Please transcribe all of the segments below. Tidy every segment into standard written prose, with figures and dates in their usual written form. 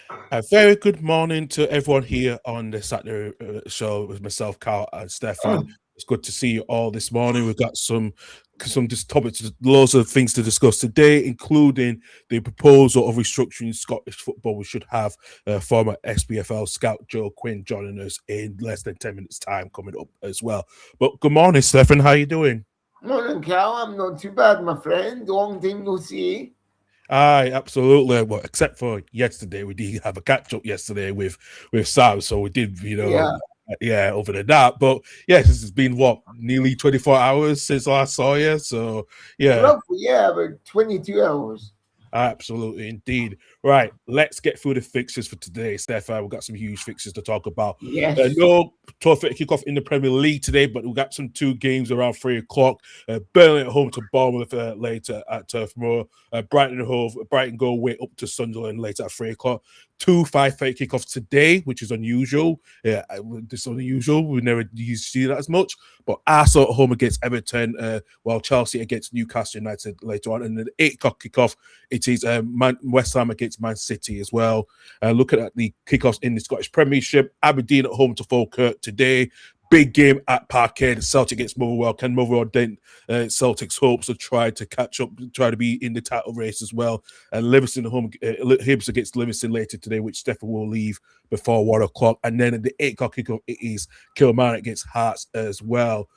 A very good morning to everyone here on the Saturday show with myself, Karl and Stephan. It's good to see you all this morning. We've got some just topics, loads of things to discuss today, including the proposal of restructuring Scottish football. We should have former SPFL Scout Joe Quinn joining us in less than 10 minutes' time coming up as well. But good morning, Stephan. How you doing? Morning, Cal. I'm not too bad, my friend. Long time no see. Aye, absolutely. Well, except for yesterday, we did have a catch up yesterday with Sam, so we did, Yeah, yeah, over the that. But yes, it's been what nearly 24 hours since I saw you. So yeah, roughly, yeah, about 22 hours. absolutely, indeed. Right, let's get through the fixtures for today, Stefan. We've got some huge fixtures to talk about. Yes. No 12:30 kickoff in the Premier League today, but we've got some two games around 3 o'clock. Burnley at home to Bournemouth later at Turf Moor. Brighton at home, Brighton go away up to Sunderland later at 3 o'clock. Two 5:30 kickoffs today, which is unusual. Yeah, this is unusual. We never used to see that as much. But Arsenal at home against Everton, while Chelsea against Newcastle United later on. And then the 8 o'clock kickoff, it is West Ham against Man City as well. Looking at the kickoffs in the Scottish Premiership, Aberdeen at home to Falkirk today. Big game at Parkhead. Celtic against Motherwell. Can Motherwell dent Celtic's hopes to try to catch up, try to be in the title race as well? And Livingston at home, Hibs against Livingston later today, which Stefan will leave before 1 o'clock. And then at the 8 o'clock kickoff, it is Kilmarnock against Hearts as well.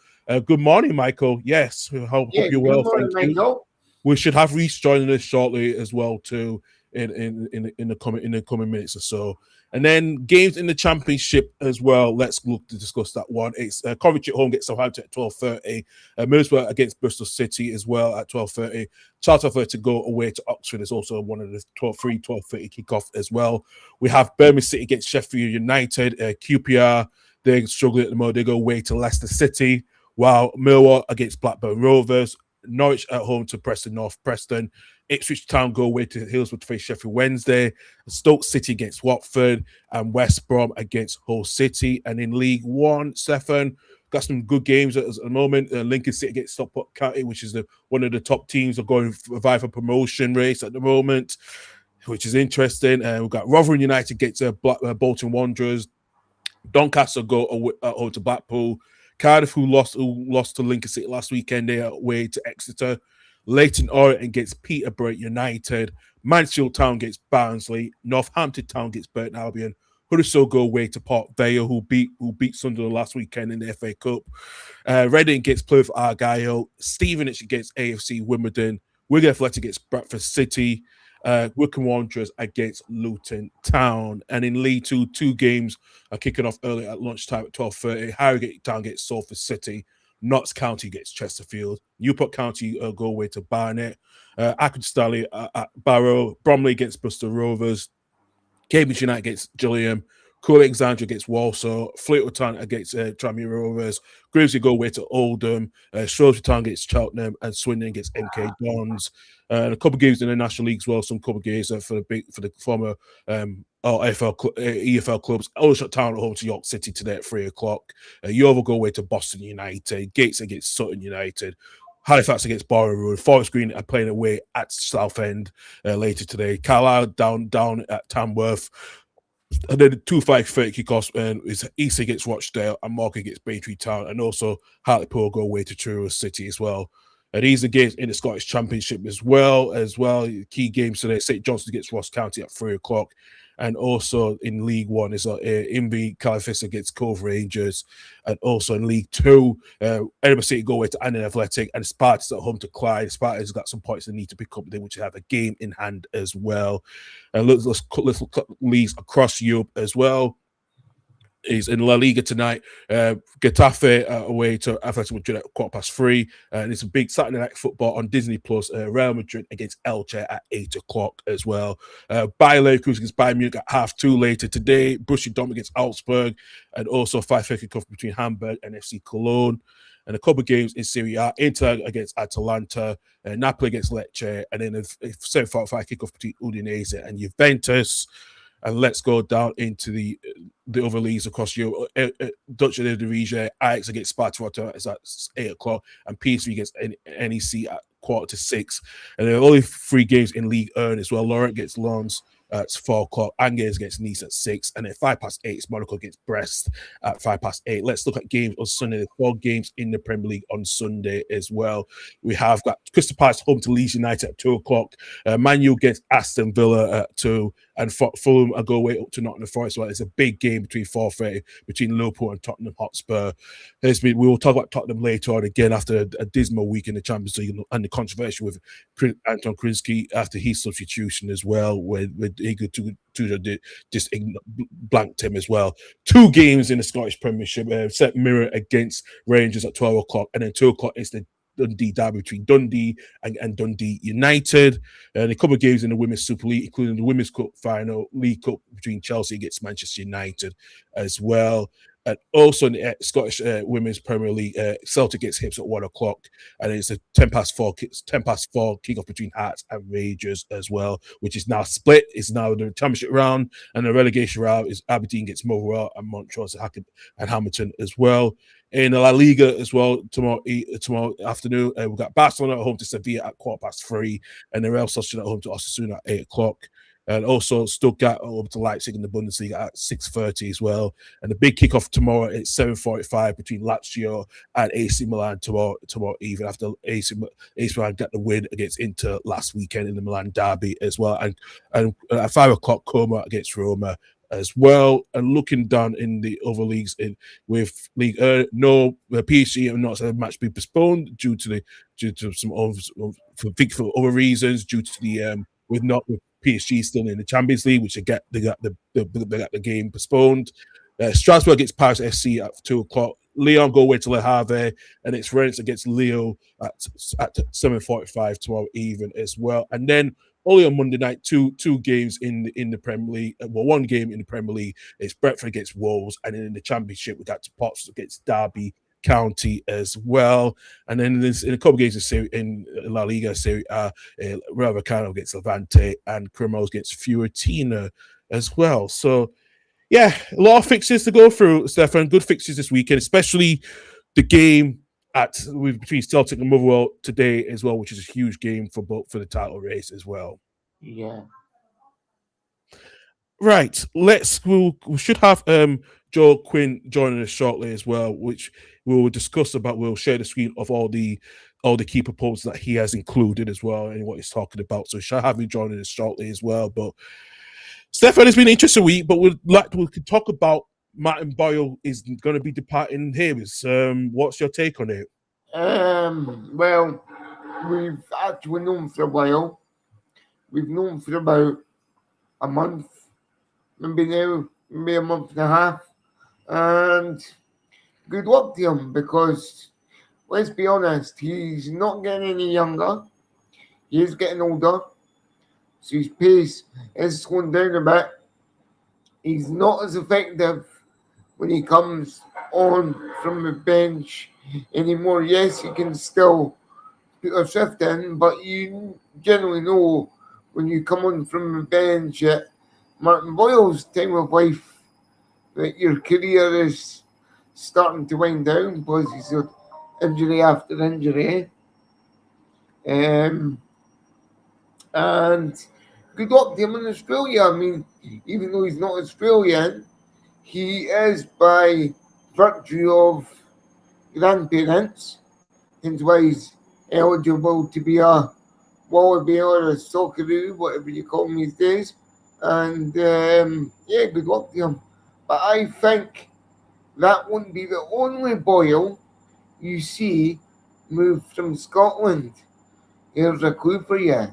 Good morning, Michael. Yes, Yeah, hope you're good well. morning, Thank you. Michael. We should have Reece joining us shortly as well too in the coming minutes or so. And then games in the Championship as well. Let's look to discuss that one. It's Coventry at home gets Southampton at 12:30. Middlesbrough against Bristol City as well at 12:30. Charterford to go away to Oxford is also one of the 12:30 kickoff as well. We have Birmingham City against Sheffield United. QPR, they're struggling at the moment. They go away to Leicester City, while Millwall against Blackburn Rovers. Norwich at home to Preston North Preston. Ipswich Town go away to Hillsborough to face Sheffield Wednesday. Stoke City against Watford and West Brom against Hull City. And in League One, Stefan, got some good games at the moment. Lincoln City against Stockport County, which is one of the top teams are going vie for promotion race at the moment, which is interesting. And we've got Rotherham United against Bolton Wanderers. Doncaster go away to Blackpool. Cardiff, who lost to Lincoln City last weekend, they are away to Exeter. Leighton Orient against Peterborough United. Mansfield Town gets Barnsley. Northampton Town gets Burton Albion. Huddersfield go away to Port Vale, who beat Sunderland last weekend in the FA Cup. Reading gets Plymouth Argyle. Stevenage against AFC Wimbledon. Wigan Athletic gets Bradford City. Wycombe Wanderers against Luton Town. And in League Two, two games are kicking off early at lunchtime at 12:30. Harrogate Town gets Salford City. Notts County gets Chesterfield. Newport County go away to Barnet. Accrington at Barrow. Bromley against Bristol Rovers. Cambridge United against Gillingham. Crawley Alexandria against Walsall. Fleetwood Town against Tranmere Rovers. Grimsby go away to Oldham. Shrewsbury Town against Cheltenham. And Swindon against MK Dons. And a couple of games in the National League as well. Some couple of games for the former EFL clubs. Aldershot Town at home to York City today at 3 o'clock. Yeovil go away to Boston United. Gates against Sutton United. Halifax against Borough Road. Forest Green are playing away at Southend later today. Carlisle down at Tamworth. And then the 2-5-30 kickoffs is East against Rochdale and Mark against Braintree Town. And also Hartlepool go away to Truro City as well. And these are games in the Scottish Championship as well. Key games today. St Johnstone against Ross County at 3 o'clock. And also in League One is Inby Califissa against Cove Rangers. And also in League Two, Edinburgh City go away to Annan Athletic and Spartans at home to Clyde. Spartans got some points they need to pick up, which have a game in hand as well. And little leagues across Europe as well. Is in La Liga tonight. Getafe away to Athletic Madrid at 3:15, and it's a big Saturday night football on Disney Plus. Real Madrid against Elche at 8 o'clock as well. Bayer Leverkusen against Bayern Munich at 2:30 later today. Borussia Dortmund against Augsburg, and also 5:30 kickoff between Hamburg and FC Cologne. And a couple of games in Serie A: Inter against Atalanta, Napoli against Lecce, and then a 7:45 kickoff between Udinese and Juventus. And let's go down into the other leagues across Europe. Dutch Eredivisie, Ajax against Sparta Rotterdam is at 8 o'clock, and PSV against NEC at 5:45. And there are only 3 games in League Earn as well. Lorient gets Lens, at 4 o'clock. Angers against Nice at 6, and then 8:05 is Monaco against Brest at 8:05. Let's look at games on Sunday. There's 4 games in the Premier League on Sunday as well. We have got Crystal Palace home to Leeds United at 2 o'clock. Man U against Aston Villa at 2, and Fulham are go away up to Nottingham Forest. Well, it's a big game between 4:30 between Liverpool and Tottenham Hotspur. We will talk about Tottenham later on again after a dismal week in the Champions League and the controversy with Anton Krinsky after his substitution as well, with Igor Tudor just blanked him as well. 2 games in the Scottish Premiership. St Mirren against Rangers at 12 o'clock, and then 2 o'clock is the Dundee derby between Dundee and Dundee United, and a couple of games in the Women's Super League, including the Women's Cup final, League Cup between Chelsea against Manchester United as well. And also in the Scottish Women's Premier League, Celtic gets Hibs at 1 o'clock, and it's a 4 kickoff between Hearts and Rangers as well, which is now split. It's now the Championship round, and the relegation round is Aberdeen gets Motherwell and Montreal and Hamilton as well. In La Liga as well, tomorrow afternoon, we've got Barcelona at home to Sevilla at 3:15, and the Real Sociedad at home to Osasuna at 8 o'clock. And also Stuttgart over to Leipzig in the Bundesliga at 6:30 as well. And the big kickoff tomorrow is 7:45 between Lazio and AC Milan tomorrow evening, after AC Milan got the win against Inter last weekend in the Milan derby as well. And at 5 o'clock, Como against Roma as well. And looking down in the other leagues, with League no PSG and not a match be postponed due to some for other reasons, due to the with PSG still in the Champions League, which they got the game postponed. Strasbourg against Paris FC at 2 o'clock. Lyon go away to Le Havre, and it's Rennes against Lille at 7:45 tomorrow evening as well. And then only on Monday night, two games in the Premier League. Well, 1 game in the Premier League. It's Brentford against Wolves, and then in the Championship we got Pots against Derby County as well. And then in a couple of games in La Liga Serie A, Rayo Vallecano against Levante and Cremonese against Fiorentina as well. So yeah, a lot of fixes to go through, Stephan. Good fixes this weekend, especially the game between Celtic and Motherwell today as well, which is a huge game for the title race as well. Yeah. Right. We should have Joe Quinn joining us shortly as well, which we will discuss about. We'll share the screen of all the key proposals that he has included as well and what he's talking about. So shall have you joining us shortly as well. But Stephan, it's been an interesting week, but we could talk about Martin Boyle is going to be departing Hibs. What's your take on it? Well, we've actually known for a while. We've known for about a month, maybe a month and a half. And good luck to him, because let's be honest, he's not getting any younger. He is getting older. So his pace is slowing down a bit. He's not as effective when he comes on from the bench anymore. Yes, he can still put a shift in, but you generally know when you come on from the bench at Martin Boyle's time of life that your career is starting to wind down, because he's injury after injury. And good luck to him in Australia. I mean, even though he's not Australian, he is by virtue of grandparents, hence why he's eligible to be a wallaby or a socceroo, whatever you call him these days. And yeah, good luck to him. But I think that wouldn't be the only Boyle you see move from Scotland. Here's a clue for you.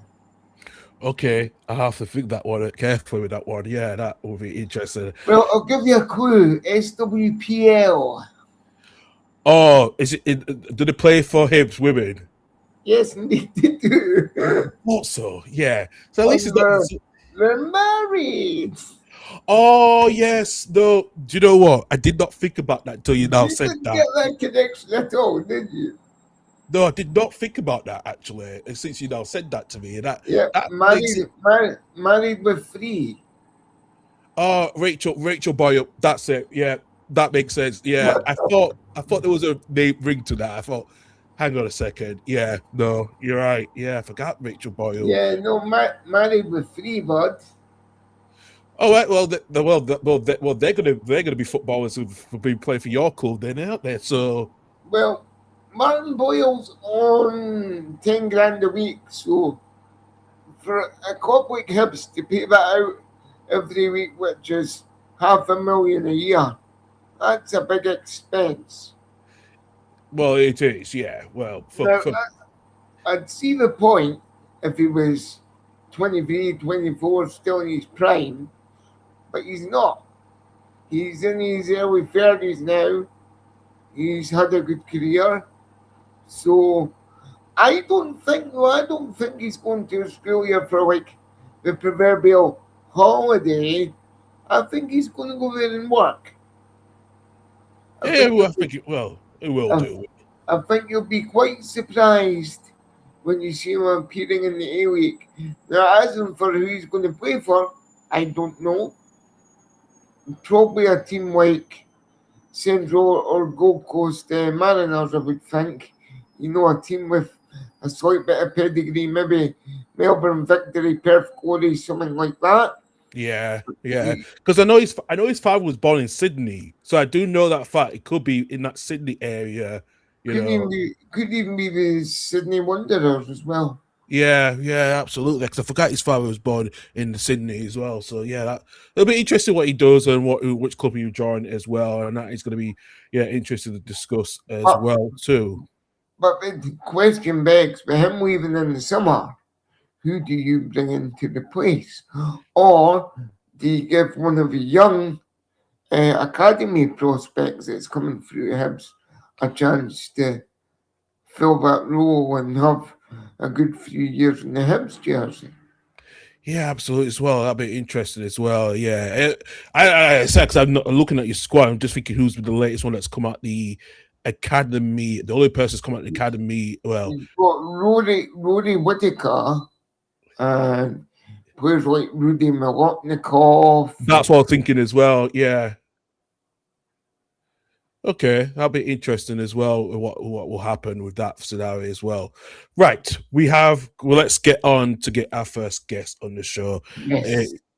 Okay, I have to think that one carefully with that one. Yeah, that will be interesting. Well, I'll give you a clue. SWPL. Oh, is it? Do they play for Hibs women? Yes, indeed they do. Thought so. Yeah. So at least it's not. They're married. Oh yes. No. Do you know what? I did not think about that until you now said that. You didn't get that connection at all, did you? No, I did not think about that actually. Since you now said that to me, that married with 3. Oh, Rachel Boyle. That's it. Yeah, that makes sense. Yeah, I thought there was a name ring to that. I thought, hang on a second. Yeah, no, you're right. Yeah, I forgot Rachel Boyle. Yeah, no, married with 3, bud. Oh, right, well, they're gonna be footballers who've been playing for footballers who've been playing for your club, then, aren't they? So, Well, Martin Boyle's on 10 grand a week, so for a club like Hibs to pay that out every week, which is $500,000 a year, that's a big expense. well, it is, yeah. Well, Now, I'd see the point if he was 23, 24, still in his prime, but he's not. He's in his early 30s now. He's had a good career. So I don't think he's going to Australia for like the proverbial holiday. I think he's going to go there and work. yeah, well, I think it will I, do. I think you'll be quite surprised when you see him appearing in the A League. Now, as for who he's going to play for, I don't know. Probably a team like Central or Gold Coast Mariners, I would think. A team with a slight bit of pedigree, maybe Melbourne Victory, Perth Glory, something like that. Yeah, because I know his father was born in Sydney, so I do know that fact. It could be in that Sydney area, you know. Could even be the Sydney Wanderers as well. Yeah, absolutely. Because I forgot his father was born in Sydney as well. So yeah, it'll be interesting what he does and which club he join as well, and that is going to be interesting to discuss as well too. But the question begs, for him leaving in the summer, who do you bring into the place, or do you give one of the young academy prospects that's coming through Hibs a chance to fill that role and have a good few years in the Hibs jersey? Yeah, absolutely as well. That'd be interesting as well. Yeah, I said because I'm not looking at your squad. I'm just thinking who's the latest one that's come out the academy. The only person that's come out the academy. Well, you've got Rory Whittaker and players like Rudy Milotnikov. that's what I was thinking as well. Yeah. Okay, that'll be interesting as well. What will happen with that scenario as well? Right, let's get on to get our first guest on the show.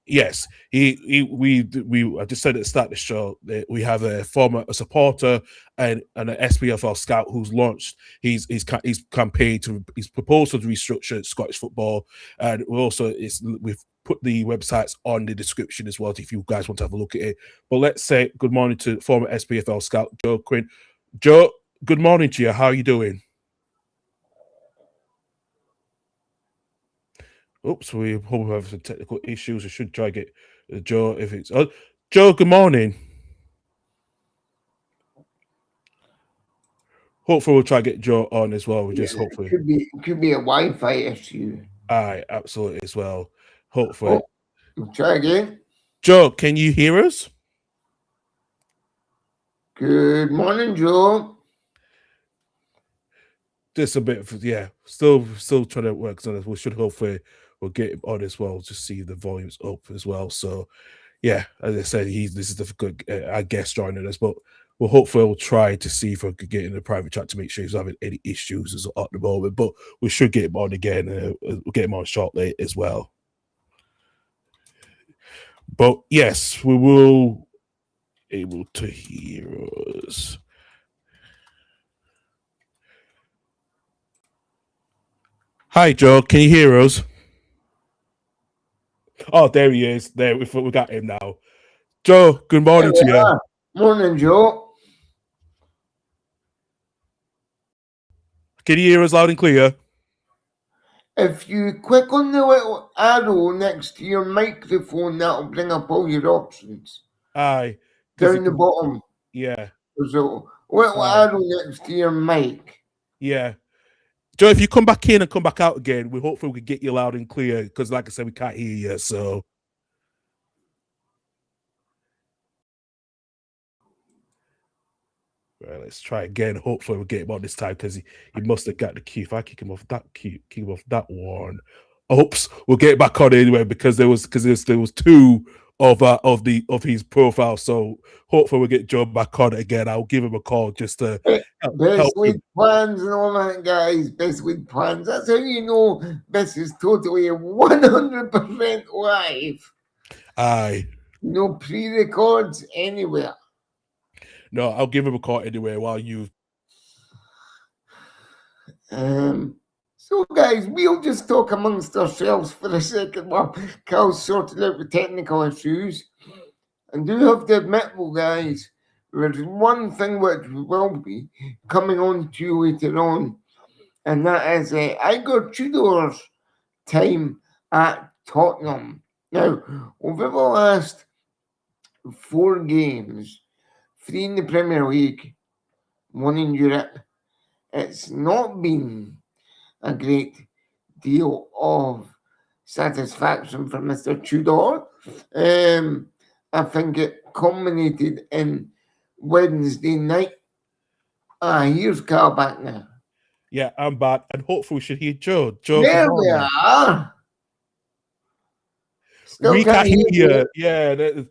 Yes, we. I just said at the start of the show that we have a supporter and an SPFL scout who's launched his campaign his proposal to restructure Scottish football, and we've put the websites on the description as well if you guys want to have a look at it. But let's say good morning to former SPFL scout Joe Quinn. Joe, good morning to you. How are you doing? Oops, we hope we have some technical issues. I should try to get Joe if it's. Joe, good morning. Hopefully, we'll try to get Joe on as well. Hopefully. It could be a Wi-Fi issue. Aye, absolutely as well. Hopefully. We'll try again. Joe, can you hear us? Good morning, Joe. Just a bit of still trying to work on this. We should hopefully we'll get him on as well, just see the volumes up as well. So yeah, as I said, this is the good our guest joining us, but we'll try to see if we could get in a private chat to make sure he's having any issues at the moment. But we should get him on again. We'll get him on shortly as well. But yes, we will able to hear us. Hi, Joe. Can you hear us? Oh, there he is. There, we got him now. Joe, good morning to you. Morning, Joe. Can you hear us loud and clear? If you click on the little arrow next to your microphone, that'll bring up all your options. Aye. Down the bottom. Yeah. There's a little arrow next to your mic. Yeah. Joe, if you come back in and come back out again, we hopefully we can get you loud and clear because, like I said, we can't hear you. So, right, let's try again. Hopefully, we'll get him on this time because he must have got the key. If I kick him off that one, oops, we'll get back on anyway because there was two of his profile. So hopefully we'll get Joe back on again. I'll give him a call just to best with plans and all that, guys. Best with plans. That's how you know this is totally 100% live. Aye. No pre-records anywhere. No, I'll give him a call anyway while you. So, guys, we'll just talk amongst ourselves for a second while Karl's sorted out the technical issues. And do have to admit, well, guys, there's one thing which will be coming on to you later on, and that is Igor Tudor's time at Tottenham. Now, over the last 4 games, 3 in the Premier League, 1 in Europe, it's not been a great deal of satisfaction for Mr. Tudor. I think it culminated in Wednesday night. Here's Karl back now. Yeah, I'm back, and hopefully we should hear Joe. Joe, There good we morning. are. Still We can't hear you. you. Yeah,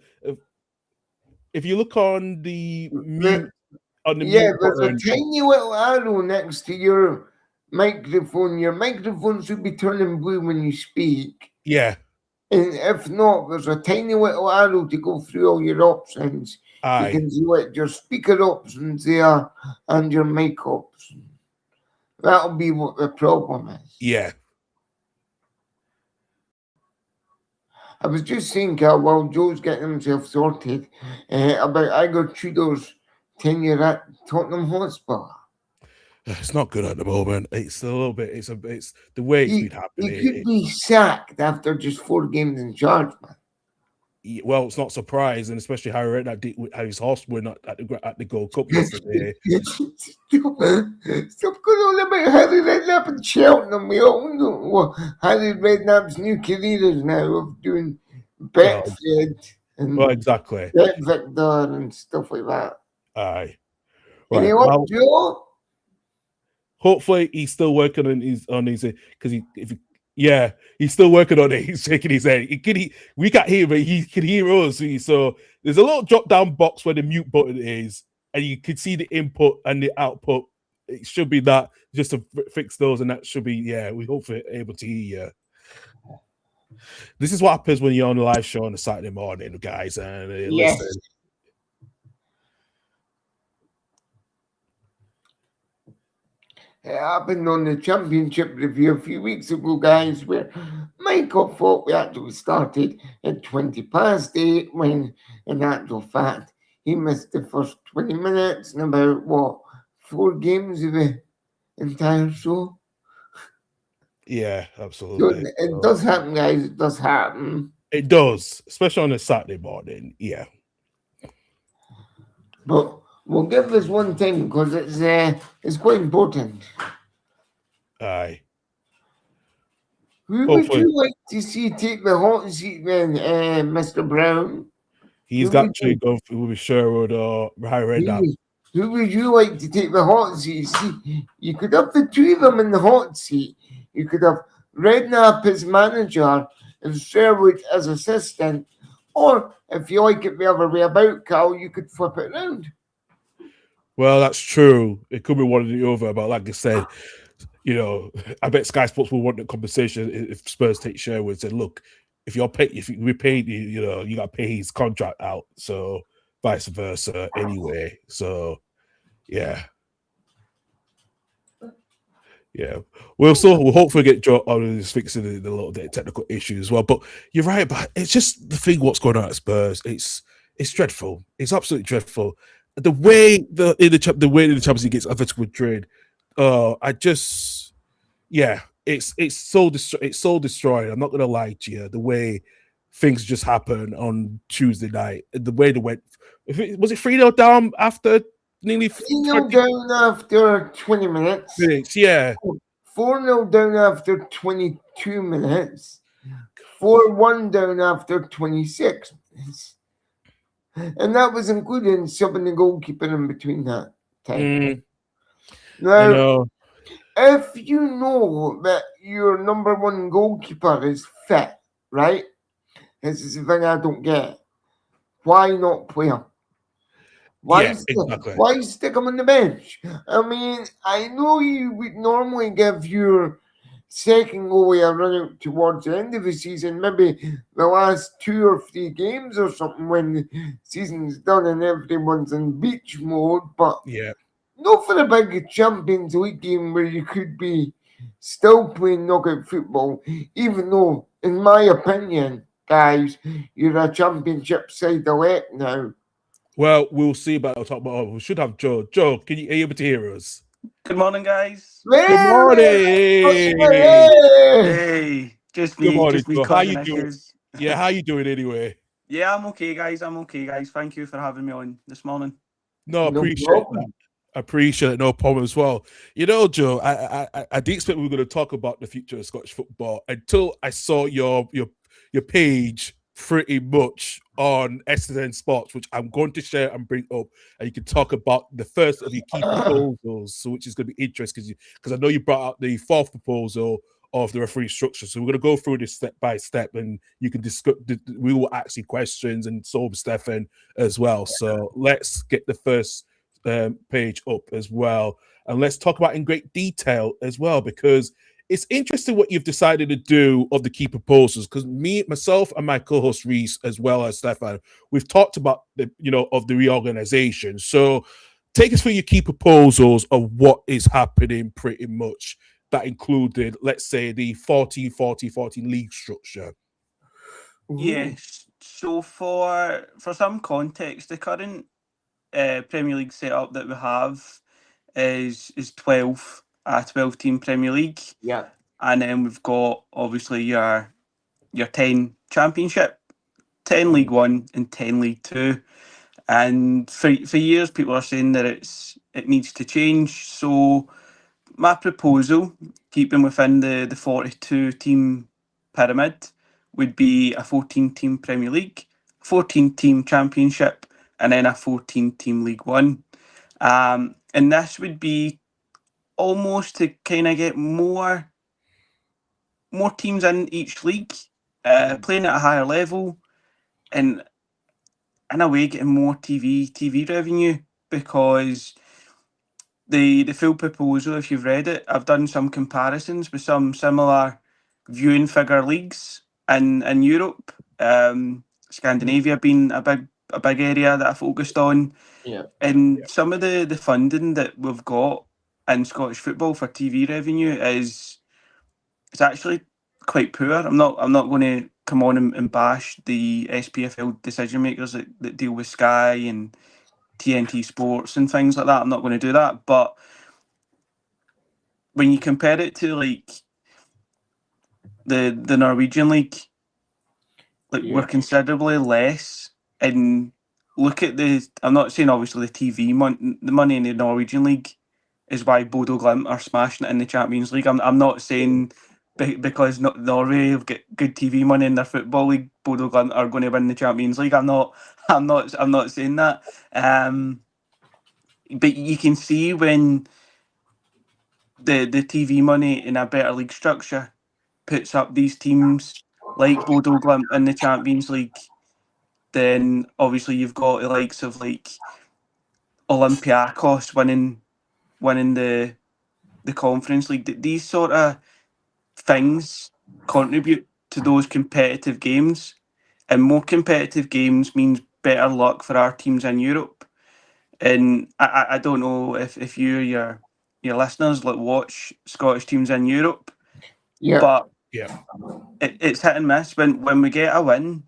if you look on the mute, mute there's button, a tiny little arrow next to your microphone. Your microphone should be turning blue when you speak. Yeah. And if not, there's a tiny little arrow to go through all your options. Aye. You can select your speaker options there and your mic options. That'll be what the problem is. Yeah. I was just saying, Karl, while Joe's getting himself sorted, about Igor Tudor's tenure at Tottenham Hotspur. It's not good at the moment. It's a little bit. It's the way it's been happening. He could be sacked after just 4 games in charge, man. Well, it's not surprising, especially how his horse were not at the Gold Cup yesterday. Stop going on about Harry Redknapp and Cheltenham. We all know Harry Redknapp's new career is now of doing Betfred and exactly. Bet Victor and stuff like that. Aye. Right. Any what, Joe? Hopefully, he's still working on his because he's still working on it. He's shaking his head. We can't hear him, but he can hear us. So there's a little drop down box where the mute button is, and you can see the input and the output. It should be that just to fix those, and that should be we hopefully able to hear you. This is what happens when you're on a live show on a Saturday morning, guys, and listen. It happened on the championship review a few weeks ago, guys, where Michael thought we actually started at 8:20 when, in actual fact, he missed the first 20 minutes and about, 4 games of the entire show? Yeah, absolutely. So it does happen, guys. It does happen. It does, especially on a Saturday morning. Yeah. But we'll give this one thing because it's quite important. Aye. Who would you like to see take the hot seat then, Mr. Brown? He's actually going with Sherwood or Harry Redknapp. Who would you like to take the hot seat? See, you could have the 2 of them in the hot seat. You could have Redknapp as manager and Sherwood as assistant. Or if you like it the other way about, Karl, you could flip it around. Well, that's true. It could be one or the other, but like I said, I bet Sky Sports will want the compensation if Spurs take Sherwood and say, look, if we paid you got to pay his contract out. So vice versa anyway. So yeah. We'll hopefully get Joe on this fixing the little bit of technical issues as well. But you're right, but it's just the thing what's going on at Spurs. It's dreadful. It's absolutely dreadful. The way the Champions League gets Atletico Madrid, it's so destroying. I'm not gonna lie to you. The way things just happen on Tuesday night, the way they went. Was it 3-0 down after nearly 3-0 down after 20 minutes? Yeah. 4-0 down after 22 minutes. 4-1 down after 26 minutes. And that was including subbing the goalkeeper in between that time. Now, if you know that your number 1 goalkeeper is fit, right? This is the thing I don't get. Why not play him? Why stick him on the bench? I mean, I know you would normally give your second goalie I run out towards the end of the season, maybe the last 2 or 3 games or something when the season's done and everyone's in beach mode, but Yeah. not for a big Champions League game where you could be still playing knockout football, even though, in my opinion, guys, you're a championship side elect now. Well, we'll see about I'll talk about. Oh, we should have Joe. Joe, are you able to hear us? Good morning, guys. Good morning. Hey, Good morning, just me Joe. How causing you doing? issues. Yeah, how you doing anyway? Yeah, I'm okay, guys. I'm okay, guys. Thank you for having me on this morning. No, No appreciate that. problem. Appreciate it, no problem as well. You know, Joe, I didn't expect we were going to talk about the future of Scottish football until I saw your page pretty much on SSN Sports, which I'm going to share and bring up, and you can talk about the first of your key proposals, so which is going to be interesting because I know you brought out the fourth proposal of the referee structure. So we're going to go through this step by step, and you can discuss. We will ask you questions, and so will Stephan as well. So let's get the first page up as well, and let's talk about in great detail as well, because it's interesting what you've decided to do of the key proposals. Because myself, and my co-host Reece, as well as Stephan, we've talked about the of the reorganization. So take us through your key proposals of what is happening, pretty much. That included, let's say, the 40-40-40 league structure. Yes. So for some context, the current Premier League setup that we have is 12 a 12-team Premier League, Yeah. and then we've got obviously your 10 Championship, 10 League One, and 10 League Two. And for years, people are saying that it needs to change. So my proposal, keeping within the 42-team pyramid, would be a 14-team Premier League, 14-team Championship, and then a 14-team League One. And this would be almost to kind of get more teams in each league, playing at a higher level, and in a way getting more TV revenue, because the full proposal, if you've read it, I've done some comparisons with some similar viewing figure leagues in Europe. Scandinavia being a big area that I focused on. Yeah. And some of the funding that we've got in Scottish football for TV revenue it's actually quite poor. I'm not going to come on and bash the SPFL decision makers that deal with Sky and TNT Sports and things like that. I'm not going to do that. But when you compare it to like the Norwegian league, like we're considerably less. And look at I'm not saying obviously the the money in the Norwegian league is why Bodo Glimt are smashing it in the Champions League. I'm not saying because Norway have got good TV money in their football league, Bodo Glimt are going to win the Champions League. I'm not saying that. But you can see when the TV money in a better league structure puts up these teams like Bodo Glimt in the Champions League, then obviously you've got the likes of like Olympiacos winning the Conference League. These sort of things contribute to those competitive games, and more competitive games means better luck for our teams in Europe. And I don't know if you or your listeners like watch Scottish teams in Europe, but it's hit and miss. When we get a win,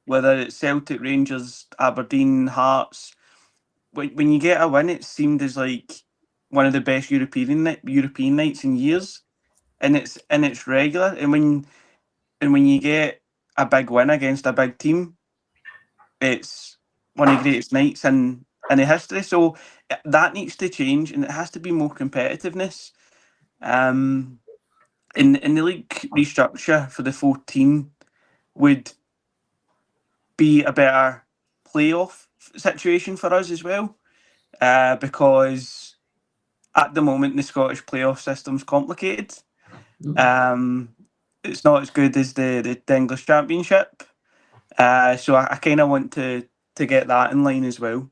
whether it's Celtic, Rangers, Aberdeen, Hearts, when you get a win, it seemed as like one of the best European nights in years, and it's regular. And when you get a big win against a big team, it's one of the greatest nights in the history. So that needs to change, and it has to be more competitiveness. In the league restructure for the 14 would be a better playoff situation for us as well, because at the moment the Scottish playoff system's complicated. It's not as good as the English Championship, so I kind of want to get that in line as well.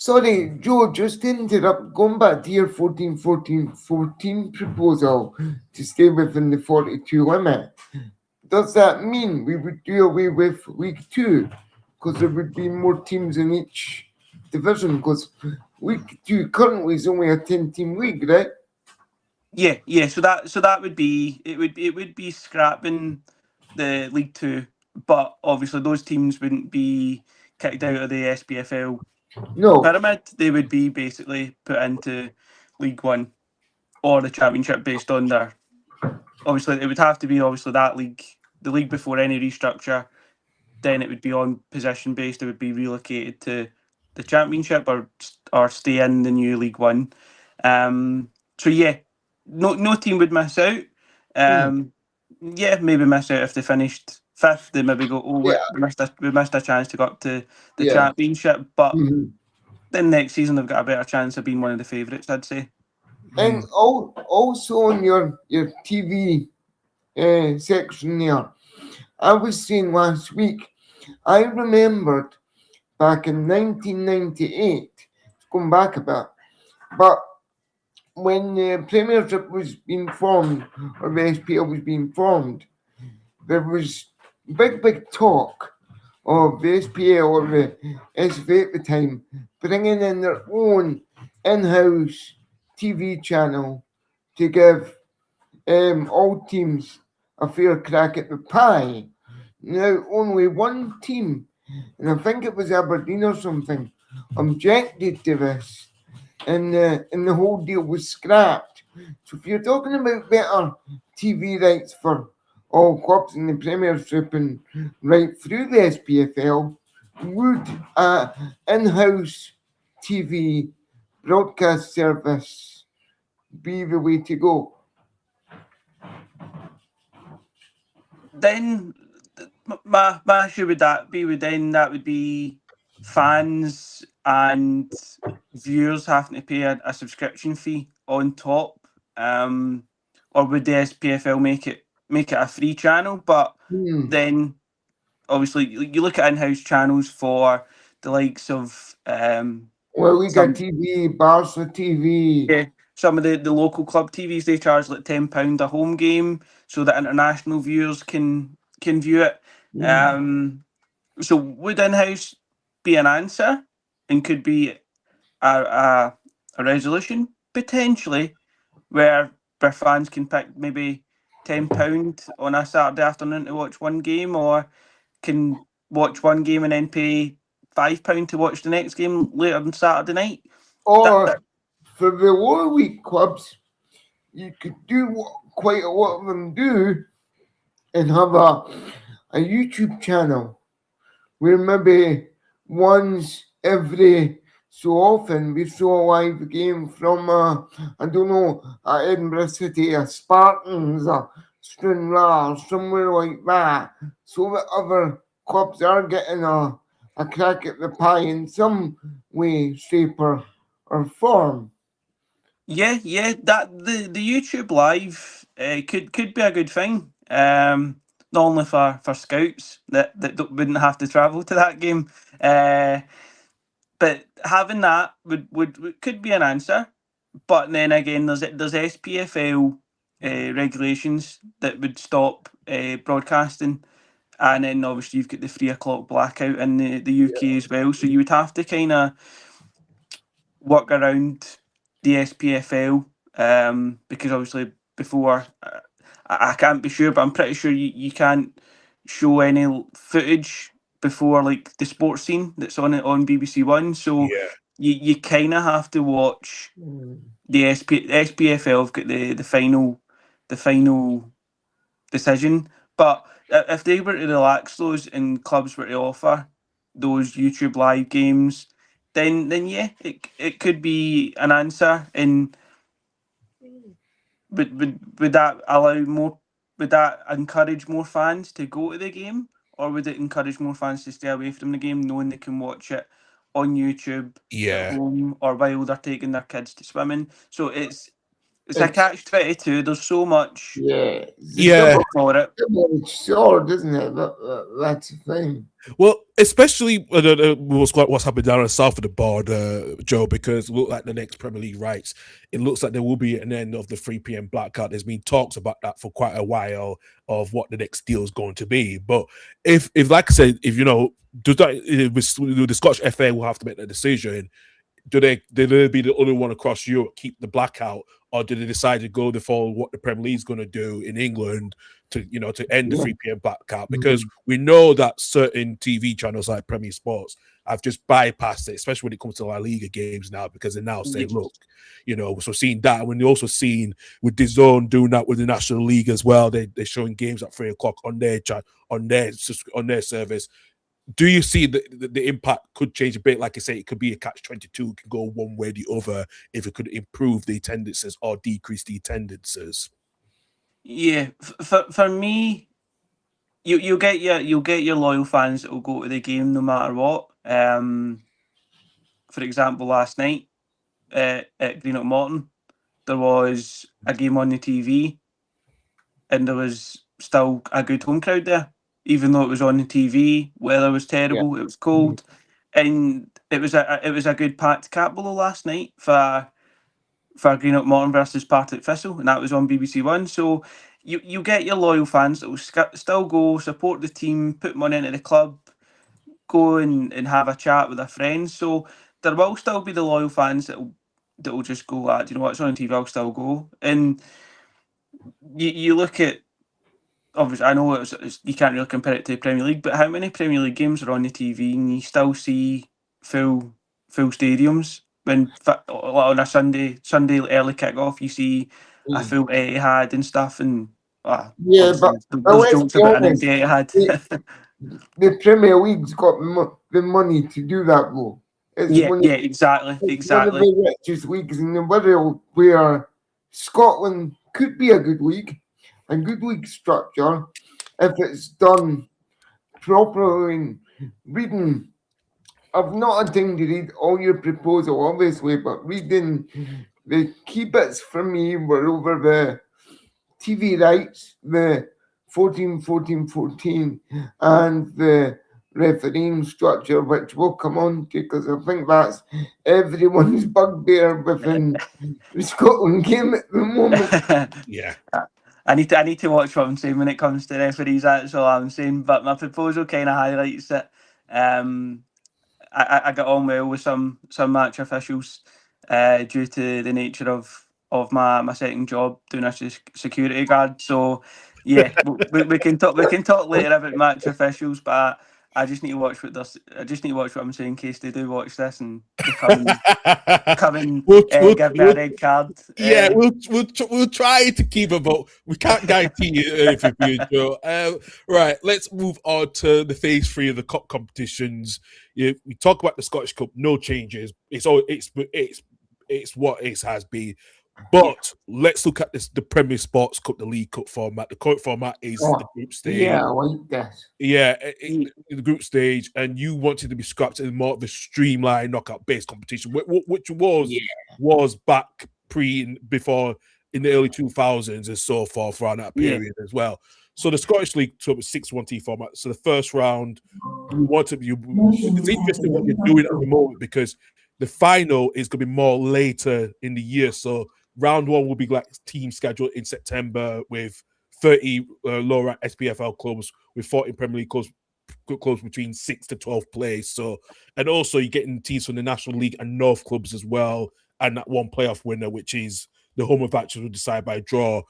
Sorry, Joe, just to interrupt, going back to your 14-14-14 proposal to stay within the 42 limit, does that mean we would do away with League 2? Because there would be more teams in each division, because League 2 currently is only a 10-team league, right? Yeah. So that would be it would be scrapping the League 2, but obviously those teams wouldn't be kicked out of the SPFL No. pyramid. They would be basically put into League 1 or the Championship based on their. Obviously, it would have to be that league, the league before any restructure. Then it would be on position based. It would be relocated to the Championship or stay in the new League 1. So yeah, no team would miss out. Yeah, maybe miss out if they finished 5th. They maybe go, oh, Yeah. we missed a chance to go up to the Yeah. Championship. But Mhm. then next season they've got a better chance of being one of the favourites, I'd say. And also on your TV section there, I was saying last week, I remembered back in 1998, going back a bit, but when the Premiership was being formed, or the SPL was being formed, there was big talk of the SPL or the SFA at the time bringing in their own in-house TV channel to give all teams a fair crack at the pie. Now, only one team, and I think it was Aberdeen or something, objected to this, and the whole deal was scrapped. So if you're talking about better TV rights for all clubs in the Premiership and right through the SPFL, would in-house TV broadcast service be the way to go? Then my issue with that would be fans and viewers having to pay a subscription fee on top, or would the SPFL make it a free channel? But then obviously you look at in-house channels for the likes of Well, we got TV, Barca TV. yeah, some of the local club TVs, they charge like £10 a home game so that international viewers can view it. So would in-house be an answer and could be a resolution potentially where fans can pick maybe £10 on a Saturday afternoon to watch one game, or can watch one game and then pay £5 to watch the next game later on Saturday night. Or for the lower league clubs, you could do what quite a lot of them do and have a YouTube channel where maybe once every so often we show a live game from I don't know, Edinburgh City, a Spartans, a Stranraer, somewhere like that, so that other clubs are getting a crack at the pie in some way, shape, or form. Yeah, that the YouTube live could be a good thing. Not only for scouts that wouldn't have to travel to that game, but having that would could be an answer. But then again, there's SPFL regulations that would stop broadcasting, and then obviously you've got the 3 o'clock blackout in the UK as well. So you would have to kind of work around the SPFL, because obviously before I can't be sure, but I'm pretty sure you can't show any footage before like the sports scene that's on BBC One. So you kind of have to watch the SPFL have got the final decision. But if they were to relax those and clubs were to offer those YouTube live games, then yeah, it could be an answer. And would that allow more? Would that encourage more fans to go to the game, or would it encourage more fans to stay away from the game, knowing they can watch it on YouTube at home or while they're taking their kids to swimming? So it's a catch-22. There's so much. Yeah. Yeah. For it. It's sword, isn't it? That's the thing. Well, especially what's happening down on the south of the border, Joe, because look like the next Premier League rights, it looks like there will be an end of the 3 p.m. blackout. There's been talks about that for quite a while of what the next deal is going to be. But if like I said, if does that the Scottish FA will have to make that decision. Do they be the only one across Europe keep the blackout, or do they decide to go to follow what the Premier League is going to do in England to end the 3 p.m. blackout? Because we know that certain TV channels like Premier Sports have just bypassed it, especially when it comes to La Liga games now, because they now say, look, so seeing that, when they also seen with DAZN doing that with the National League as well, they're showing games at 3 o'clock on their service. Do you see the impact could change a bit? Like I say, it could be a catch-22, can go one way or the other if it could improve the attendances or decrease the attendances. Yeah, for me, you'll get your loyal fans that will go to the game no matter what. For example, last night at Greenock Morton, there was a game on the TV, and there was still a good home crowd there, even though it was on the TV. Weather was terrible. It was cold, and it was a good packed Capitol last night for Greenock Morton versus Partick Thistle, and that was on BBC One. So you get your loyal fans that will still go support the team, put money into the club, go and have a chat with their friends. So there will still be the loyal fans that will just go, you know what, it's on TV, I'll still go. And you look at, obviously, I know you can't really compare it to the Premier League, but how many Premier League games are on the TV and you still see full stadiums? When on a Sunday early kick-off, you see a full Etihad and stuff, and but there's jokes about an empty Etihad. The Premier League's got the money to do that, though. Exactly. One of the richest leagues in the world, where Scotland could be a good league, a good league structure, if it's done properly. Reading, I've not had time to read all your proposal, obviously, but reading the key bits for me were over the TV rights, the 14-14-14, and the refereeing structure, which we'll come on to, because I think that's everyone's bugbear within the Scotland game at the moment. Yeah. I need to watch what I'm saying when it comes to referees. That's all I'm saying. But my proposal kind of highlights it. I got on well with some match officials due to the nature of my second job doing a security guard. So yeah, we can talk later about match officials, but I just need to watch what I'm saying in case they do watch this and they come and give me a red card. Yeah, we'll try to keep it, but we can't guarantee you anything for you, Joe. Right, let's move on to the phase 3 of the cup competitions. We talk about the Scottish Cup, no changes. It's what it has been. But let's look at the Premier Sports Cup, the League Cup format. The current format is the group stage. Yeah, I like this. Yeah, the group stage, and you wanted to be scrapped in more of the streamlined knockout-based competition, which was back before in the early 2000s and so forth around that period as well. So the Scottish League took a 6-1-T format. So the first round, it's interesting what you're doing at the moment because the final is going to be more later in the year. So round 1 will be like team schedule in September with 30 lower SPFL clubs with 14 Premier League clubs between 6 to 12 players. So, and also you're getting teams from the National League and North clubs as well, and that one playoff winner, which is the home advantage will decide by draw.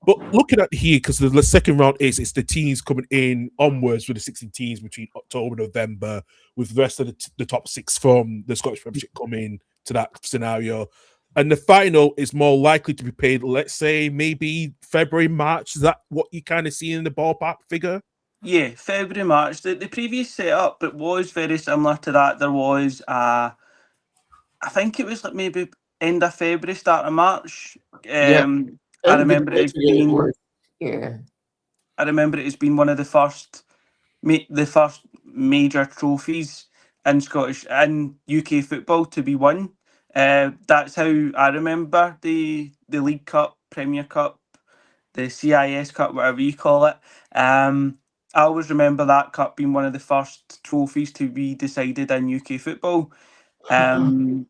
But looking at here, because the second round it's the teams coming in onwards with the 16 teams between October and November, with the rest of the top 6 from the Scottish Premiership coming to that scenario. And the final is more likely to be paid, let's say, maybe February, March. Is that what you kind of see in the ballpark figure? Yeah, February, March. The previous setup, it was very similar to that. There was, I think it was like maybe end of February, start of March. I remember it as being. I remember it as being one of the first major trophies in Scottish and UK football to be won. That's how I remember the League Cup, Premier Cup, the CIS Cup, whatever you call it. I always remember that cup being one of the first trophies to be decided in UK football. And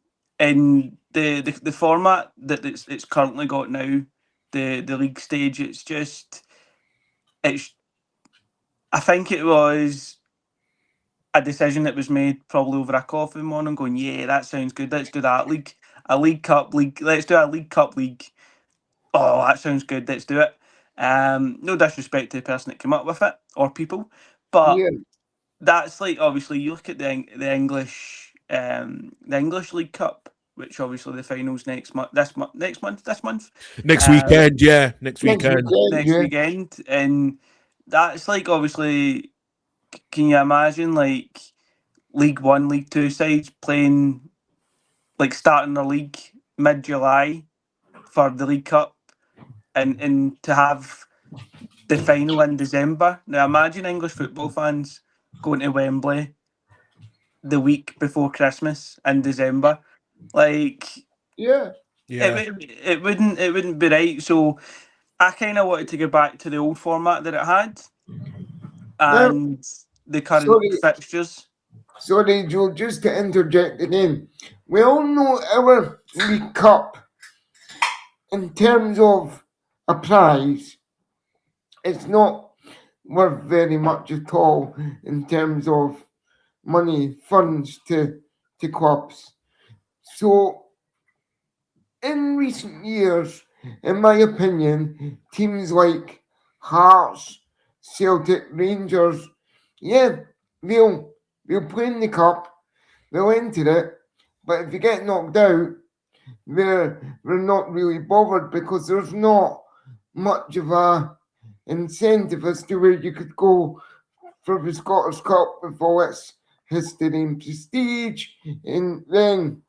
the format that it's currently got now, the league stage, it's I think it was a decision that was made probably over a coffee morning, going, yeah, that sounds good. Let's do that league, a league cup league. Let's do a league cup league. Oh, that sounds good. Let's do it. No disrespect to the person that came up with it or people, but Yeah, that's like, obviously you look at the English League Cup, which obviously the finals next month. This month, Next uh, weekend, yeah, next next weekend. weekend, next yeah. weekend, and that's like, obviously, can you imagine like League One, League Two sides playing, like starting the league mid-July for the League Cup, and to have the final in December. Now imagine English football fans going to Wembley the week before Christmas in December. Like, Yeah. Yeah, it wouldn't be right. So I kind of wanted to go back to the old format that it had Now, and the current sorry, fixtures. sorry, Joe, just to interject again. We all know our League Cup, in terms of a prize, it's not worth very much at all in terms of money, funds to clubs. So, in recent years, in my opinion, teams like Hearts, Celtic, Rangers, yeah, they'll play in the cup, they'll enter it, but if you get knocked out, they're not really bothered because there's not much of a incentive as to where you could go for the Scottish Cup with all its history and prestige, and then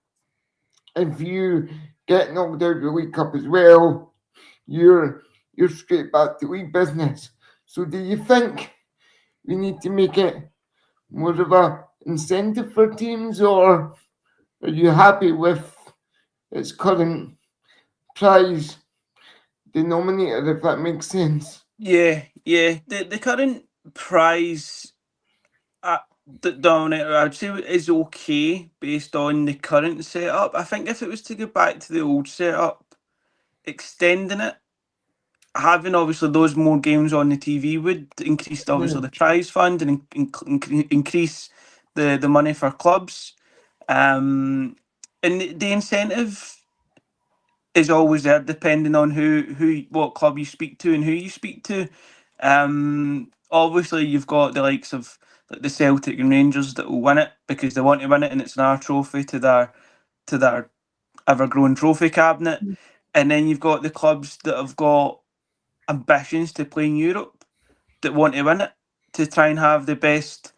if you get knocked out of the League Cup as well, you're straight back to league business. So do you think we need to make it more of a incentive for teams, or are you happy with its current prize denominator, if that makes sense? Yeah, yeah. The current prize dominator, I'd say, is okay based on the current setup. I think if it was to go back to the old setup, extending it, having obviously those more games on the TV would increase obviously the prize fund and increase the money for clubs. And the incentive is always there, depending on what club you speak to and who you speak to. Obviously, you've got the likes of like the Celtic and Rangers that will win it because they want to win it, and it's an trophy to their ever-growing trophy cabinet. And then you've got the clubs that have got ambitions to play in Europe that want to win it to try and have the best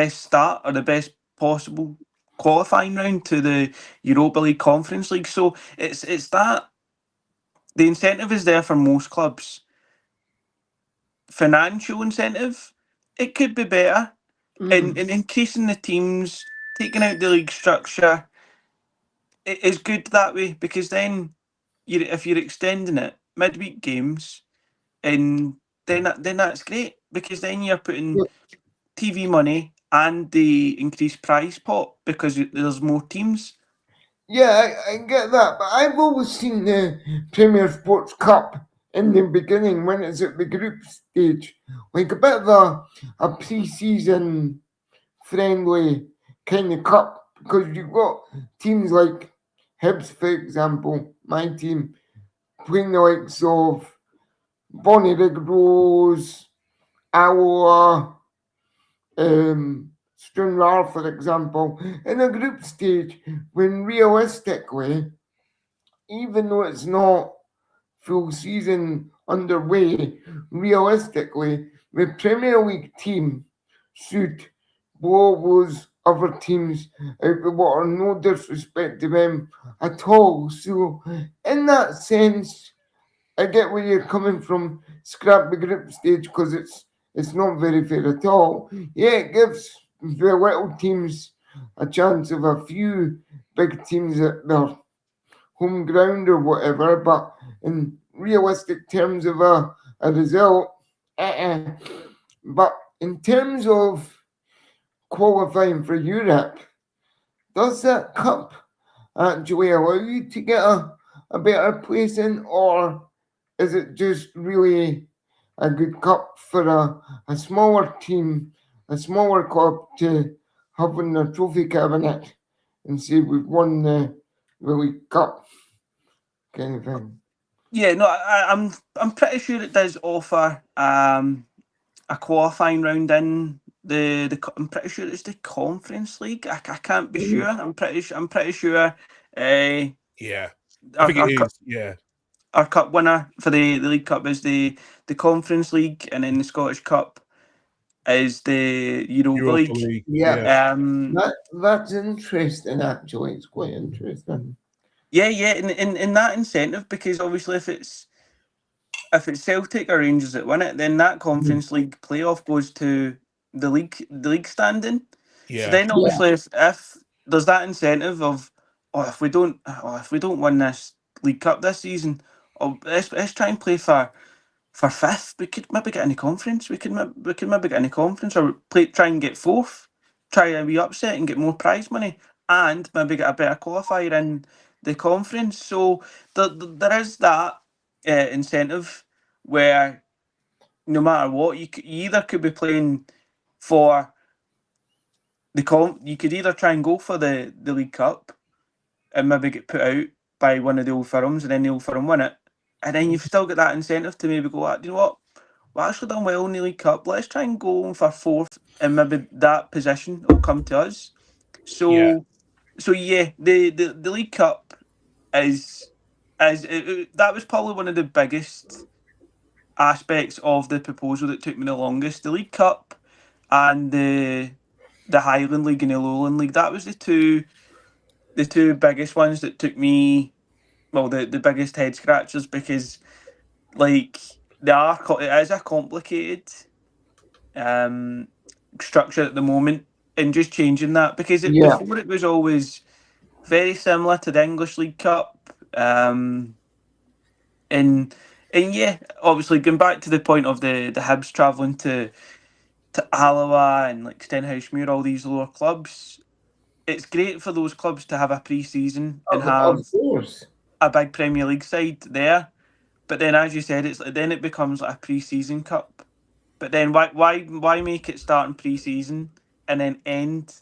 start or the best possible qualifying round to the Europa League Conference League. So it's that the incentive is there for most clubs. Financial incentive, it could be better in increasing the teams, taking out the league structure. It is good that way because then if you're extending it midweek games, and then that's great because then you're putting TV money and the increased prize pot because there's more teams. Yeah, I get that, but I've always seen the Premier Sports Cup in the beginning when it's at the group stage, like a bit of a pre-season friendly kind of cup, because you've got teams like Hibs, for example, my team, playing the likes of Bonnyrigg Rose, Iowa, Stranraer, for example, in a group stage when realistically, even though it's not full season underway, realistically, the Premier League team should blow those other teams out the water. No disrespect to them at all. So, in that sense, I get where you're coming from. Scrap the group stage because it's not very fair at all. Yeah, it gives the little teams a chance of a few big teams at their home ground or whatever, but in realistic terms of a result, But in terms of qualifying for Europe, does that cup actually allow you to get a better place in, or is it just really a good cup for a smaller team, a smaller club to have in their trophy cabinet and say we've won the League Cup kind of thing? Yeah, no, I'm pretty sure it does offer a qualifying round in I'm pretty sure it's the Conference League. I can't be sure. I'm pretty sure. Yeah, I Our, think our, it cup, is. Yeah, our cup winner for the League Cup is the Conference League, and then the Scottish Cup is the Europa Europa League. League. Yeah. That's interesting. Actually, it's quite interesting. Yeah, in that incentive, because obviously if it's Celtic or Rangers that win it, then that Conference League playoff goes to the league standing. So Yeah, then obviously if there's that incentive of if we don't win this League Cup this season, let's try and play for fifth. We could maybe get in the conference. We could maybe get in the conference, or try and get fourth. Try a wee upset and get more prize money, and maybe get a better qualifier in the conference. So there is that incentive where no matter what, you either could be playing for you could either try and go for the League Cup and maybe get put out by one of the Old Firms, and then the Old Firm win it, and then you've still got that incentive to maybe go, you know what, we've actually done well in the League Cup, let's try and go for fourth, and maybe that position will come to us. yeah. So yeah, the League Cup is that was probably one of the biggest aspects of the proposal that took me the longest. The League Cup and the Highland League and the Lowland League. That was the two biggest ones that took me, well, the biggest head scratchers, because like it is a complicated structure at the moment, and just changing that, because before it was always very similar to the English League Cup, and yeah, obviously going back to the point of the Hibs travelling to Alloa and like Stenhousemuir, all these lower clubs, it's great for those clubs to have a pre-season and have Of course. a big Premier League side there. But then, as you said, then it becomes like a pre-season cup. But then why make it start in pre-season and then end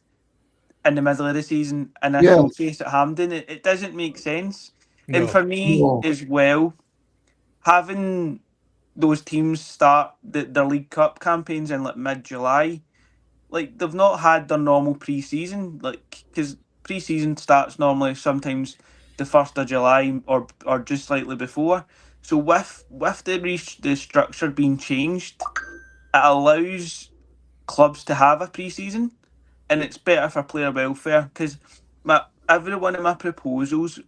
in the middle of the season and a showcase at Hampden? It doesn't make sense. And No. for me as well, having those teams start their League Cup campaigns in like mid-July, like they've not had their normal pre-season, like, because pre-season starts normally sometimes the 1st of July or just slightly before. So with the structure being changed, it allows clubs to have a pre-season, and it's better for player welfare, because every one of my proposals,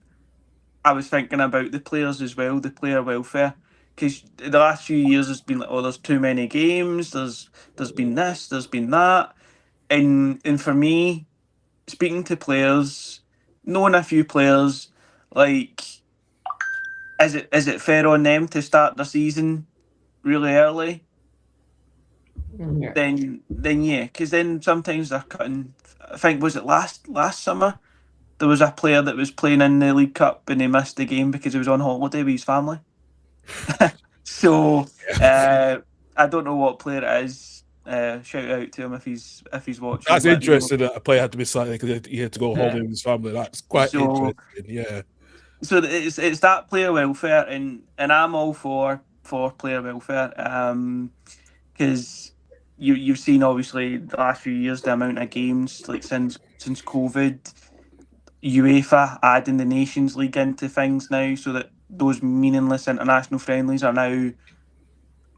I was thinking about the players as well, the player welfare, because the last few years has been like, there's too many games, there's been this, there's been that, and for me, speaking to players, knowing a few players, like, is it fair on them to start their season really early? Yeah. Then yeah, because then sometimes they're cutting. I think, was it last summer, there was a player that was playing in the League Cup and he missed the game because he was on holiday with his family. So I don't know what player it is. Shout out to him if he's watching. That's interesting that a player had to be signed because he had to go holiday with his family. That's quite interesting. Yeah. So it's that player welfare, and I'm all for player welfare, because you've seen obviously the last few years the amount of games, like since COVID, UEFA adding the Nations League into things now, so that those meaningless international friendlies are now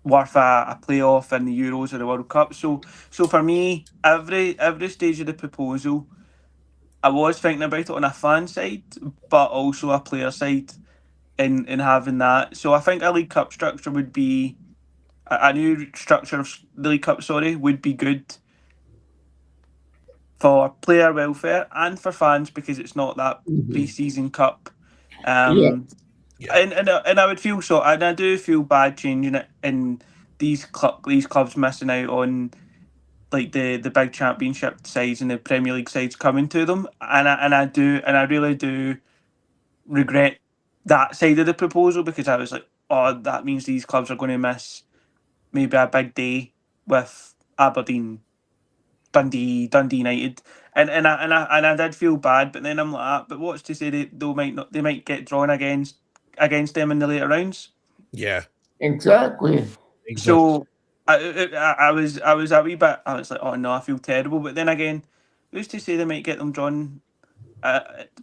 worth a playoff in the Euros or the World Cup. So for me, every stage of the proposal, I was thinking about it on a fan side, but also a player side in having that. So I think a League Cup structure would be a new structure of the League Cup, would be good for player welfare and for fans, because it's not that pre-season cup. Yeah. And I would feel and I do feel bad changing it, and these clubs missing out on like the big championship sides and the Premier League sides coming to them, and I really do regret that side of the proposal, because I was like, oh, that means these clubs are going to miss maybe a big day with Aberdeen, Dundee United, and I did feel bad, but then I'm like, but what's to say they might get drawn against them in the later rounds. Yeah, Exactly. So I was a wee bit. I was like, oh no, I feel terrible. But then again, who's to say they might get them drawn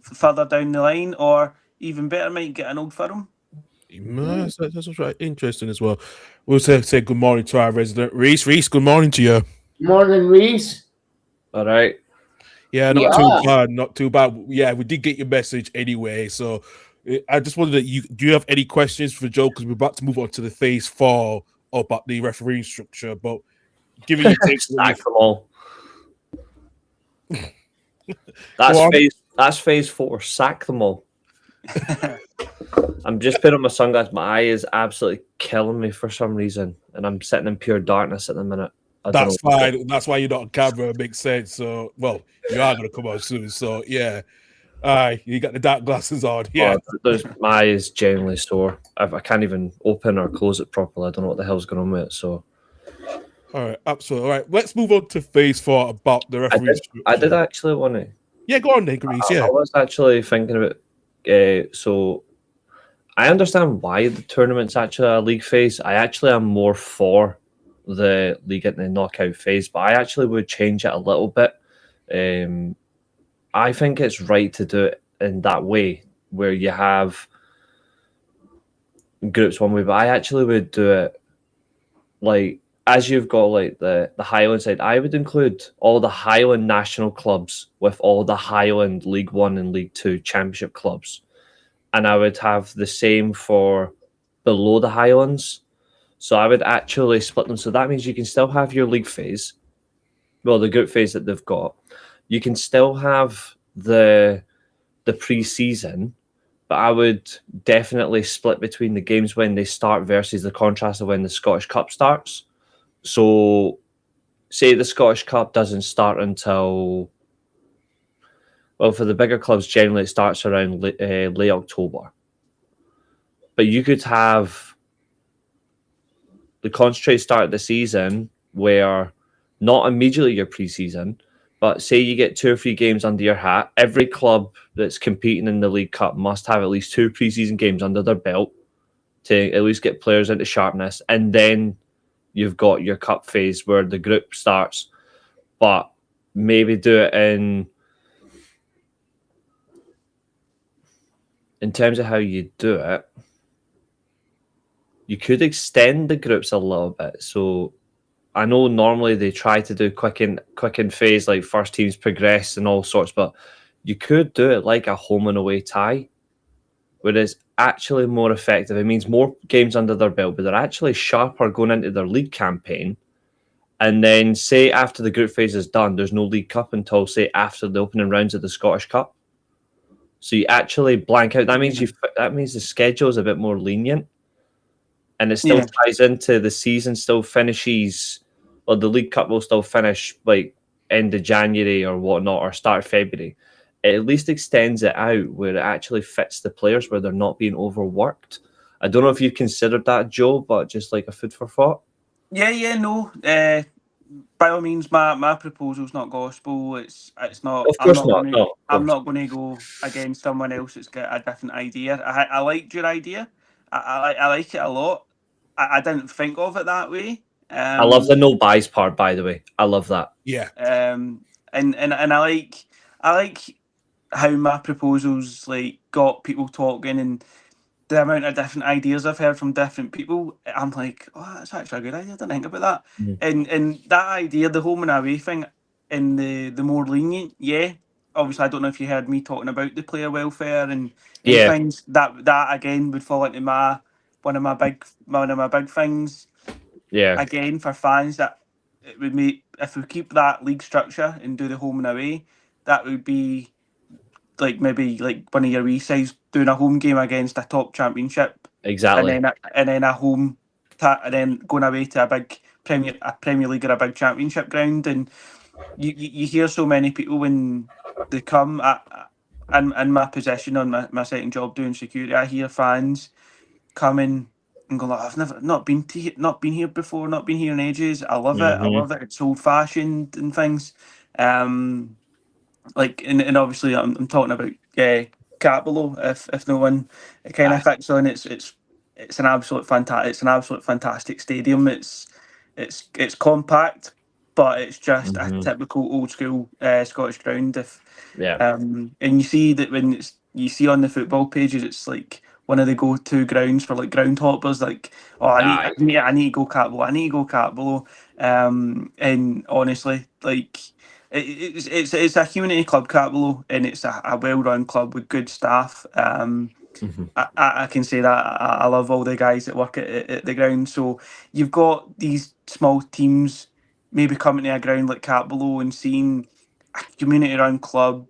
further down the line, or even better, might get an Old Firm. That's right. Interesting as well. We'll say good morning to our resident Reece. Reece, good morning to you. Morning, Reece. All right. Yeah, not too bad. Yeah, we did get your message anyway. So I just wondered, do you have any questions for Joe? Because we're about to move on to the phase 4 about the refereeing structure. But giving you takes Sack them all. That's phase 4. Sack them all. I'm just putting on my sunglasses. My eye is absolutely killing me for some reason, and I'm sitting in pure darkness at the minute. That's fine. That's why you're not on camera. It makes sense. So, well, you are going to come out soon. So, yeah. You got the dark glasses on. Yeah. My eye is genuinely sore. I can't even open or close it properly. I don't know what the hell's going on with it. So, all right, absolutely. All right, let's move on to phase 4 about the referees. I did actually want to. Yeah, go on, Reece. Yeah, I was actually thinking about. So, I understand why the tournament's actually a league phase. I actually am more for the league and the knockout phase, but I actually would change it a little bit. I think it's right to do it in that way, where you have groups one way, but I actually would do it like as you've got like the Highland side. I would include all the Highland national clubs with all the Highland League 1 and League 2 championship clubs, and I would have the same for below the Highlands. So I would actually split them. So that means you can still have your league phase, well, the group phase that they've got. You can still have the pre-season, but I would definitely split between the games when they start versus the contrast of when the Scottish Cup starts. So say the Scottish Cup doesn't start until, well, for the bigger clubs, generally it starts around late October. But you could have the concentrate start of the season where not immediately your pre-season, but say you get 2 or 3 games under your hat. Every club that's competing in the League Cup must have at least 2 pre-season games under their belt to at least get players into sharpness. And then you've got your cup phase where the group starts, but maybe do it in terms of how you do it. You could extend the groups a little bit. So I know normally they try to do quick in phase, like first teams progress and all sorts, but you could do it like a home and away tie, where it's actually more effective. It means more games under their belt, but they're actually sharper going into their league campaign. And then say after the group phase is done, there's no League Cup until say after the opening rounds of the Scottish Cup. So you actually blank out. That means the schedule is a bit more lenient. And it still ties into the season still finishes, or the League Cup will still finish like end of January or whatnot, or start February. It at least extends it out where it actually fits the players, where they're not being overworked. I don't know if you've considered that, Joe, but just like a food for thought. No. By all means, my proposal's not gospel. It's not. Of course not. I'm not going to go against someone else that's got a different idea. I liked your idea. I like it a lot. I didn't think of it that way. I love the no buys part, by the way. I love that. Yeah. And I like how my proposals like got people talking, and the amount of different ideas I've heard from different people. I'm like, oh, that's actually a good idea. I didn't think about that. And that idea, the home and away thing, and the more lenient, obviously, I don't know if you heard me talking about the player welfare and things. That again would fall into one of my big things. Yeah. Again, for fans, that it would make, if we keep that league structure and do the home and away, that would be like maybe like one of your wee sides doing a home game against a top championship. Exactly. And then a home and then going away to a big Premier League or a big Championship ground, and you hear so many people when they come in my position on my second job doing security. I hear fans coming and go, I've never not been here before, not been here in ages. I love it. I love it. It's old fashioned and things. Like and obviously I'm talking about Capello. If no one kind of fits on, it's an absolute fantastic stadium. It's compact, but it's just a typical old school Scottish ground. And you see that when you see on the football pages, it's like one of the go-to grounds for like ground hoppers. Like, oh, I need to go Capello. I need to go Capello. And honestly, like it's a community club, Capello, and it's a well-run club with good staff. I can say that I love all the guys that work at the ground. So you've got these small teams maybe coming to a ground like Capello and seeing a community-run club,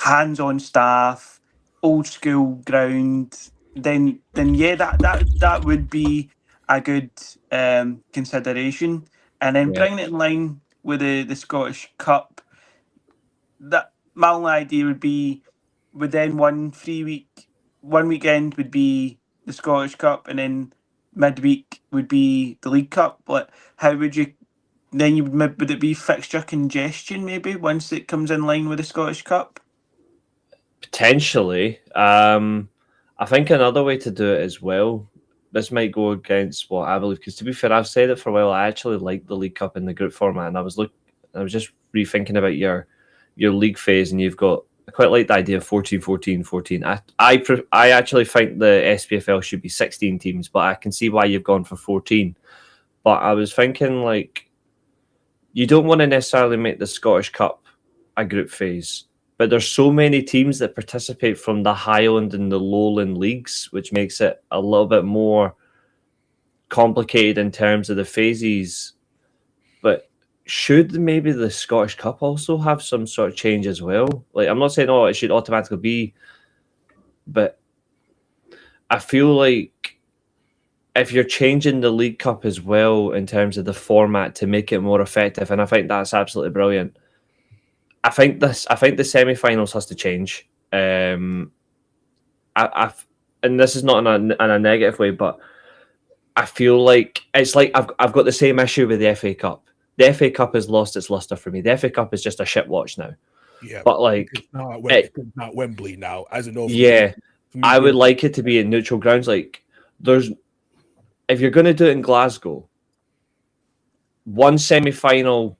hands-on staff, old school ground. Then that would be a good consideration. And then bringing it in line with the Scottish Cup. That my only idea would be then one weekend would be the Scottish Cup, and then midweek would be the League Cup. But how would you? Then would it be fixture congestion maybe once it comes in line with the Scottish Cup? Potentially. I think another way to do it as well. This might go against what I believe, because to be fair, I've said it for a while. I actually like the League Cup in the group format, and I was just rethinking about your league phase, and you've got. I quite like the idea of 14, 14, 14. I actually think the SPFL should be 16 teams, but I can see why you've gone for 14. But I was thinking, like, you don't want to necessarily make the Scottish Cup a group phase, but there's so many teams that participate from the Highland and the Lowland leagues, which makes it a little bit more complicated in terms of the phases. But should maybe the Scottish Cup also have some sort of change as well? Like, I'm not saying, it should automatically be, but I feel like if you're changing the League Cup as well in terms of the format to make it more effective, and I think that's absolutely brilliant. I think the semi-finals has to change. And this is not in a negative way, but I feel like it's like I've got the same issue with the FA Cup. The FA Cup has lost its luster for me. The FA Cup is just a shit watch now. Yeah, but like it's not Wembley now, as an I would like it to be in neutral grounds. Like, if you're going to do it in Glasgow, one semi-final,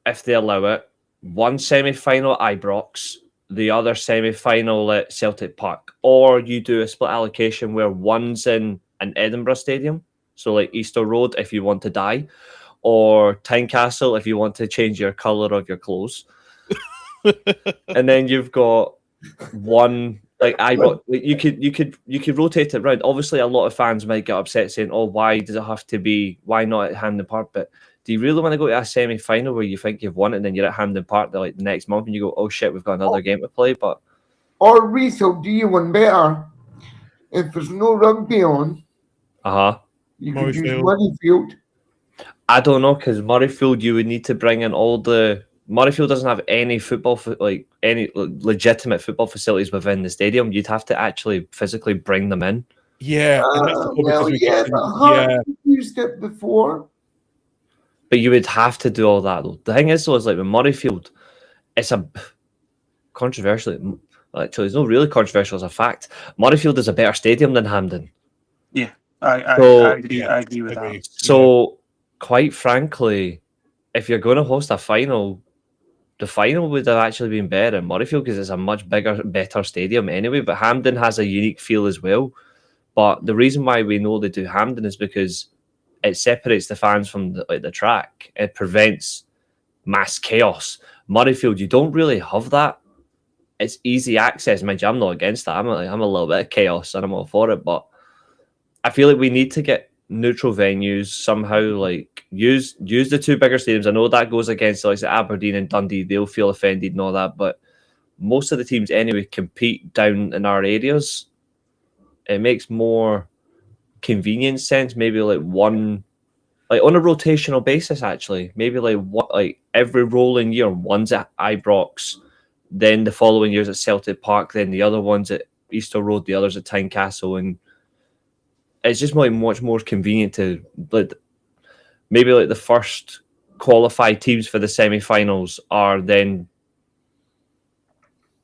if they allow it, one semi-final at Ibrox, the other semi-final at Celtic Park, or you do a split allocation where one's in an Edinburgh stadium, so like Easter Road if you want to die, or Tynecastle if you want to change your colour of your clothes. And then you've got one like you could rotate it around. Obviously, a lot of fans might get upset saying, why does it have to be, why not at Hampden Park? But do you really want to go to a semi-final where you think you've won it and then you're at Hampden Park the next month and you go, oh shit, we've got another game to play? But or Reece will do you one better. If there's no rugby on, you could use Murrayfield. I don't know, because Murrayfield, you would need to bring in all the... Murrayfield doesn't have any football, any legitimate football facilities within the stadium. You'd have to actually physically bring them in. Yeah. Used it before. But you would have to do all that, though. The thing is, though, is like with Murrayfield, it's a controversial. Actually, it's not really controversial as a fact. Murrayfield is a better stadium than Hampden. Yeah, I agree with that. So, quite frankly, if you're going to host a final, the final would have actually been better in Murrayfield because it's a much bigger, better stadium anyway. But Hampden has a unique feel as well. But the reason why we know they do Hampden is because it separates the fans from the track. It prevents mass chaos. Murrayfield, you don't really have that. It's easy access. Mind you, I'm not against that. I'm a little bit of chaos and I'm all for it. But I feel like we need to get neutral venues somehow. Like use the two bigger stadiums. I know that goes against like Aberdeen and Dundee. They'll feel offended and all that. But most of the teams anyway compete down in our areas. It makes more convenience sense, maybe like one, like on a rotational basis, actually, maybe like what, like every rolling year, one's at Ibrox, then the following year's at Celtic Park, then the other one's at Easter Road, the others at Tynecastle, and it's just like much more convenient to like maybe like the first qualified teams for the semi-finals are then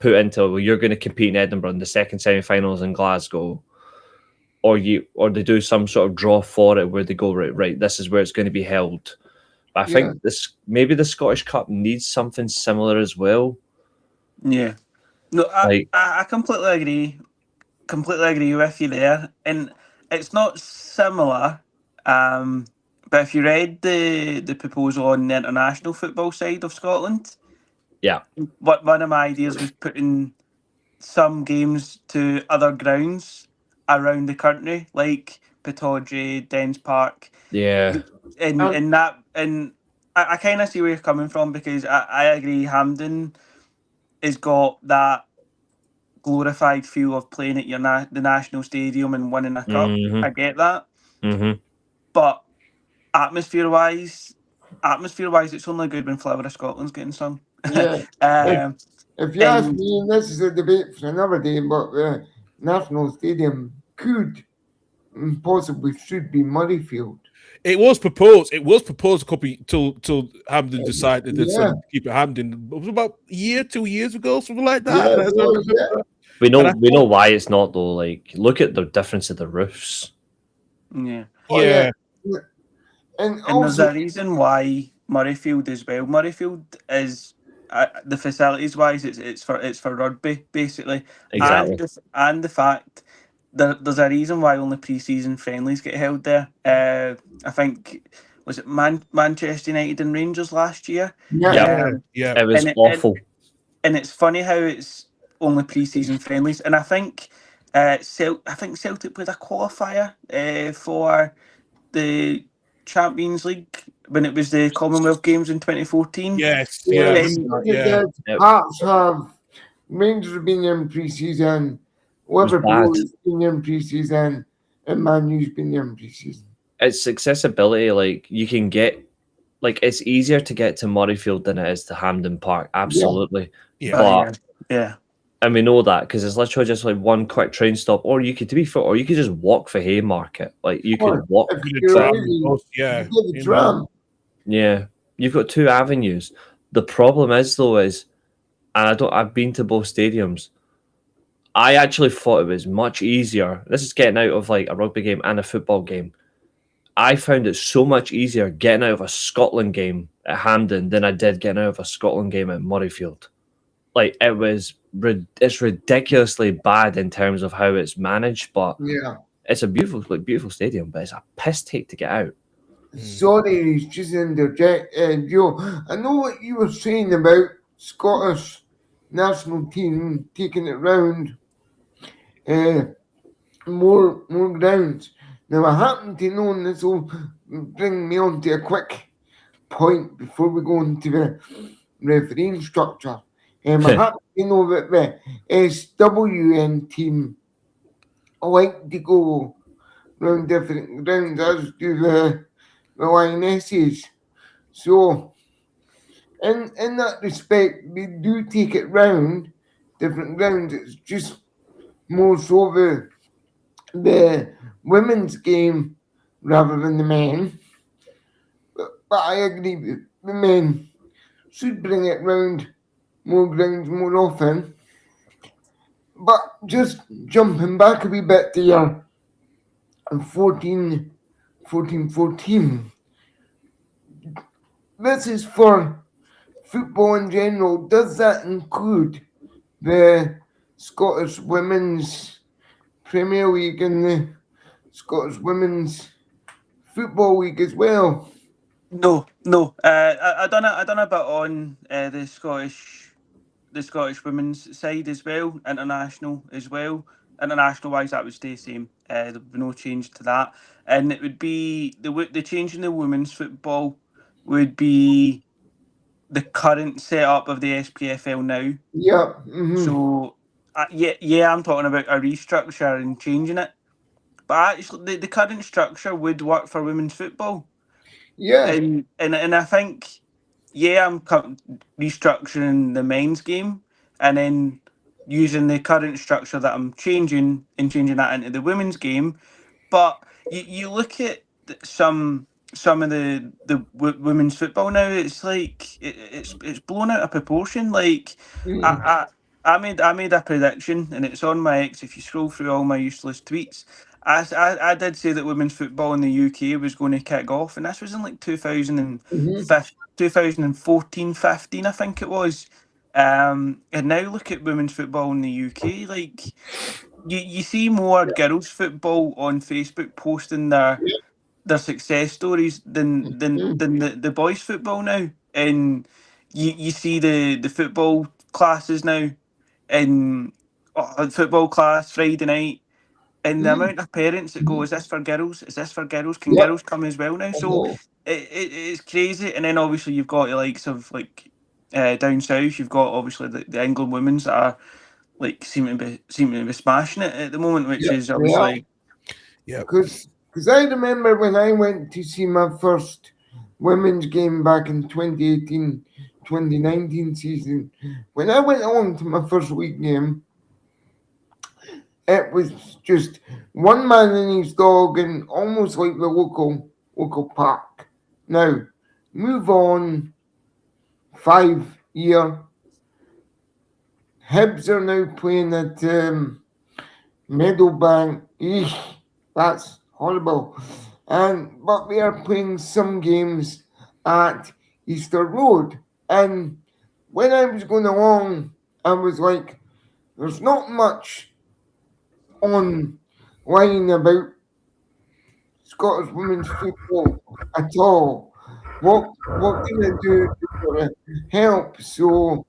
put into, well, you're going to compete in Edinburgh, and the second semi-finals in Glasgow, or they do some sort of draw for it where they go right, this is where it's going to be held. But I think maybe the Scottish Cup needs something similar as well. Yeah, no, I completely agree. Completely agree with you there, and it's not similar. But if you read the proposal on the international football side of Scotland, one of my ideas was putting some games to other grounds around the country, like Pittodrie, Dens Park. Yeah, and I kind of see where you're coming from, because I agree. Hampden has got that glorified feel of playing at the national stadium and winning a cup. I get that, but atmosphere-wise, it's only good when Flower of Scotland's getting sung. Yeah. If you ask me, and this is a debate for another day, but the national stadium could and possibly should be Murrayfield. It was proposed. A couple till Hampden decided to keep it Hampden. It was about a year, 2 years ago, something like that. We know why it's not though. Like, look at the difference of the roofs. Yeah. And there's a reason why Murrayfield as well. Murrayfield is the facilities wise, it's for rugby basically. Exactly. And the fact there's a reason why only pre-season friendlies get held there. I think, was it Manchester United and Rangers last year? Yeah. It was awful. And it's funny how it's only pre-season friendlies. And I think Celtic played a qualifier for the Champions League when it was the Commonwealth Games in 2014. Yes. Hearts have, Rangers have been there in pre-season, Liverpool's been there in pre-season, and Man U's been there in pre-season. It's accessibility. Like, you can get, like, it's easier to get to Murrayfield than it is to Hampden Park. Absolutely. Yeah. And we know that because it's literally just like one quick train stop, or you could just walk for Haymarket. Like, you could walk. Yeah, you've got two avenues. The problem is though, I've been to both stadiums. I actually thought it was much easier. This is getting out of like a rugby game and a football game. I found it so much easier getting out of a Scotland game at Hampden than I did getting out of a Scotland game at Murrayfield. Like, it's ridiculously bad in terms of how it's managed, but it's a beautiful stadium, but it's a piss take to get out. Sorry, it's just interject, Joe. I know what you were saying about Scottish national team taking it round more grounds. Now, I happen to know, and this will bring me on to a quick point before we go into the refereeing structure. I happen to know that the SWN team like to go round different grounds, as do the Lionesses. So, in that respect, we do take it round different grounds. It's just more so the women's game rather than the men. But I agree with the men should bring it round more grounds more often. But just jumping back a wee bit to your 14. This is for football in general. Does that include the Scottish Women's Premier League and the Scottish Women's Football League as well? No. I done a bit on the Scottish women's side as well, international as well. International wise, that would stay the same. There would be no change to that, and it would be the change in the women's football would be the current setup of the SPFL now. Yeah. So I'm talking about a restructure and changing it. But but actually the current structure would work for women's football. Yeah. And I think, yeah, I'm restructuring the men's game and then using the current structure that I'm changing that into the women's game. But you look at some of the women's football now. It's like it's blown out of proportion. Like I, I made a prediction, and it's on my X. If you scroll through all my useless tweets, I did say that women's football in the UK was going to kick off, and this was in like 2014, 15, I think it was. And now look at women's football in the UK. Like you see more girls' football on Facebook posting their success stories than the boys' football now. And you see the football classes now in football class Friday night. And the amount of parents that go, is this for girls? Is this for girls? Can girls come as well now? So it's crazy. And then obviously you've got the likes of like down south. You've got obviously the England women's that are like seem to be smashing it at the moment, which is obviously Because I remember when I went to see my first women's game back in 2018-2019 season. When I went on to my first week game, it was just one man and his dog and almost like the local park. Now, move on 5 year. Hibs are now playing at Meadowbank. Eesh, that's horrible. But we are playing some games at Easter Road. And when I was going along, I was like, there's not much online about Scottish women's football at all. What can I do to help? So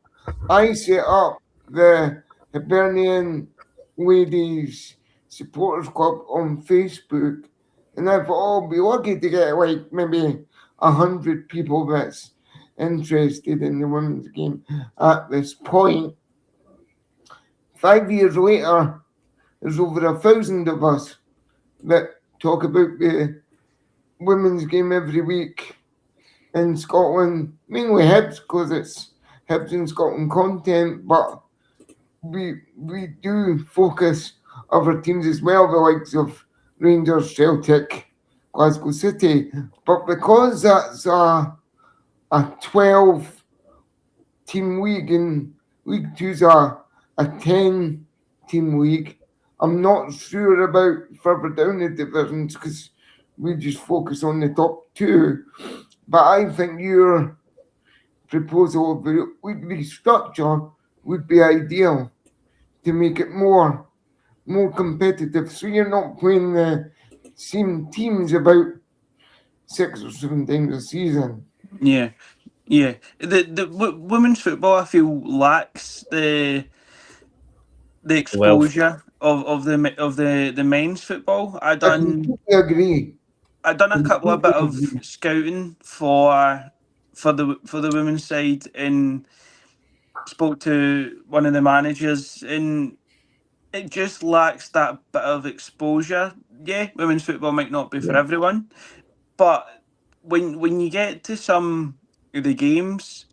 I set up the Hibernian Ladies Supporters Club on Facebook, and I thought, I'll be lucky to get like maybe 100 people that's interested in the women's game at this point. 5 years later, there's over 1,000 of us that talk about the women's game every week in Scotland, mainly Hibs because it's Hibs in Scotland content, but we do focus other teams as well, the likes of Rangers, Celtic, Glasgow City. But because that's a 12-team league and League Two's a 10-team league, I'm not sure about further down the divisions because we just focus on the top two. But I think your proposal of the league restructure would be ideal to make it more competitive. So you're not playing the same teams about 6 or 7 times a season. Yeah. The women's football, I feel, lacks the exposure of the men's football. I completely agree. I done a couple of bit of scouting for the women's side and spoke to one of the managers, and it just lacks that bit of exposure. Yeah, women's football might not be for everyone, but when you get to some of the games,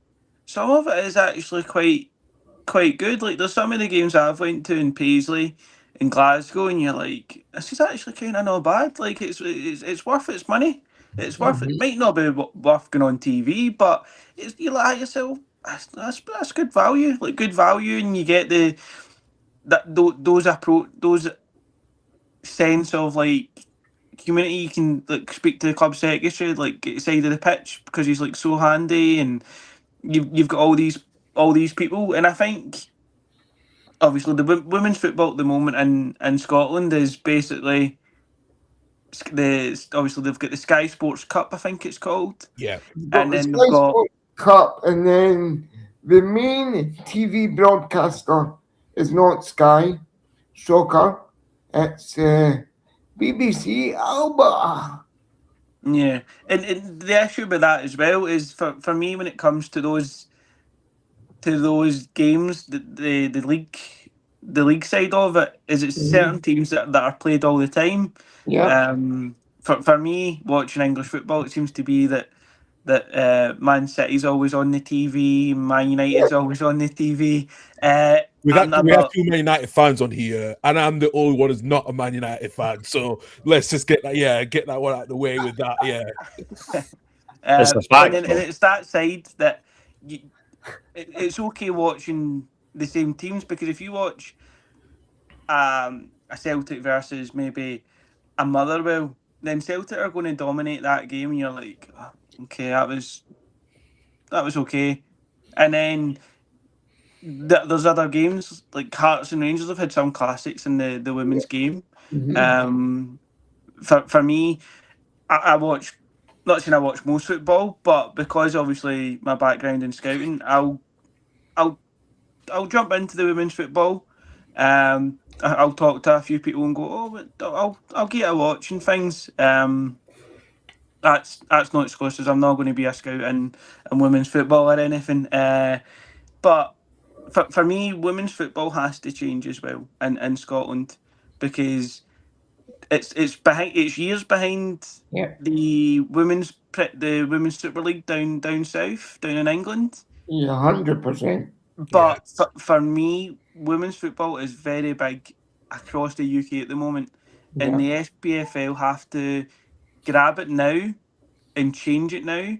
some of it is actually quite good. Like there's some of the games I've went to in Paisley, in Glasgow, and you're like, this is actually kind of not bad. Like it's worth its money. It's worth it. Might not be worth going on TV, but it's you like yourself. That's good value. Like good value, and you get those sense of like community. You can like speak to the club secretary, like get side of the pitch because he's like so handy, and you've got all these people, and I think obviously the women's football at the moment in Scotland is basically obviously they've got the Sky Sports Cup, I think it's called. Yeah. And then they've got Cup, and then the main TV broadcaster is not Sky, shocker. It's BBC Alba. Yeah, and the issue with that as well is for me when it comes to those games, the league the league side of it is it's certain teams that are played all the time. Yeah. For me, watching English football, it seems to be that Man City's always on the TV, Man United's always on the TV. We I'm have not- two Man United fans on here, and I'm the only one who's not a Man United fan. So let's just get that one out of the way with that. Yeah, It's a fact, and though. it's that side that it's okay watching the same teams, because if you watch a Celtic versus maybe a Motherwell, then Celtic are going to dominate that game, and you're like, "Oh, okay, that was okay." And then there's other games like Hearts and Rangers have had some classics in the women's game. For me, I watch, not saying I watch most football, but because obviously my background in scouting, I'll jump into the women's football. I'll talk to a few people and go, oh, but I'll get a watch and things. That's not exclusive. I'm not going to be a scout in women's football or anything. But for me, women's football has to change as well in Scotland, because it's behind. It's years behind the women's Super League down south, down in England. Yeah, 100%. But for me, women's football is very big across the UK at the moment, and the SPFL have to grab it now and change it now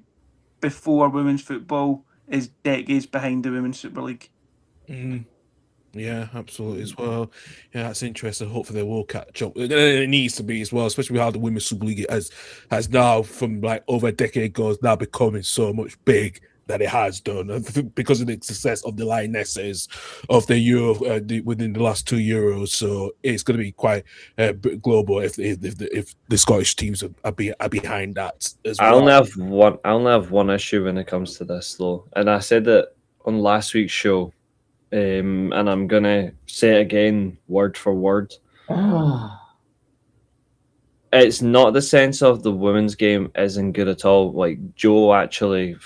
before women's football is decades behind the Women's Super League. Yeah, absolutely as well. Yeah, that's interesting. Hopefully they will catch up. It needs to be as well, especially how the Women's Super League has now, from like over a decade ago, is now becoming so much big that it has done because of the success of the Lionesses of the Euro within the last 2 Euros. So it's going to be quite global if the Scottish teams are behind that as well. I only have one issue when it comes to this, though, and I said it on last week's show. And I'm going to say it again, word for word. It's not the sense of the women's game isn't good at all. Like, Joe actually,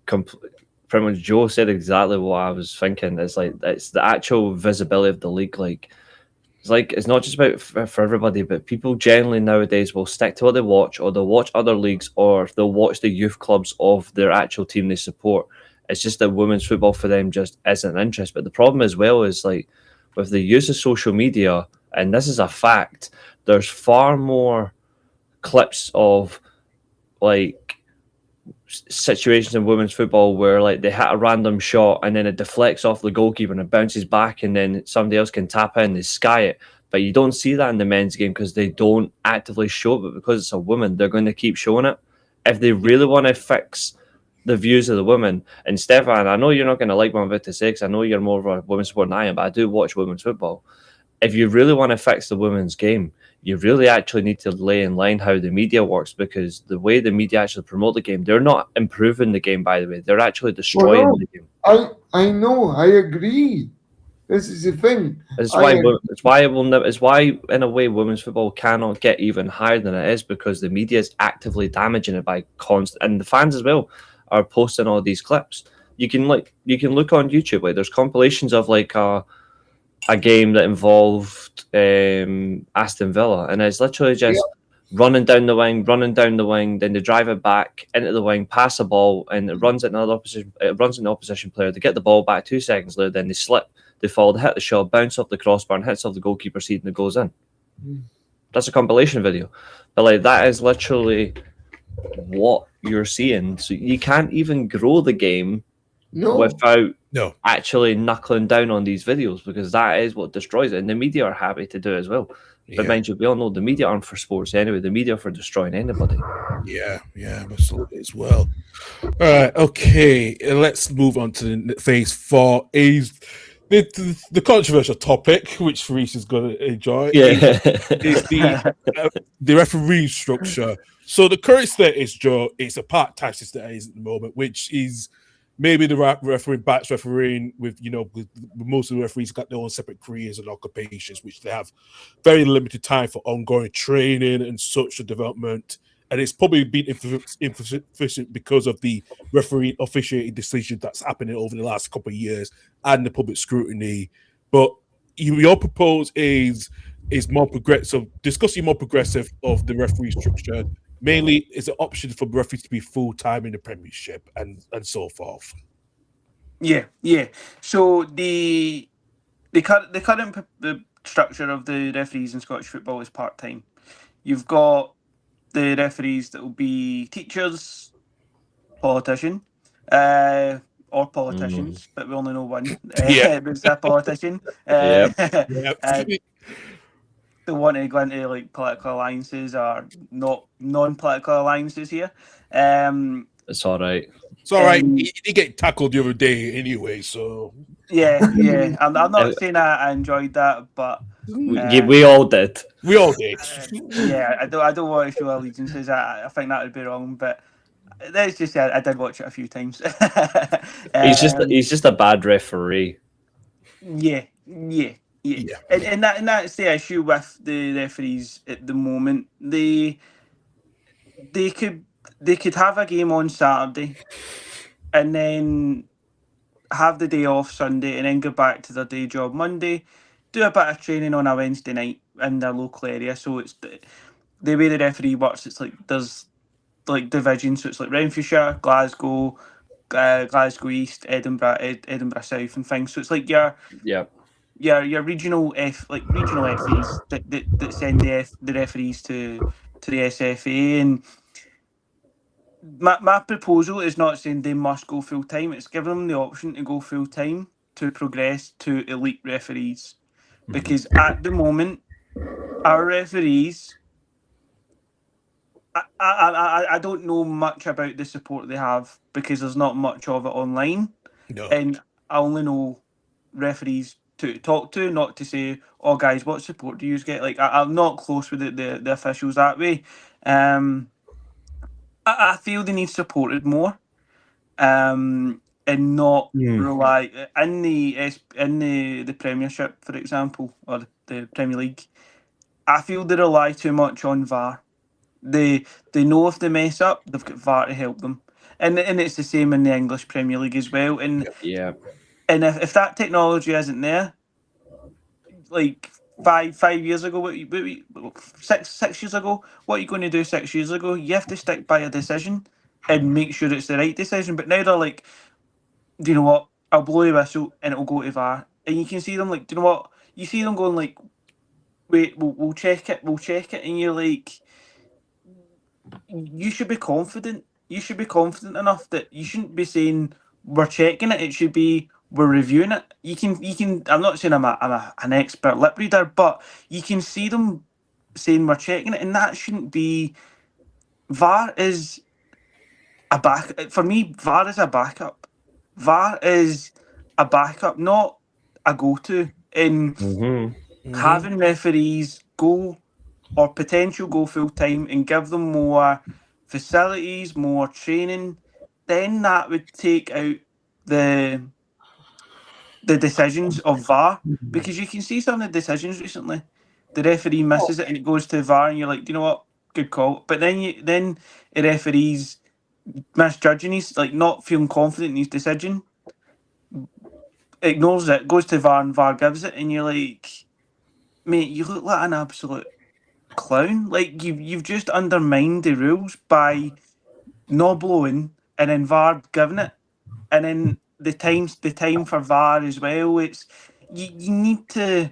pretty much Joe said exactly what I was thinking. It's like, it's the actual visibility of the league. Like, it's not just about for everybody, but people generally nowadays will stick to what they watch, or they'll watch other leagues, or they'll watch the youth clubs of their actual team they support. It's just that women's football for them just isn't an interest. But the problem as well is, like, with the use of social media, and this is a fact, there's far more clips of like situations in women's football where like they hit a random shot and then it deflects off the goalkeeper and it bounces back and then somebody else can tap in, they sky it. But you don't see that in the men's game because they don't actively show it. But because it's a woman, they're going to keep showing it. If they really want to fix the views of the women, and Stephan, I know you're not going to like what I'm about to say because I know you're more of a women's sport than I am, but I do watch women's football. If you really want to fix the women's game, you really actually need to lay in line how the media works, because the way the media actually promote the game, they're not improving the game, by the way. They're actually destroying the game. I know, I agree. This is the thing. It's why in a way women's football cannot get even higher than it is, because the media is actively damaging it by constant, and the fans as well are posting all these clips. You can look on YouTube, like there's compilations of like a game that involved Aston Villa, and it's literally just running down the wing, then they drive it back into the wing, pass a ball, and it runs into the opposition player. They get the ball back 2 seconds later, then they slip, they fall, they hit the shot, bounce off the crossbar, and hits off the goalkeeper's head, and it goes in. That's a compilation video, but like that is literally what you're seeing. So you can't even grow the game without actually knuckling down on these videos, because that is what destroys it. And the media are happy to do it as well. But mind you, we all know the media aren't for sports anyway. The media are for destroying anybody. Yeah, absolutely as well. All right, okay. Let's move on to phase 4. Is the controversial topic, which Reece is going to enjoy, is the referee structure. So the current state is, Joe, it's a part-time system at the moment, which is maybe the refereeing backs refereeing with most of the referees got their own separate careers and occupations, which they have very limited time for ongoing training and such development. And it's probably been insufficient because of the referee officiating decision that's happening over the last couple of years and the public scrutiny. But your propose is more progressive, discussing more progressive of the referee structure. Mainly, is an option for referees to be full time in the Premiership and so forth. Yeah. So the current the structure of the referees in Scottish football is part time. You've got the referees that will be teachers, politician, or politicians, but we only know one. Yeah. But it's a politician. Yep. And they want to go into like political alliances or not non-political alliances here. It's all right. It's all right. Um, He get tackled the other day anyway, so Yeah. I'm not saying I enjoyed that, but We all did. we all did. yeah, I don't want to show allegiances. I think that would be wrong, but let's just say I did watch it a few times. He's just a bad referee. Yeah. And that's the issue with the referees at the moment. They could have a game on Saturday and then have the day off Sunday and then go back to their day job Monday, do a bit of training on a Wednesday night in their local area. So it's the way the referee works, it's like there's like divisions, so it's like Renfrewshire, Glasgow, Glasgow East, Edinburgh South and things. So it's like your regional regional FAs that send the referees to the SFA. And my proposal is not saying they must go full time. It's giving them the option to go full time to progress to elite referees, because at the moment our referees, I don't know much about the support they have because there's not much of it online. No. And I only know referees to talk to, not to say, oh guys, what support do you get? Like I'm not close with the officials that way. I feel they need supported more, and not rely in the Premiership, for example, or the Premier League. I feel they rely too much on VAR. They know if they mess up, they've got VAR to help them, and it's the same in the English Premier League as well. And and if that technology isn't there, like 5 years ago, six years ago, what are you going to do 6 years ago? You have to stick by a decision and make sure it's the right decision. But now they're like, do you know what? I'll blow the whistle and it'll go to VAR. And you can see them like, do you know what? You see them going like, wait, we'll check it, and you're like, you should be confident. You should be confident enough that you shouldn't be saying we're checking it. It should be we're reviewing it. You can. I'm not saying I'm an expert lip reader, but you can see them saying we're checking it, and that shouldn't be. VAR is a back for me. VAR is a backup. VAR is a backup, not a go-to. And having referees go or potential go full time and give them more facilities, more training, then that would take out the decisions of VAR, because you can see some of the decisions recently. The referee misses it and it goes to VAR, and you're like, do you know what? Good call. But then the referee's misjudging, he's like not feeling confident in his decision, ignores it, goes to VAR, and VAR gives it, and you're like, mate, you look like an absolute clown. Like you've just undermined the rules by not blowing and then VAR giving it, and then the time for VAR as well. It's you need to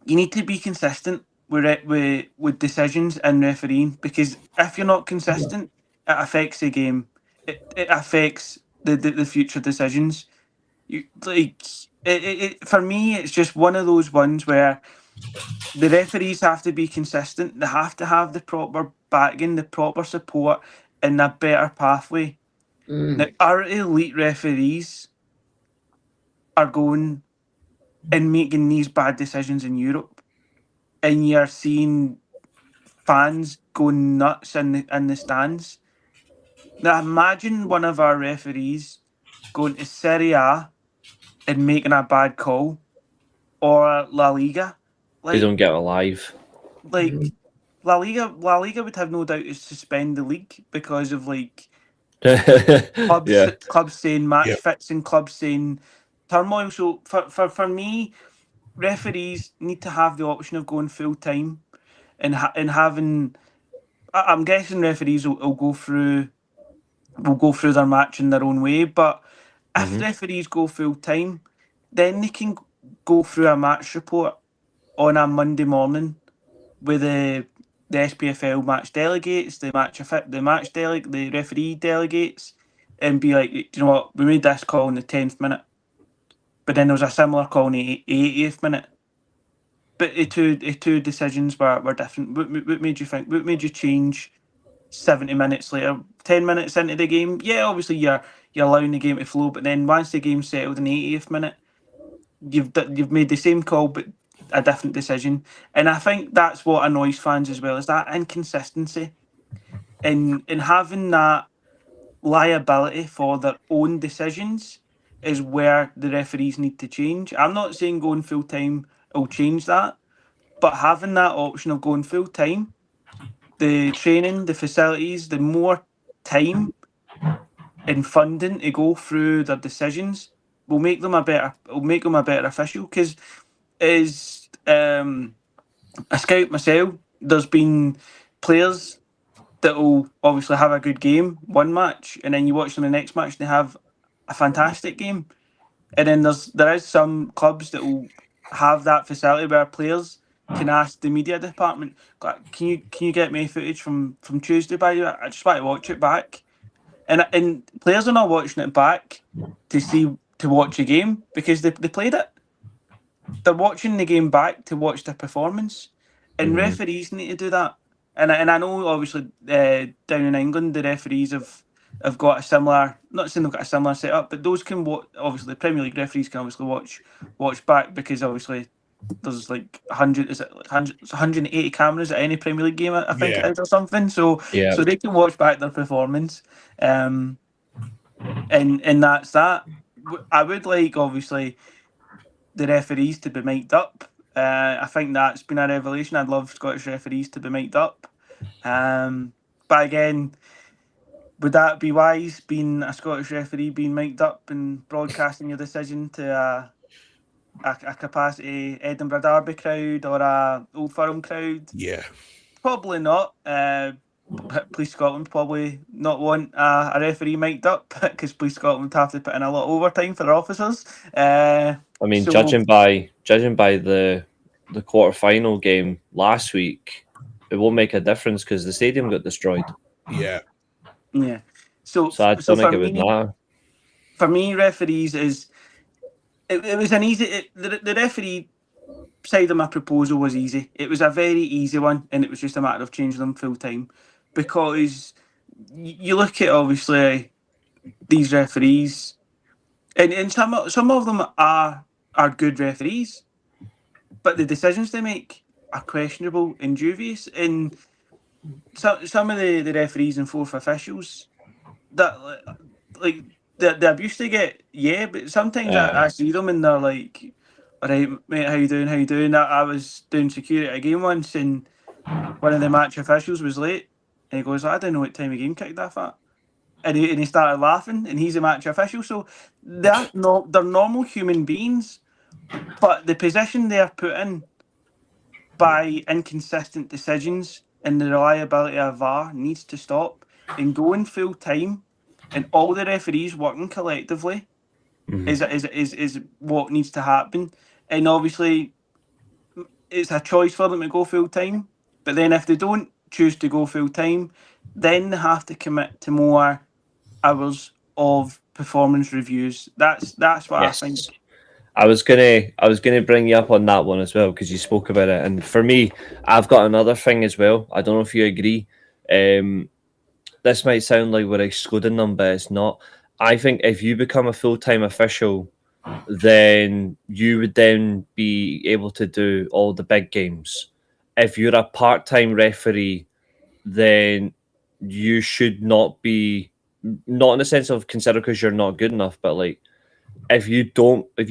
be consistent with decisions and refereeing, because if you're not consistent, it affects the game. It affects the future decisions. You like it for me. It's just one of those ones where the referees have to be consistent. They have to have the proper backing, the proper support, and a better pathway. Now, our elite referees are going and making these bad decisions in Europe, and you're seeing fans going nuts in the stands. Now, imagine one of our referees going to Serie A and making a bad call, or La Liga. They don't get alive. Like La Liga would have no doubt to suspend the league because of like clubs saying match fixing, clubs saying turmoil. So for me, referees need to have the option of going full time, and having. I'm guessing referees will go through their match in their own way, but if referees go full time, then they can go through a match report on a Monday morning with the SPFL match delegates, the referee delegates, and be like, you know what, we made this call in the 10th minute, but then there was a similar call in the 80th minute. But the two decisions were different. What made you think? What made you change 70 minutes later, 10 minutes into the game? Yeah, obviously you're allowing the game to flow, but then once the game's settled in the 80th minute, you've made the same call but a different decision. And I think that's what annoys fans as well, is that inconsistency in having that liability for their own decisions is where the referees need to change. I'm not saying going full time will change that, but having that option of going full time, the training, the facilities, the more time and funding to go through their decisions will make them a better official. Because as a scout myself, there's been players that will obviously have a good game one match, and then you watch them the next match and they have a fantastic game. And then there is some clubs that will have that facility where players can ask the media department, can you get me footage from Tuesday by you? I just want to watch it back. And players are not watching it back to watch a game because they played it. They're watching the game back to watch the performance. And referees need to do that. And I know obviously down in England the referees have got a similar, not saying they've got a similar setup, but those can watch, obviously the Premier League referees can obviously watch back because obviously there's like 180 cameras at any Premier League game, I think it is, or something. So they can watch back their performance. And that's that. I would like obviously the referees to be mic'd up. I think that's been a revelation. I'd love Scottish referees to be mic'd up. But again, would that be wise, being a Scottish referee, being mic'd up and broadcasting your decision to a capacity Edinburgh Derby crowd or a Old Firm crowd? Yeah. Probably not. Police Scotland probably not want a referee mic'd up because Police Scotland have to put in a lot of overtime for their officers. I mean, judging by the quarter-final game last week, it won't make a difference because the stadium got destroyed. Yeah. Yeah. So I don't think it would matter. For me, referees is it was an easy. The referee side of my proposal was easy. It was a very easy one, and it was just a matter of changing them full time. Because you look at obviously these referees, and some of them are good referees, but the decisions they make are questionable and dubious. And some of the referees and fourth officials that like the abuse they get, but sometimes I see them and they're like, all right, mate, how you doing? I was doing security at a game once and one of the match officials was late and he goes, I don't know what time the game kicked off at. And he started laughing and he's a match official. So they're normal human beings, but the position they're put in by inconsistent decisions and the reliability of VAR needs to stop. And going full time and all the referees working collectively is what needs to happen. And obviously it's a choice for them to go full time. But then if they don't choose to go full time, then they have to commit to more hours of performance reviews. That's what I think. I was gonna bring you up on that one as well because you spoke about it. And for me, I've got another thing as well. I don't know if you agree. This might sound like we're excluding them, but it's not. I think if you become a full-time official, then you would then be able to do all the big games. If you're a part-time referee, then you should not be, not in the sense of consider because you're not good enough, but like if you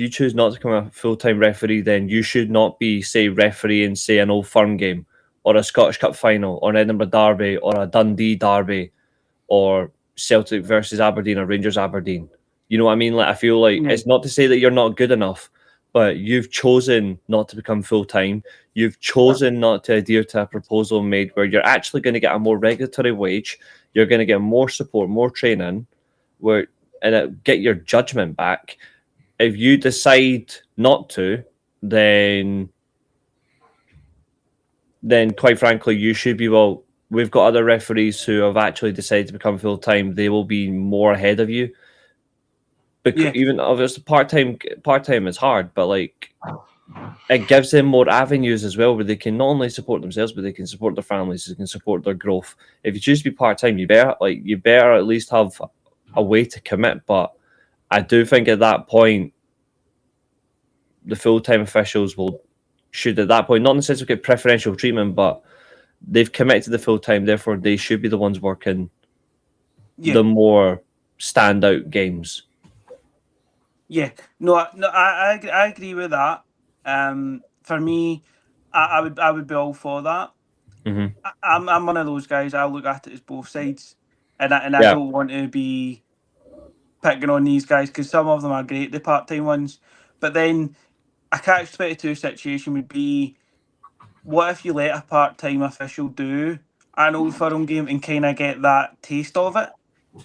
choose not to become a full-time referee, then you should not be, say, refereeing, say, an Old Firm game or a Scottish Cup final or an Edinburgh Derby or a Dundee Derby or Celtic versus Aberdeen or Rangers Aberdeen. You know what I mean? Like I feel like it's not to say that you're not good enough, but you've chosen not to become full-time. You've chosen not to adhere to a proposal made where you're actually going to get a more regulatory wage. You're going to get more support, more training, get your judgment back. If you decide not to, then quite frankly, you should be, well, we've got other referees who have actually decided to become full-time. They will be more ahead of you. Because even obviously part-time is hard, but like it gives them more avenues as well where they can not only support themselves, but they can support their families, they can support their growth. If you choose to be part-time, you better at least have a way to commit. But I do think at that point the full-time officials should at that point not necessarily get preferential treatment, but they've committed to the full-time, therefore they should be the ones working the more standout games. Yeah, I agree with that. For me, I would be all for that. Mm-hmm. I'm one of those guys. I look at it as both sides, and I don't want to be picking on these guys because some of them are great, the part-time ones. But then a catch-22 situation would be, what if you let a part-time official do an Old Firm game and kind of get that taste of it,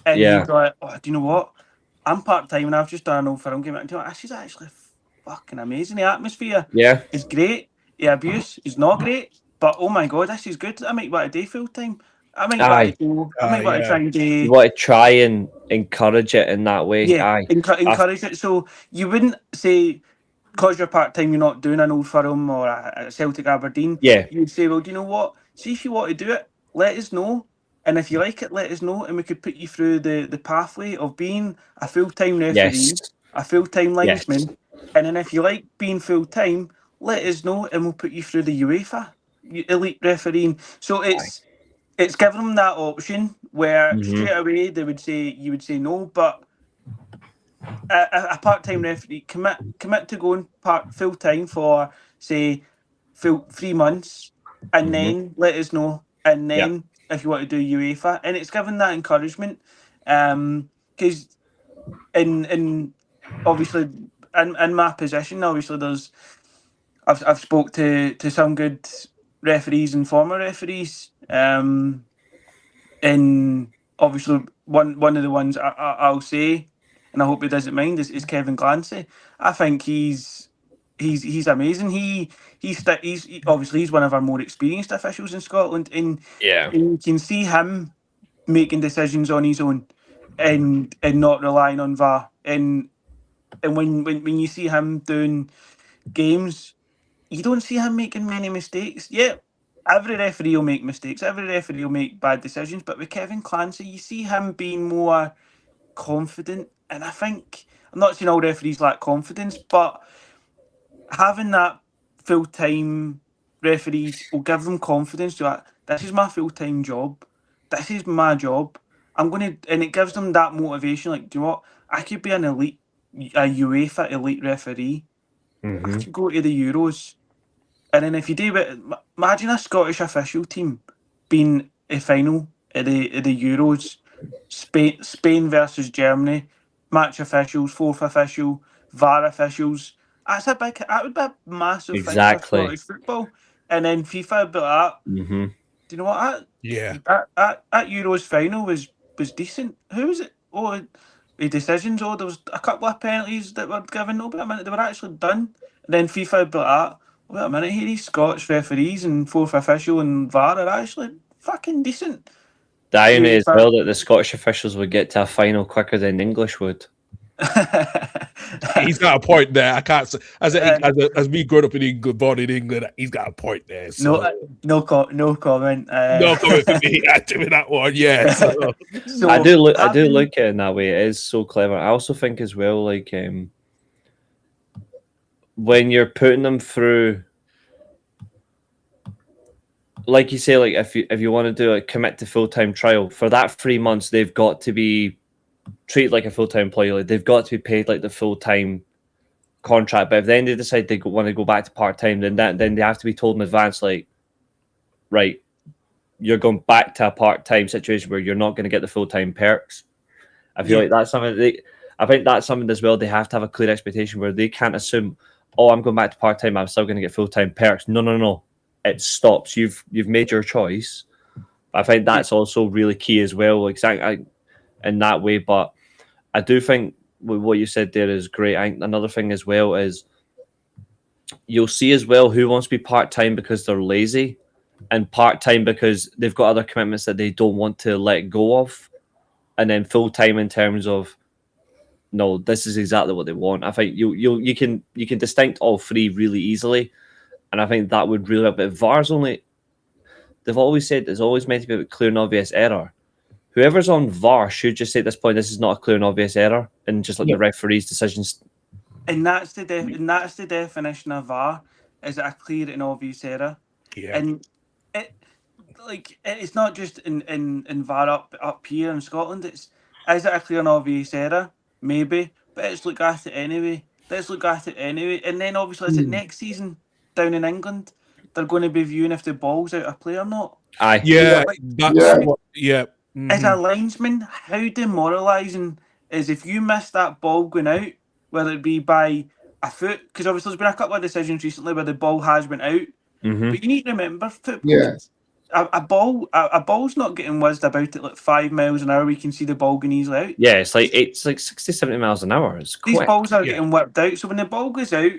and you go, oh, do you know what? I'm part-time and I've just done an Old Firm game. And this is actually fucking amazing. The atmosphere is great. The abuse is not great. But oh my God, this is good. I might want to do full-time. I might want to go. I might want to try and do... You want to try and encourage it in that way. Yeah, encourage it. So you wouldn't say, because you're part-time, you're not doing an Old Firm or a Celtic Aberdeen. Yeah. You'd say, well, do you know what? See if you want to do it, let us know. And if you like it, let us know, and we could put you through the pathway of being a full-time referee, a full-time linesman. And then if you like being full-time, let us know, and we'll put you through the UEFA elite refereeing. So it's giving them that option where straight away you would say no, but a part-time referee commit to going full-time for say 3 months, and then let us know, and then. If you want to do UEFA, and it's given that encouragement, because in obviously in my position, obviously I've spoke to some good referees and former referees, and obviously one of the ones I'll say, and I hope he doesn't mind, is Kevin Clancy. I think he's amazing. He's obviously he's one of our more experienced officials in Scotland, and you can see him making decisions on his own, and not relying on VAR. And when you see him doing games, you don't see him making many mistakes. Yeah, every referee will make mistakes. Every referee will make bad decisions. But with Kevin Clancy, you see him being more confident. And I think, I'm not saying all referees lack confidence, but having that full-time referees will give them confidence to that. This is my full-time job. This is my job. And it gives them that motivation. Like, do you know what? I could be a UEFA elite referee. I could go to the Euros. And then if you do it, imagine a Scottish official team being a final at the Euros, Spain versus Germany, match officials, fourth official, VAR officials. That would be a massive thing for Scottish football. And then FIFA would be like that. Do you know what? That Euros final was decent. Who was it? Oh, the decisions. Oh, there was a couple of penalties that were given. No, but a minute, they were actually done. And then FIFA would be like that. Wait a minute, here these Scottish referees and fourth official and VAR are actually fucking decent. The irony is well that the Scottish officials would get to a final quicker than English would. He's got a point there. I can't say as me growing up in England, born in England, he's got a point there. So. No comment. No comment for me. I do that one. Yeah. So. I do look at it in that way. It is so clever. I also think as well, like when you're putting them through, like you say, like if you want to do commit to full-time trial for that 3 months, they've got to be treated like a full-time employee. Like they've got to be paid like the full-time contract. But if then they decide they want to go back to part-time, then they have to be told in advance, like, right, you're going back to a part-time situation where you're not going to get the full-time perks. I feel like that's something I think that's something as well. They have to have a clear expectation where they can't assume, oh, I'm going back to part-time, I'm still going to get full-time perks. No. It stops. You've made your choice. I think that's also really key as well, exactly in that way. But I do think what you said there is great. I think another thing as well is you'll see as well who wants to be part-time because they're lazy and part-time because they've got other commitments that they don't want to let go of, and then full-time in terms of no, this is exactly what they want. I think you can distinct all three really easily, and I think that would really help. But VAR's only, they've always said it's always meant to be a clear and obvious error. Whoever's on VAR should just say at this point this is not a clear and obvious error, and just let the referee's decisions. And that's the definition of VAR, is a clear and obvious error. Yeah. And it's not just in VAR up here in Scotland. Is it a clear and obvious error? Maybe, but let's look at it anyway. And then obviously, is it next season down in England? They're going to be viewing if the ball's out of play or not. Aye. Yeah. As a linesman, how demoralising is if you miss that ball going out, whether it be by a foot, because obviously there's been a couple of decisions recently where the ball has went out. Mm-hmm. But you need to remember, football, a ball's not getting whizzed about at like 5 miles an hour. We can see the ball going easily out. Yeah, it's like 60, 70 miles an hour. It's quick. These balls are getting whipped out. So when the ball goes out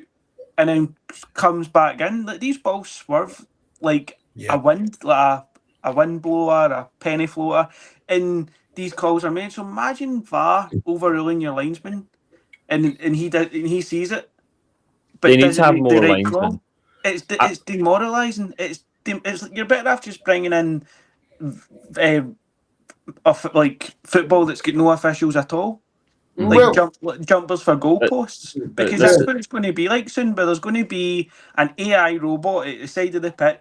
and then comes back in, like these balls swerve like a wind, like a wind blower, a penny floater, and these calls are made. So imagine VAR overruling your linesman, and he sees it. But they need to have more linesmen. It's demoralising. It's you're better off just bringing in like football that's got no officials at all. Like jumpers for goalposts, because that's what it's going to be like soon. But there's going to be an AI robot at the side of the pitch,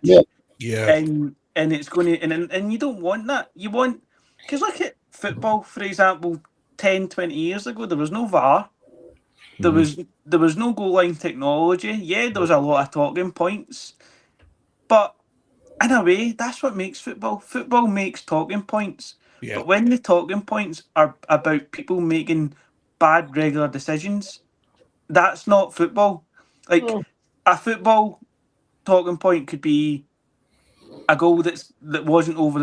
and it's going to and you don't want that. You want, because look at football, for example, 10, 20 years ago, there was no VAR, there was no goal line technology. Yeah, there was a lot of talking points, but in a way, that's what makes football. Football makes talking points. Yeah. But when the talking points are about people making bad regular decisions, that's not football. Like a football talking point could be a goal that wasn't given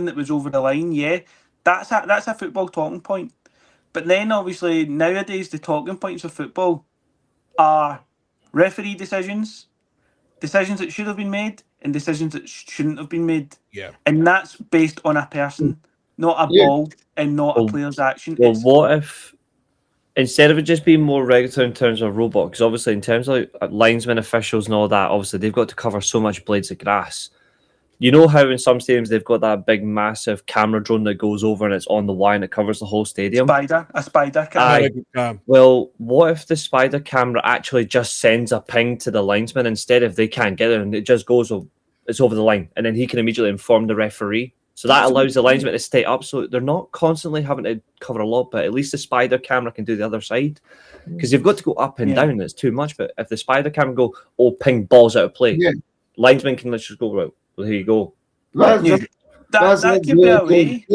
that was over the line. Yeah, that's a football talking point. But then obviously nowadays the talking points of football are referee decisions that should have been made, and decisions that shouldn't have been made. Yeah. And that's based on a person, not a ball, and not a player's action. Well, what if instead of it just being more regular in terms of robot, because obviously in terms of like linesmen, officials and all that, obviously they've got to cover so much blades of grass. You know how in some stadiums they've got that big massive camera drone that goes over and it's on the line, it covers the whole stadium? A spider camera. Well, what if the spider camera actually just sends a ping to the linesman instead if they can't get it, and it just goes, it's over the line, and then he can immediately inform the referee. So that allows the linesman to stay up, so they're not constantly having to cover a lot, but at least the spider camera can do the other side. Because you've got to go up and down, it's too much. But if the spider camera go, ping, balls out of play, linesman can just go, right, well, here you go. That could be a way.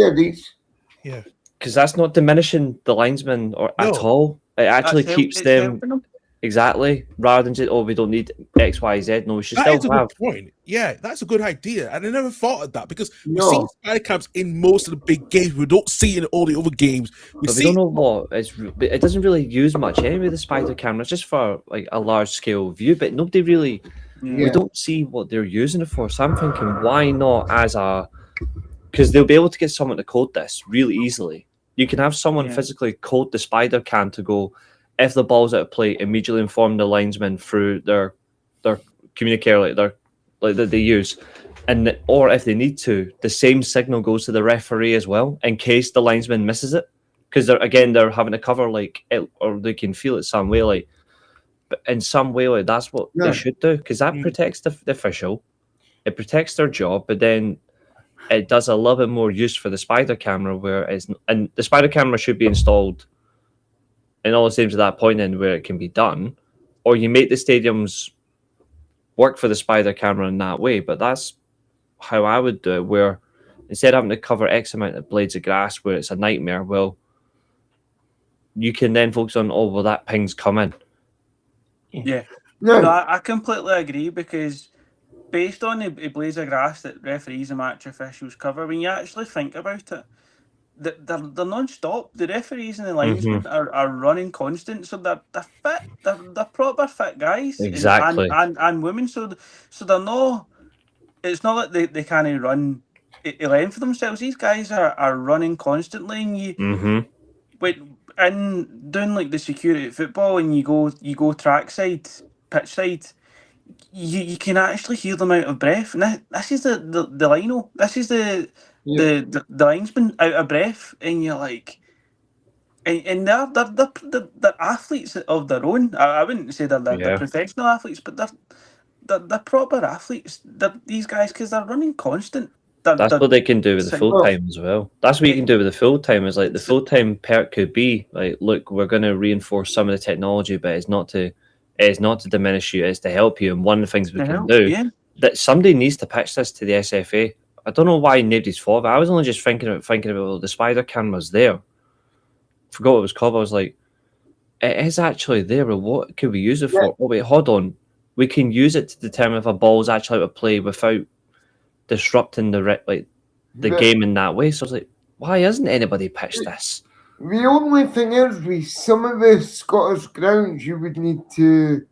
Yeah. Because that's not diminishing the linesman at all. It actually keeps them. Exactly. Rather than just, we don't need X, Y, Z. No, we should still have. That's a good point. Yeah, that's a good idea. And I never thought of that because we see spider cams in most of the big games. We don't see it in all the other games. We don't know what. It doesn't really use much anyway, the spider camera. It's just for like a large scale view, but nobody really, we don't see what they're using it for. So I'm thinking, why not because they'll be able to get someone to code this really easily. You can have someone physically code the spider cam to go, if the ball's out of play, immediately inform the linesman through their communicator that they use, or if they need to, the same signal goes to the referee as well in case the linesman misses it, because they're having to cover like it, or they can feel it some way, like, but in some way, like that's what they should do, because that protects the official, it protects their job, but then it does a little bit more use for the spider camera, and the spider camera should be installed in all the stadiums at that point in where it can be done, or you make the stadiums work for the spider camera in that way. But that's how I would do it, where instead of having to cover X amount of blades of grass where it's a nightmare, well, you can then focus on, oh, well, that ping's coming. Yeah. No, No, I completely agree, because based on the blades of grass that referees and match officials cover, when you actually think about it, they're non-stop. The referees and the linesmen are running constant, so they're fit. They're proper fit guys, Exactly. and women. So they're not. It's not that they can't run a length for themselves. These guys are running constantly, and you wait in doing like the security at football, and you go trackside, pitch side. You can actually hear them out of breath. And this is the lino. This is the linesman out of breath, and you're like, and they're athletes of their own. I wouldn't say they're professional athletes, but they're proper athletes. These guys, because they're running constant. That's what they can do with the full time as well. That's what you can do with the full time. Is like the full time perk could be like, look, we're going to reinforce some of the technology, but it's not to diminish you. It's to help you. And one of the things we can do that somebody needs to pitch this to the SFA. I don't know why nobody's thought of it. I was only just thinking about the spider cameras there. Forgot what it was called. I was like, it is actually there. But what could we use it for? Oh wait, hold on. We can use it to determine if a ball's actually out of play without disrupting the game in that way. So I was like, why hasn't anybody pitched this? the only thing is, with some of the Scottish grounds, you would need to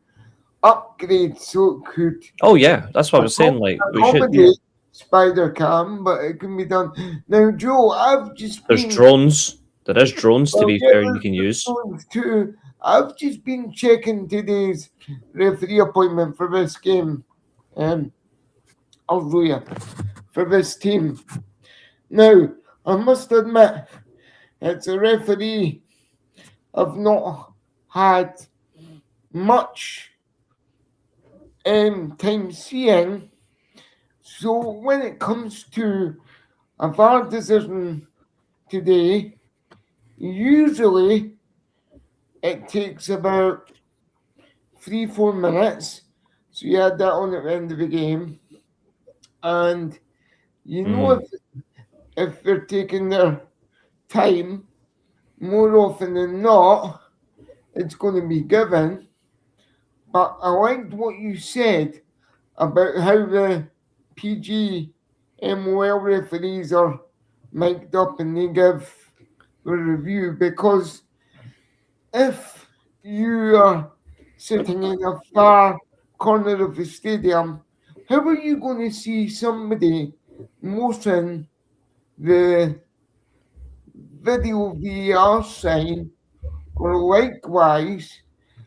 upgrade so it could. Oh yeah, that's what I was saying. Like we should. Spider cam, but it can be done now. Joe, There's drones. There is drones to be fair. You can use. Too. I've just been checking today's referee appointment for this game. I'll show you for this team. Now, I must admit, it's a referee I've not had much time seeing. So when it comes to a VAR decision today, usually it takes about 3-4 minutes. So you add that on at the end of the game. And you know if they're taking their time, more often than not, it's going to be given. But I liked what you said about how the PG MOL referees are mic'd up and they give a review, because if you are sitting in a far corner of the stadium, how are you going to see somebody motion the video VAR sign, or likewise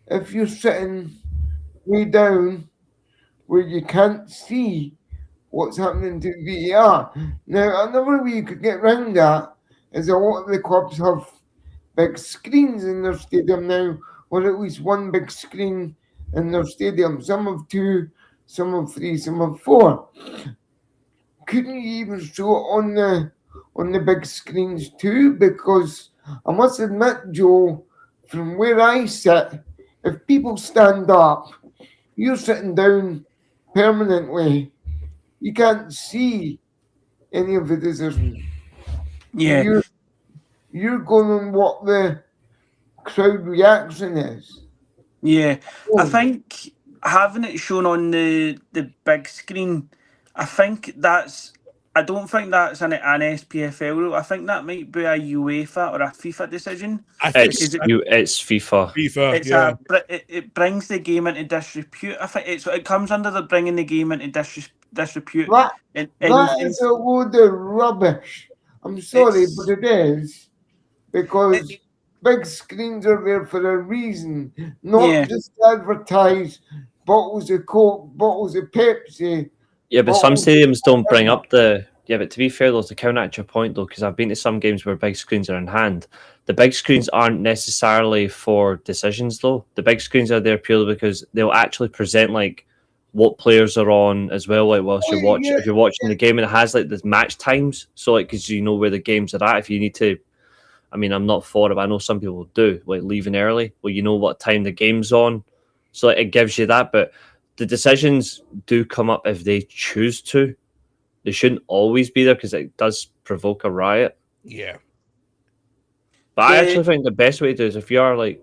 if you're sitting way down where you can't see what's happening to VAR? Now, another way you could get around that is a lot of the clubs have big screens in their stadium now, or at least one big screen in their stadium. Some have 2, some have 3, some have 4. Couldn't you even show it on the big screens too? Because I must admit, Joe, from where I sit, if people stand up, you're sitting down permanently. You can't see any of the decisions. Yeah. You're going on what the crowd reaction is. Yeah. I think having it shown on the big screen, I don't think that's an SPFL rule. I think that might be a UEFA or a FIFA decision. It's FIFA. It brings the game into disrepute. I think it comes under the bringing the game into disrepute. That is a load of rubbish. I'm sorry, but it is, because big screens are there for a reason, not just to advertise bottles of Coke, bottles of Pepsi. Yeah, but some stadiums don't bring up the. Yeah, but to be fair, though, to counter your point, though, because I've been to some games where big screens are in hand, the big screens aren't necessarily for decisions, though. The big screens are there purely because they'll actually present like what players are on as well. Like whilst you're watching, if you're watching the game, and it has like the match times, so like because you know where the games are at. If you need to, I mean, I'm not for it, but I know some people do, like leaving early. Well, you know what time the game's on, so like, it gives you that, but. The decisions do come up if they choose to. They shouldn't always be there because it does provoke a riot. Yeah. But I actually think the best way to do is if you are like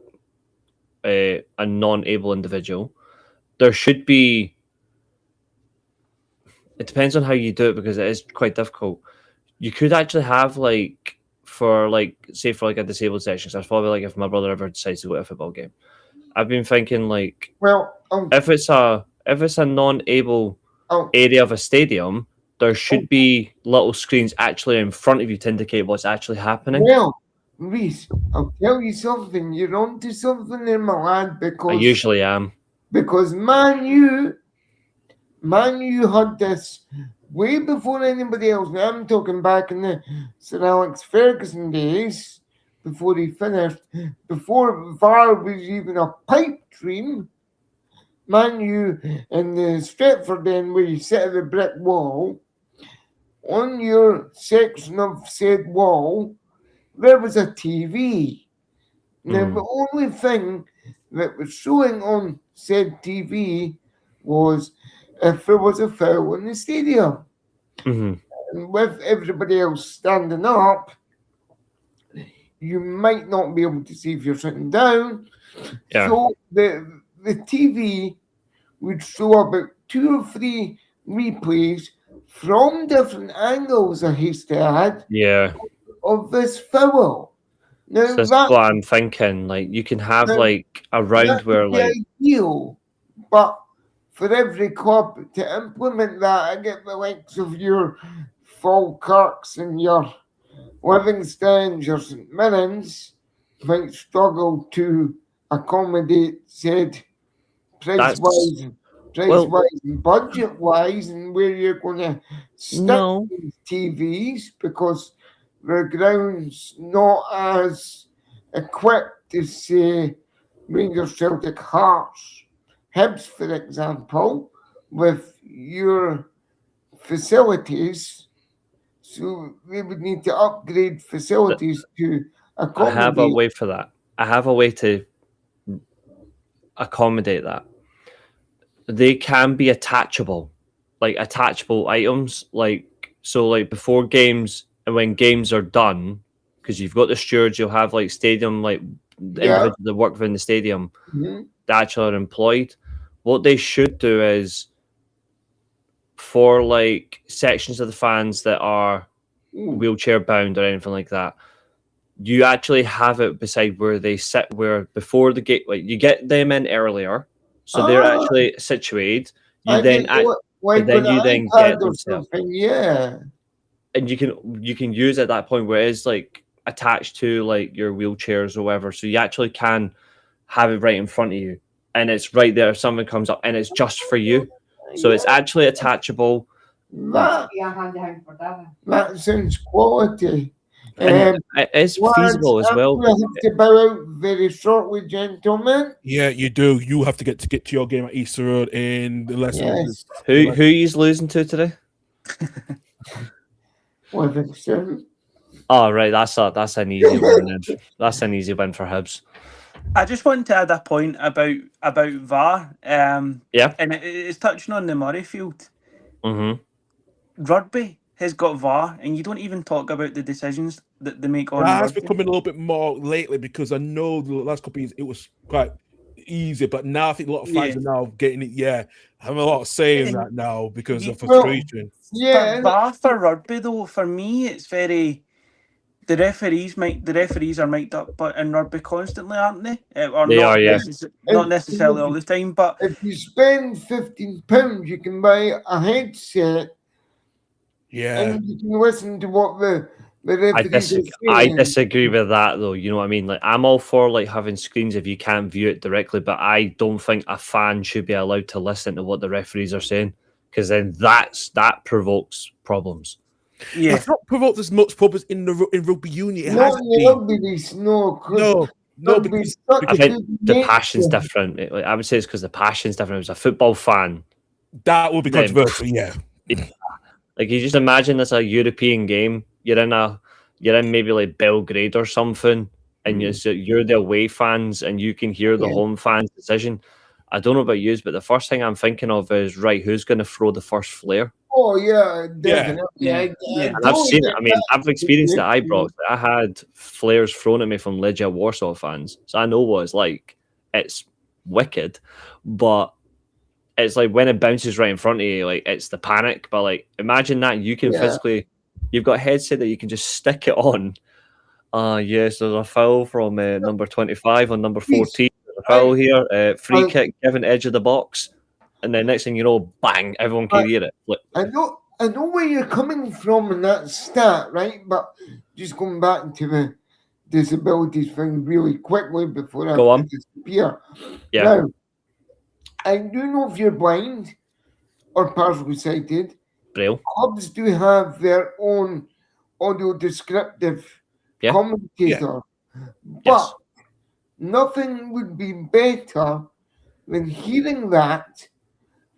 a non-able individual, there should be. It depends on how you do it because it is quite difficult. You could actually have like for like say for like a disabled section. So that's probably like if my brother ever decides to go to a football game. I've been thinking like if it's a non-able area of a stadium, there should be little screens actually in front of you to indicate what's actually happening. Well, Reece, I'll tell you something. You're onto something there, my lad, because I usually am. Because Man U had this way before anybody else. Now I'm talking back in the Sir Alex Ferguson days, before he finished, before VAR was even a pipe dream. Man U in the Stretford end where you sit at the brick wall, on your section of said wall, there was a TV. Now, the only thing that was showing on said TV was if there was a foul in the stadium. Mm-hmm. And with everybody else standing up, you might not be able to see if you're sitting down. Yeah. So the TV would show about 2 or 3 replays from different angles, I used to add, of this foul. Now, so that's what I'm thinking. Like you can have like a round where like ideal, but for every club to implement that, I get the likes of your Falkirks and your Livingstones, your St Mirrens might struggle to accommodate said price-wise and budget-wise, and where you're going to stick these TVs because the ground's not as equipped to say Rangers, Celtic, Hearts, Hibs, for example, with your facilities. So they would need to upgrade facilities to accommodate. I have a way for that. I have a way to accommodate that. They can be attachable, like attachable items. Like so, like before games and when games are done, because you've got the stewards, you'll have like stadium, like individuals that work within the stadium that actually are employed. What they should do is for like sections of the fans that are wheelchair bound or anything like that, you actually have it beside where they sit, where before the gate, like you get them in earlier, so they're actually situated. You then get them set up. And you can use at that point where it's like attached to like your wheelchairs or whatever, so you actually can have it right in front of you, and it's right there if something comes up, and it's just for you. So it's actually attachable. That sounds quality. It is feasible as well. We have to bow out very shortly, gentlemen. Yeah, you do. You have to get to your game at Easter Road in the less. Yes. Who are you losing to today? Livingston. Oh right, that's an easy win. That's an easy win for Hibs. I just wanted to add a point about VAR. And it's touching on the Murrayfield. Rugby has got VAR, and you don't even talk about the decisions that they make on. That's becoming a little bit more lately because I know the last couple of years it was quite easy, but now I think a lot of fans are now getting it. Yeah, having a lot of say in that now because of frustration. But VAR for rugby, though, for me, it's very. The referees are mic'd up, but in rugby constantly, aren't they? Or they are, not necessarily all the time, but if you spend £15, you can buy a headset. Yeah, and you can listen to what the referees are saying. I disagree with that, though. You know what I mean? Like, I'm all for like having screens if you can't view it directly, but I don't think a fan should be allowed to listen to what the referees are saying, because then that provokes problems. Yeah, it's not provoked as much problems in rugby union. No, because I think the passion's different. Like, I would say it's because the passion's different. It was a football fan. That would be controversial. Yeah. Like you just imagine it's a European game. You're in maybe like Belgrade or something, and you're the away fans, and you can hear the home fans' decision. I don't know about you, but the first thing I'm thinking of is, right, who's going to throw the first flare? Oh yeah, definitely. Yeah. I And And I've totally seen it. get I mean, that. I've experienced it at Ibrox. I had flares thrown at me from legit Warsaw fans, so I know what it's like. It's wicked, but it's like when it bounces right in front of you, like it's the panic. But like, imagine that you can Yeah. physically, you've got a headset that you can just stick it on. Yes, there's a foul from number 25 on number 14. There's a foul here. Free kick given edge of the box, and then next thing you know, bang! Everyone can hear it. Like, I know where you're coming from in that stat, right? But just going back to the disabilities thing really quickly before I Go on. disappear. Yeah. Now, I do know if you're blind or partially sighted, Braille. clubs do have their own audio descriptive Yeah. commentator. But Yes. nothing would be better than hearing that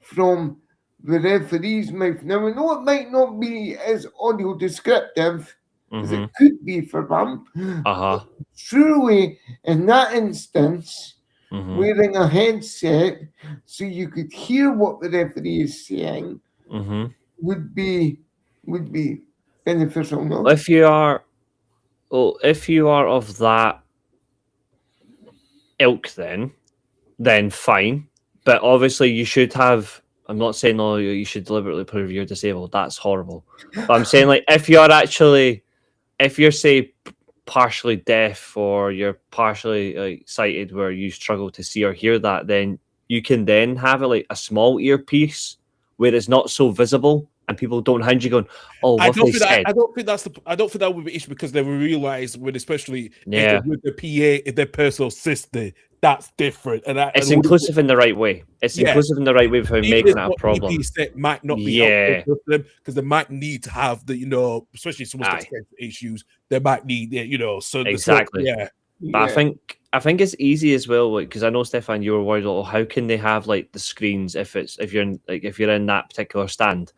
from the referee's mouth. Now, I know it might not be as audio descriptive as Mm-hmm. it could be for them. Uh-huh. Surely, in that instance, Mm-hmm. wearing a headset so you could hear what the referee is saying Mm-hmm. would be beneficial. No? If you are of that ilk, then fine. But obviously, you should have. I'm not saying you should deliberately prove you're disabled. That's horrible. But I'm saying like if you're say partially deaf or you're partially like sighted where you struggle to see or hear that, then you can then have it like a small earpiece where it's not so visible and people don't hand you going, oh, what they said. I don't think that would be an issue because they will realize with especially with the PA, their personal assistant, that's different. And it's inclusive in the right way. It's inclusive in the right way without making it a problem. It might not be helpful for them because they might need to have the especially someone's got issues. They might need so exactly. Yeah. But I think it's easy as well, because I know Stephan, you were worried. Oh, how can they have like the screens if you're in that particular stand?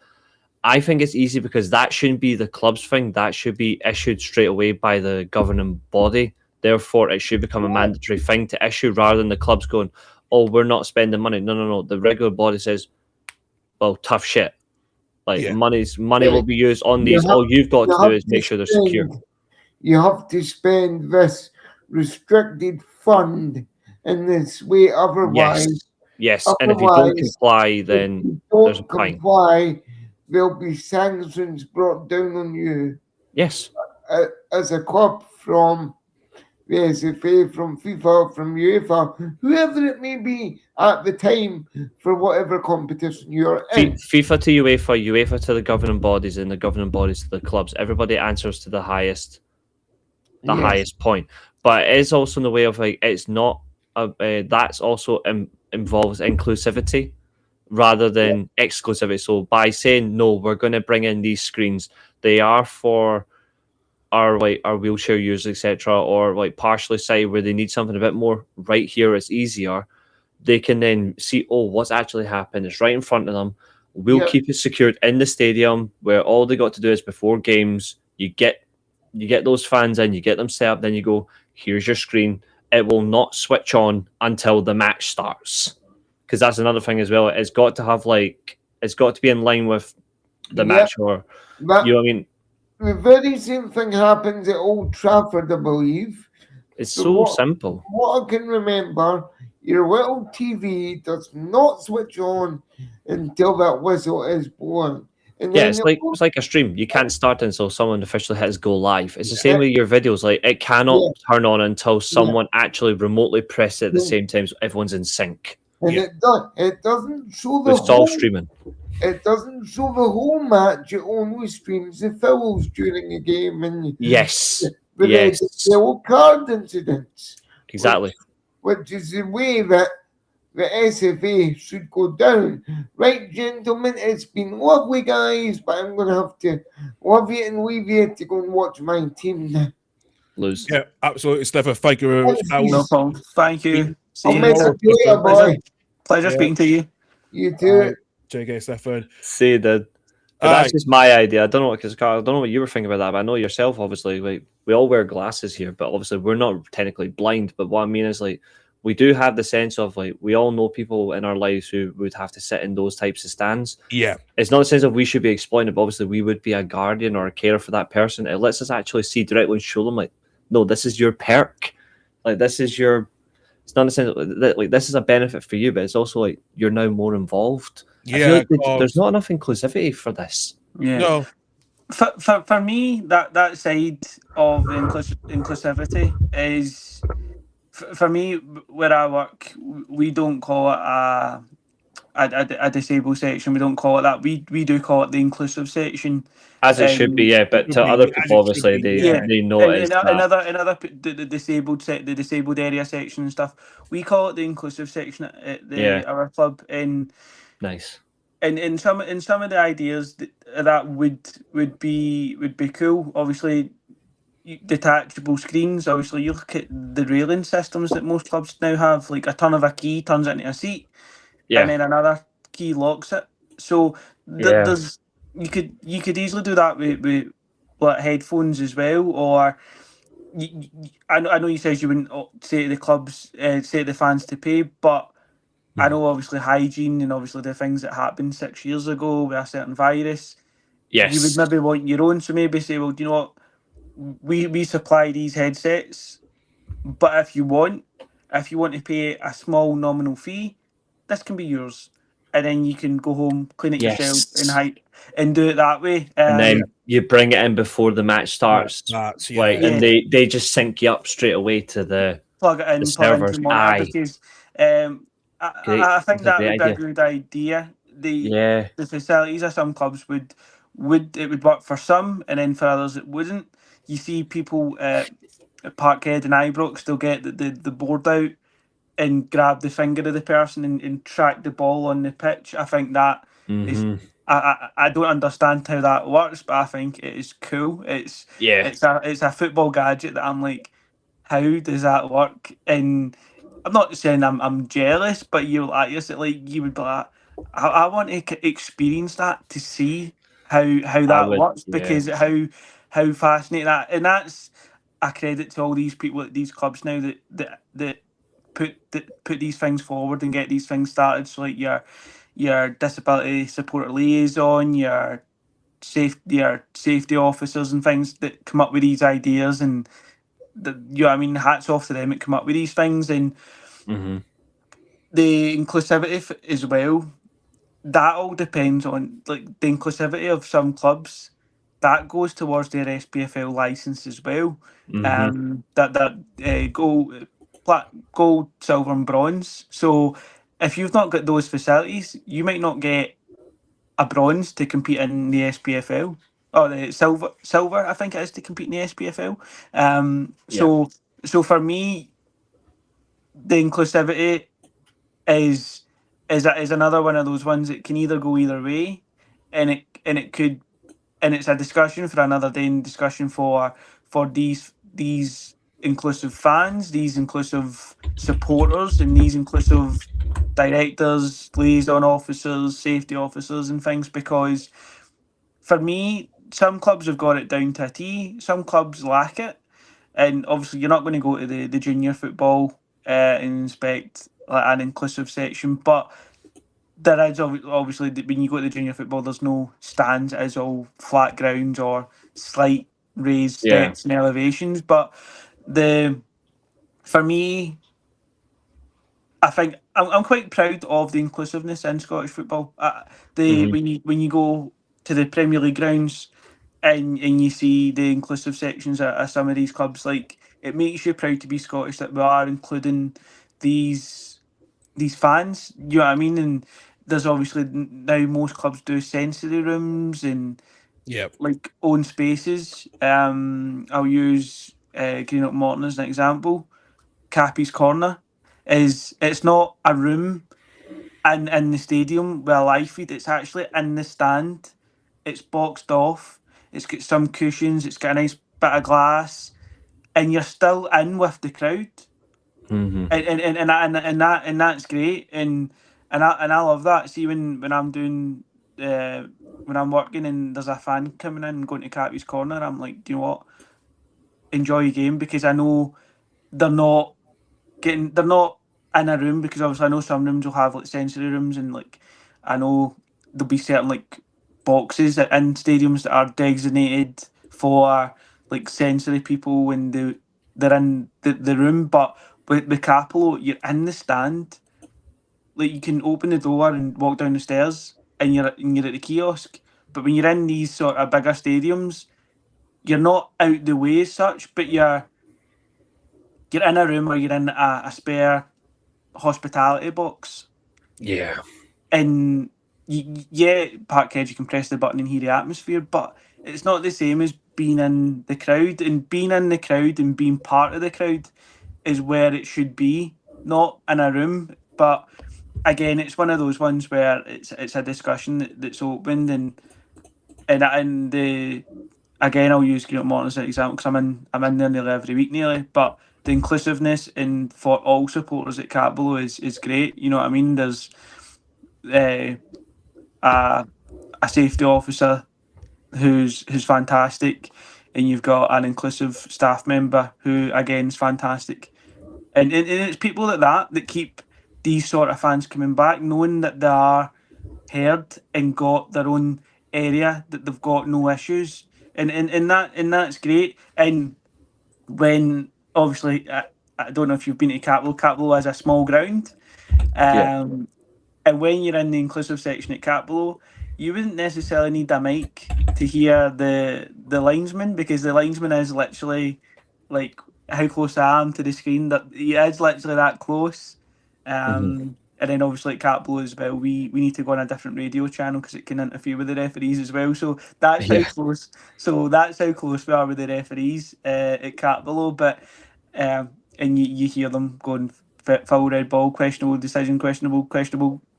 I think it's easy because that shouldn't be the club's thing. That should be issued straight away by the governing body. Therefore, it should become a mandatory thing to issue rather than the clubs going, oh, we're not spending money. No. The regular body says, well, tough shit. Like money will be used on these. All you've got to do is make sure they're secure. You have to spend this restricted fund in this way. Otherwise, yes. And if you don't comply, then there's a fine. There'll be sanctions brought down on you. Yes. As a club from the SFA, from FIFA, from UEFA, whoever it may be at the time for whatever competition you're in. FIFA to UEFA, UEFA to the governing bodies, and the governing bodies to the clubs. Everybody answers to the highest point. But it is also in the way of like it's not. That's also involves inclusivity rather than exclusivity. So by saying no, we're going to bring in these screens. They are for our wheelchair users, etc., or like partially sighted where they need something a bit more right here. It's easier. They can then see, oh, what's actually happened. It's right in front of them. We'll keep it secured in the stadium where all they got to do is before games, you get those fans in, you get them set up, then you go, here's your screen. It will not switch on until the match starts. Because that's another thing as well. It's got to be in line with the match, or you know what I mean? The very same thing happens at Old Trafford, I believe. It's so simple. What I can remember, your little TV does not switch on until that whistle is blown. And it's like a stream. You can't start until someone officially hits go live. It's the same with your videos. Like it cannot turn on until someone actually remotely presses it at the same time, so everyone's in sync. And it doesn't show the it's all streaming. It doesn't show the whole match. It only streams the fouls during the game and the yellow card incidents. Exactly. Which is the way that the SFA should go down. Right, gentlemen, it's been lovely, guys, but I'm going to have to love you and leave you to go and watch my team now. Lose. Yeah, absolutely, Stephan. Thank you very much. No problem. Thank you. See you later, boy. Pleasure speaking to you. You too. JK, Stephan. See you, dude. That's just my idea. I don't know, because Karl, I don't know what you were thinking about that, but I know yourself, obviously, we all wear glasses here, but obviously we're not technically blind. But what I mean is, like, we do have the sense of like we all know people in our lives who would have to sit in those types of stands. Yeah. It's not a sense of we should be exploiting it, but obviously we would be a guardian or a carer for that person. It lets us actually see directly and show them like, no, this is your perk. Like this is your. It's not a sense that like this is a benefit for you, but it's also like you're now more involved. I feel like there's not enough inclusivity for this. Yeah. No. For me, that side of inclusivity is for me where I work. We don't call it a disabled section. We don't call it that. We do call it the inclusive section. As it should be, yeah. But to other people, obviously, they know it is another the disabled area section and stuff. We call it the inclusive section at our club. Nice. And some of the ideas that would be cool. Obviously, detachable screens. Obviously, you look at the railing systems that most clubs now have. Like a turn of a key turns into a seat, and then another key locks it. So there's you could easily do that with like headphones as well. Or I know you said you wouldn't say to the clubs, say to the fans to pay, but I know obviously hygiene and obviously the things that happened 6 years ago with a certain virus. Yes. You would maybe want your own, so maybe say, well, do you know what? We supply these headsets, but if you want to pay a small nominal fee, this can be yours, and then you can go home, clean it yourself, and do it that way. And then you bring it in before the match starts, and they just sync you up straight away to the plug it in, the servers. Because I think that would be a good idea. The facilities of some clubs would work for some, and then for others it wouldn't. You see people at Parkhead and Ibrox, they'll get the board out and grab the finger of the person and track the ball on the pitch. I think that is. I don't understand how that works, but I think it is cool. It's a football gadget that I'm like, how does that work? And I'm not saying I'm jealous, but you would be like, I want to experience that to see how that works, because how fascinating that, and that's a credit to all these people at these clubs now that put these things forward and get these things started. So like your disability supporter liaison, your safety officers and things that come up with these ideas, and hats off to them that come up with these things. And the inclusivity as well, that all depends on like the inclusivity of some clubs. That goes towards their SPFL license as well. Gold, silver, and bronze. So if you've not got those facilities, you might not get a bronze to compete in the SPFL, or the silver. I think it is to compete in the SPFL. So for me, the inclusivity is another one of those ones that can either go either way, and it's a discussion for another day, and discussion for these inclusive fans, these inclusive supporters, and these inclusive directors, liaison officers, safety officers and things, because for me, some clubs have got it down to a T, some clubs lack it. And obviously you're not going to go to the junior football and inspect like an inclusive section, but there is obviously when you go to the junior football, there's no stands, it is all flat grounds or slight raised steps and elevations. But for me, I think I'm quite proud of the inclusiveness in Scottish football. When you go to the Premier League grounds and you see the inclusive sections at some of these clubs, like, it makes you proud to be Scottish that we are including these fans. You know what I mean? And there's obviously now most clubs do sensory rooms and like own spaces. I'll use Greenock Morton as an example. Cappy's Corner it's not a room in the stadium with a live feed. It's actually in the stand. It's boxed off. It's got some cushions. It's got a nice bit of glass, and you're still in with the crowd. And that's great. And I love that. See, when I'm doing when I'm working and there's a fan coming in and going to Cappy's Corner, I'm like, do you know what? Enjoy your game, because I know they're not in a room, because obviously I know some rooms will have like sensory rooms, and like I know there'll be certain like boxes that in stadiums that are designated for like sensory people when they're in the room. But with the Capello, you're in the stand, like you can open the door and walk down the stairs, and you're at the kiosk. But when you're in these sort of bigger stadiums, you're not out the way as such, but you're in a room, or you're in a spare hospitality box, Yeah. and yeah, Parkhead, you can press the button and hear the atmosphere, but it's not the same as being in the crowd. And being in the crowd and being part of the crowd is where it should be, not in a room. But again, it's one of those ones where it's a discussion that's opened, and the again, I'll use Great Morton as an example because I'm in there nearly every week nearly, but the inclusiveness in for all supporters at Capello is great. You know what I mean? There's a safety officer who's fantastic, and you've got an inclusive staff member who again is fantastic, and it's people like that keep these sort of fans coming back, knowing that they are heard and got their own area, that they've got no issues, and that's great. And when obviously I don't know if you've been to Capello is a small ground, and when you're in the inclusive section at Capello, you wouldn't necessarily need a mic to hear the linesman, because the linesman is literally like how close I am to the screen, that he is literally that close. And then obviously at Capello as well, we need to go on a different radio channel because it can interfere with the referees as well. So that's how close. So that's how close we are with the referees at Capello. But and you hear them going foul, red ball, questionable decision, questionable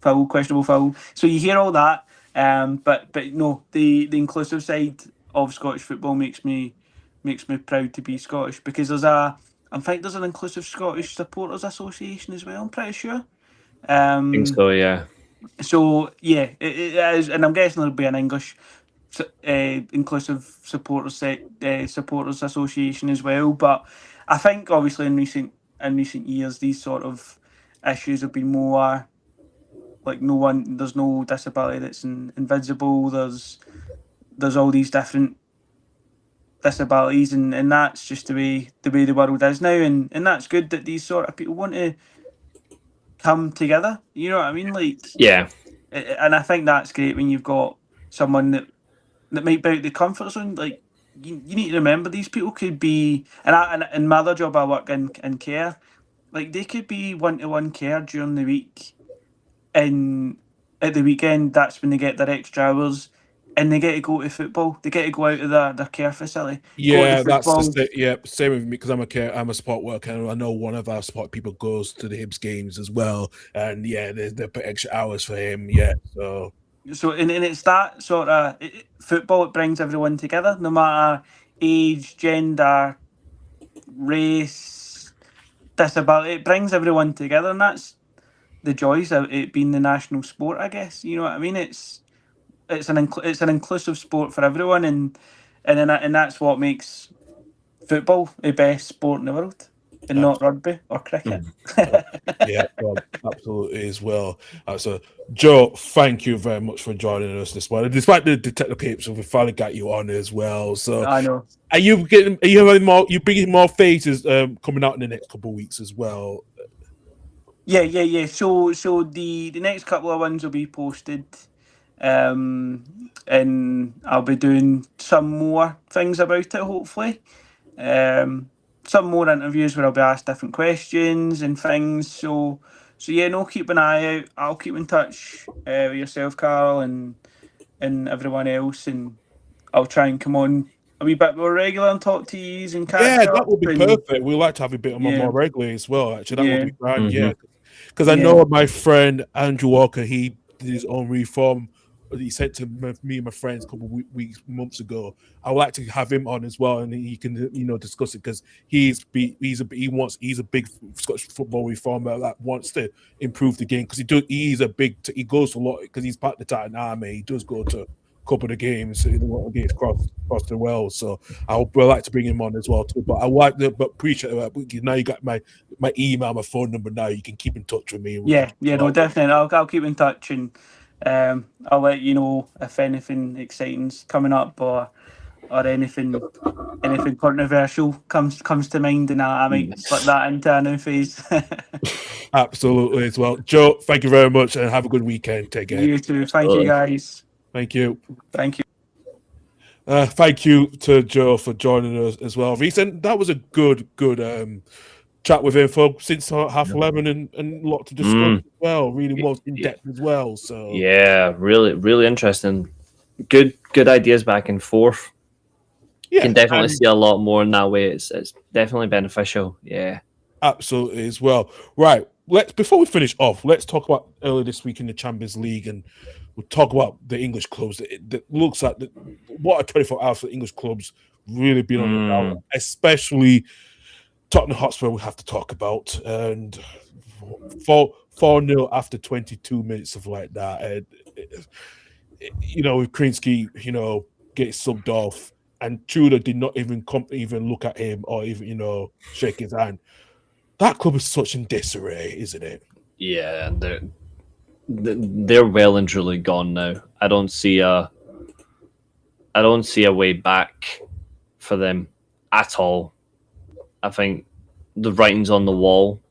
foul, questionable foul. So you hear all that. But no, the inclusive side of Scottish football makes me proud to be Scottish, because I think there's an inclusive Scottish supporters association as well, I'm pretty sure. I think so, yeah. So yeah, it is, and I'm guessing there'll be an English inclusive supporters association as well. But I think obviously in recent years, these sort of issues have been more like there's no disability that's invisible. There's all these different disabilities, and that's just the way the world is now, and that's good that these sort of people want to come together. You know what I mean? Like, yeah. And I think that's great when you've got someone that might be out the comfort zone. Like, you need to remember these people could be, and in my other job I work in care, like they could be 1-to-1 care during the week, and at the weekend that's when they get their extra hours, and they get to go to football. They get to go out of their care facility. Yeah, that's same with me, because I'm a sport worker, and I know one of our sport people goes to the Hibs games as well, and yeah, they put extra hours for him. Yeah, so and it's that sort of football. It brings everyone together, no matter age, gender, race, disability. It brings everyone together, and that's the joys of it being the national sport, I guess. You know what I mean? It's an inclusive sport for everyone, and that's what makes football the best sport in the world, and not rugby or cricket. Yeah, well, absolutely as well. So, Joe, thank you very much for joining us this morning. Despite the technical hiccups, we finally got you on as well. So, I know. Are you having more? You bringing more phases coming out in the next couple of weeks as well? Yeah. So the next couple of ones will be posted. And I'll be doing some more things about it, hopefully. Some more interviews where I'll be asked different questions and things. So yeah, no, keep an eye out. I'll keep in touch with yourself, Karl, and everyone else, and I'll try and come on a wee bit more regular and talk to you and catch up. That would be perfect. We'd like to have a bit more regularly as well. Actually, that would be grand. Mm-hmm. Yeah, because I know my friend Andrew Walker, he did his own reform. He sent to me and my friends a couple of months ago. I would like to have him on as well, and he can discuss it, because he's a big Scottish football reformer that wants to improve the game, because he goes to a lot, because he's part of the Titan Army. He does go to couple of games against Crosston Wells. So I would like to bring him on as well too. But I like but appreciate that. Now you got my email, my phone number. Now you can keep in touch with me. Yeah, no, definitely. I'll keep in touch, and I'll let you know if anything exciting's coming up or anything controversial comes to mind, and I might slip that into a new phase. Absolutely as well. Joe, thank you very much, and have a good weekend. Take care. You too. Thank you, guys. Thank you. Thank you. Thank you to Joe for joining us as well. Reece, that was a good chat with him for since 11:30 and a lot to discuss as well. Really was in depth as well. So yeah, really interesting. Good ideas back and forth. You can definitely see a lot more in that way. It's definitely beneficial. Yeah, absolutely as well. Right. Before we finish off, let's talk about earlier this week in the Champions League, and we'll talk about the English clubs. That looks like what a 24 hours for English clubs really been on the down, especially Tottenham Hotspur. We have to talk about, and 4-0 after 22 minutes of like that. And with Krinsky, gets subbed off, and Tudor did not even look at him or even shake his hand. That club is such in disarray, isn't it? Yeah, they're well and truly gone now. I don't see a way back for them at all. I think the writing's on the wall.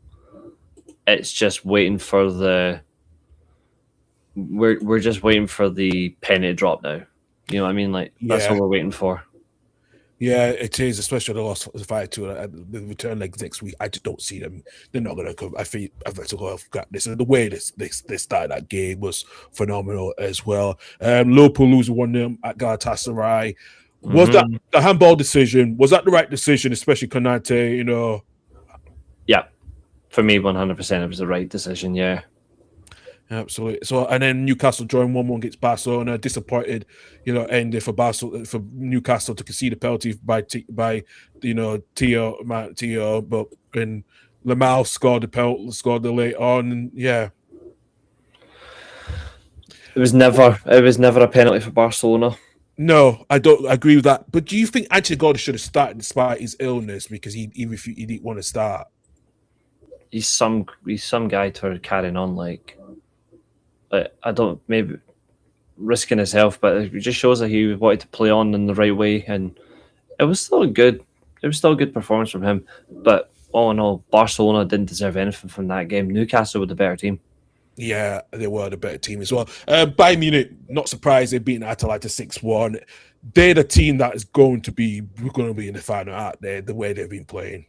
It's just waiting for we're just waiting for the penny to drop now. You know what I mean? Like that's what we're waiting for. Yeah, it is, especially the loss 5-2. The return legs next week, I just don't see them. They're not going to come. I think Atletico have got this. And the way they started that game was phenomenal as well. Liverpool losing 1-0 at Galatasaray. Was that the handball decision? Was that the right decision, especially Konate? Yeah, for me, 100%, it was the right decision. Yeah. Absolutely. So, and then Newcastle drawing 1-1 against Barcelona. Disappointed, ending for Newcastle to concede a penalty by Tio, but when Lamau scored the late on, and yeah, it was never a penalty for Barcelona. No, I don't agree with that. But do you think actually God should have started despite his illness because he didn't want to start? He's some guy to carrying on like. I don't maybe risking his health, but it just shows that he wanted to play on in the right way, and it was still good. It was still a good performance from him. But all in all, Barcelona didn't deserve anything from that game. Newcastle were the better team. Yeah, they were the better team as well. Bayern Munich, not surprised they've beaten Atalanta 6-1. They're the team that is going to be in the final out there. The way they've been playing.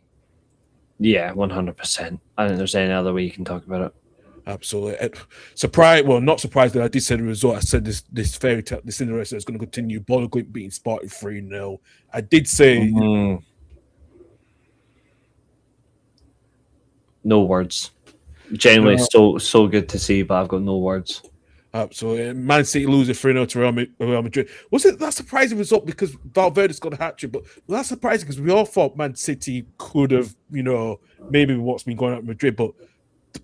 Yeah, 100%. I don't think there's any other way you can talk about it. Absolutely. Surprised, well, not surprised that I did say the result. I said this fairy tale, this Cinderella is going to continue. Bodo Glimt beating Sparta 3-0. I did say... No words. Genuinely so good to see, but I've got no words. Absolutely. Man City losing 3-0 to Real Madrid. Was it that surprising result because Valverde's got a hat-trick? But that's surprising because we all thought Man City could have, maybe what's been going on at Madrid, but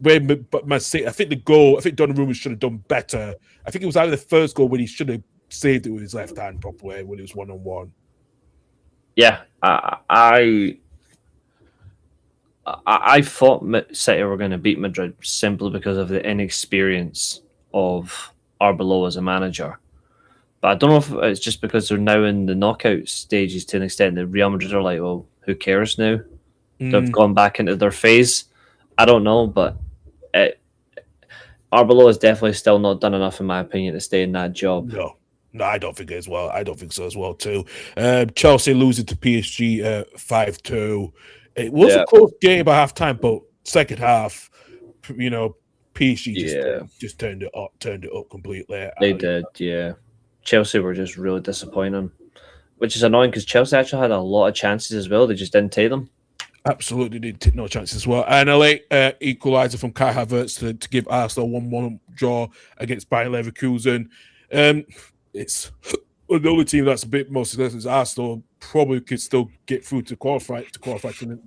Man City, I think Donnarumma should have done better. I think it was either the first goal when he should have saved it with his left hand properly when it was 1-on-1. Yeah, I thought City were going to beat Madrid simply because of the inexperience of Arbeloa as a manager. But I don't know if it's just because they're now in the knockout stages to an extent that Real Madrid are like, well, who cares now? They've gone back into their phase. I don't know, but Arbeloa has definitely still not done enough, in my opinion, to stay in that job. No, I don't think as well. I don't think so as well too. Chelsea losing to PSG 5-2. It was a close game by half time, but second half, PSG just turned it up completely. They did, yeah. Chelsea were just really disappointing, which is annoying because Chelsea actually had a lot of chances as well. They just didn't take them. Absolutely did take no chances as well. And a late equaliser from Kai Havertz to give Arsenal 1-1 draw against Bayer Leverkusen. It's the only team that's a bit more successful is Arsenal. Probably could still get through to qualify to the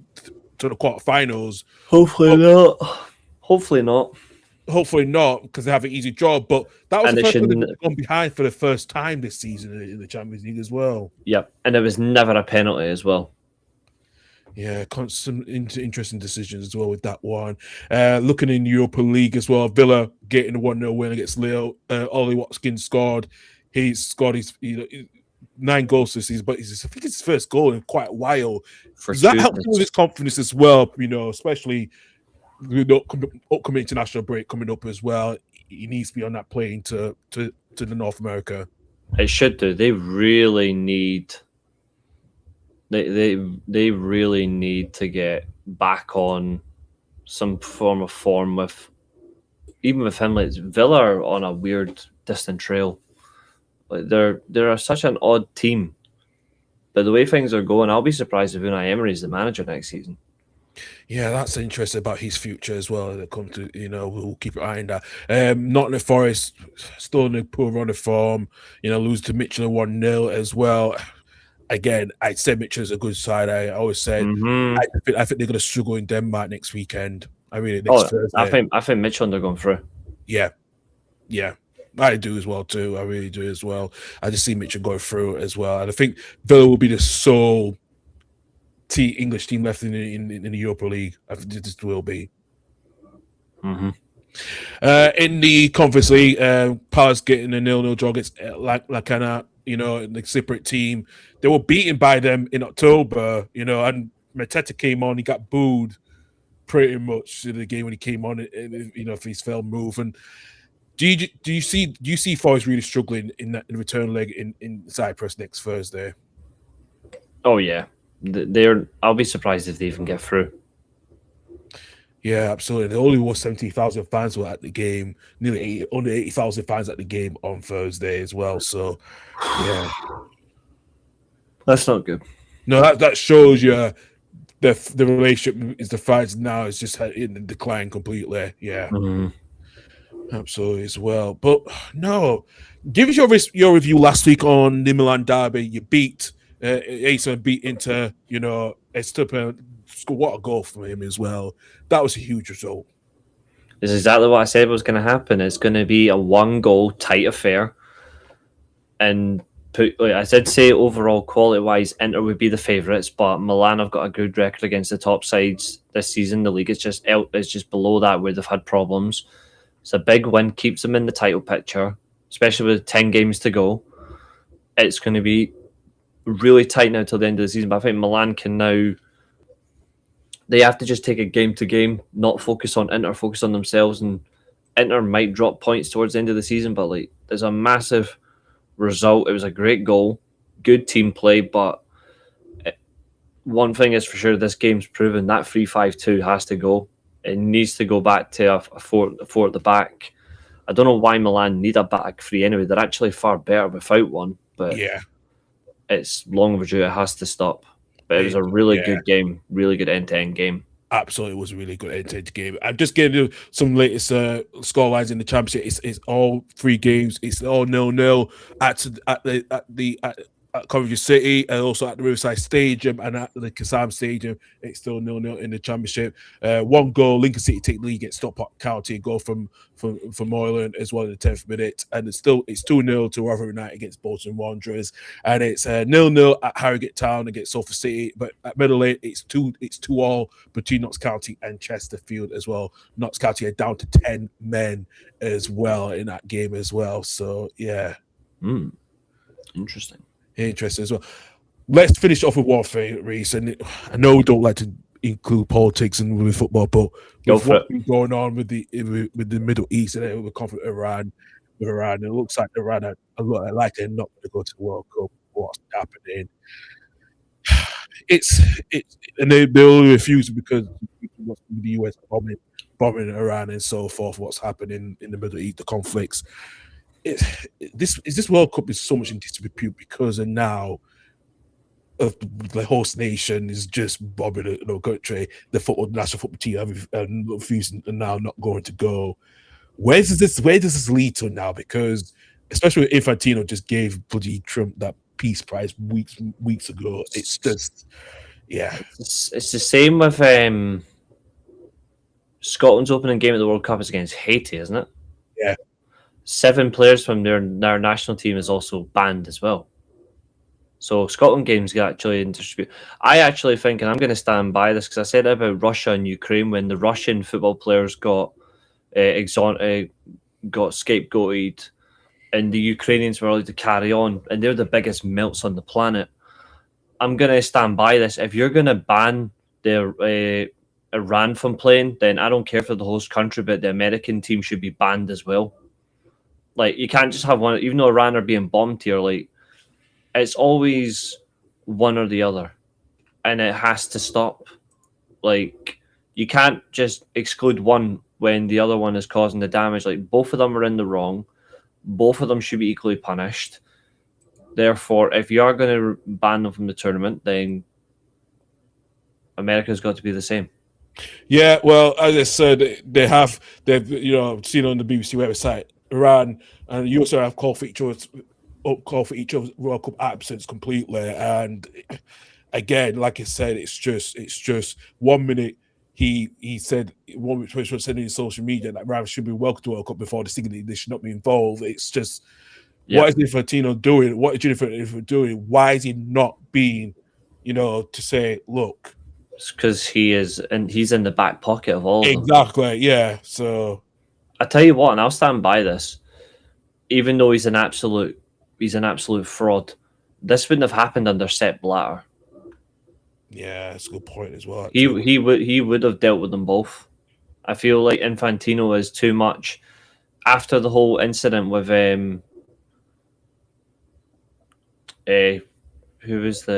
quarterfinals. Hopefully not. hopefully not, because they have an easy job. But that was And the they first time shouldn't. they've gone behind for the first time this season in the Champions League as well. Yep, and it was never a penalty as well. Yeah, constant interesting decisions as well with that one. Looking in Europa League as well, Villa getting a 1-0 win against Lille. Ollie Watkins scored. He's scored his 9 goals this season, but I think it's his first goal in quite a while. For That helps Tuesdays. with his confidence as well, especially with the upcoming international break coming up as well. He needs to be on that plane to the North America. It should do. They really need. They really need to get back on some form of form with, even with him. Like Villa are on a weird distant trail. Like they're such an odd team. But the way things are going, I'll be surprised if Unai Emery is the manager next season. Yeah, that's interesting about his future as well. That come to we'll keep an eye on that. Nottingham Forest still in a poor run of form. Lose to Mitchell 1-0 as well. Again, I said Mitchell's a good side. I always said I think they're going to struggle in Denmark next weekend. Thursday. I think Mitchell are going through. Yeah, I do as well too. I really do as well. I just see Mitchell go through as well, and I think Villa will be the sole English team left in the Europa League. I think this will be. Mm-hmm. In the Conference League, Palace getting a 0-0 draw against Lacana, in the Cypriot team. They were beaten by them in October, and Mateta came on. He got booed pretty much in the game when he came on, for his failed move. And do you see Forest really struggling in the return leg in Cyprus next Thursday? Oh yeah, I'll be surprised if they even get through. Yeah, absolutely. There only was 70,000 fans were at the game. Nearly under 80,000 fans at the game on Thursday as well. So, yeah, that's not good. No, that shows you the relationship is the fans now is just in decline completely. Yeah, absolutely as well. But no, give us your review last week on the Milan derby. You beat AC beat Inter. Stephan. What a goal from him as well. That was a huge result. This is exactly what I said was going to happen. It's going to be a 1-goal tight affair. And I did say overall quality-wise, Inter would be the favourites, but Milan have got a good record against the top sides this season. The league is just below that where they've had problems. It's a big win, keeps them in the title picture, especially with 10 games to go. It's going to be really tight now till the end of the season, but I think Milan can now... They have to just take it game to game, not focus on Inter, focus on themselves. And Inter might drop points towards the end of the season, but there's a massive result. It was a great goal, good team play, but one thing is for sure, this game's proven that 3-5-2 has to go. It needs to go back to a four at the back. I don't know why Milan need a back three anyway. They're actually far better without one, but it's long overdue. It has to stop. But it was a really good game, really good end-to-end game. Absolutely, it was a really good end-to-end game. I'm just getting some latest score lines in the championship. It's all 3 games. It's all 0-0 at Coventry City, and also at the Riverside Stadium and at the Kassam Stadium. It's still 0-0 in the championship. 1 goal, Lincoln City take the lead against Stockport County, goal from Moylan as well in the 10th minute. And it's 2-0 to Rotherham United against Bolton Wanderers. And it's 0-0 at Harrogate Town against Salford City. But at Middle Eight, it's 2-2 between Notts County and Chesterfield as well. Notts County are down to 10 men as well in that game as well. So, yeah. Interesting as well. Let's finish off with one thing, Reece. And I know we don't like to include politics and with football, but with what's been going on with the Middle East and with conflict Iran, it looks like Iran are like they're not going to go to the World Cup. What's happening? And they only refuse because the US bombing Iran and so forth. What's happening in the Middle East, the conflicts. This World Cup is so much in disrepute because of now of the host nation is just bombing the country. The national football team have refused and now not going to go. Where does this lead to now? Because especially Infantino just gave bloody Trump that peace prize weeks ago. It's just It's the same with Scotland's opening game at the World Cup is against Haiti, isn't it? Yeah. 7 players from their national team is also banned as well. So Scotland games get actually distribute. I actually think, and I'm going to stand by this because I said about Russia and Ukraine when the Russian football players got scapegoated, and the Ukrainians were allowed to carry on, and they're the biggest melts on the planet. I'm going to stand by this. If you're going to ban the Iran from playing, then I don't care for the host country, but the American team should be banned as well. Like, you can't just have one, even though Iran are being bombed here, like, it's always one or the other, and it has to stop. Like, you can't just exclude one when the other one is causing the damage. Like, both of them are in the wrong. Both of them should be equally punished. Therefore, if you are going to ban them from the tournament, then America's got to be the same. Yeah, well, as I said, they've seen on the BBC website, Iran, and you also have call for each other's World Cup absence completely. And again, like I said, it's just 1 minute he said one which was sending in social media that Iran should be welcome to World Cup before the second they should not be involved. It's just what is Infantino doing? What is Jennifer doing? Why is he not being, to say, look? It's because he's in the back pocket of all of them. Exactly, yeah. So I tell you what, and I'll stand by this. Even though he's an absolute fraud, this wouldn't have happened under Sepp Blatter. Yeah, that's a good point as well. He would have dealt with them both. I feel like Infantino is too much after the whole incident with who was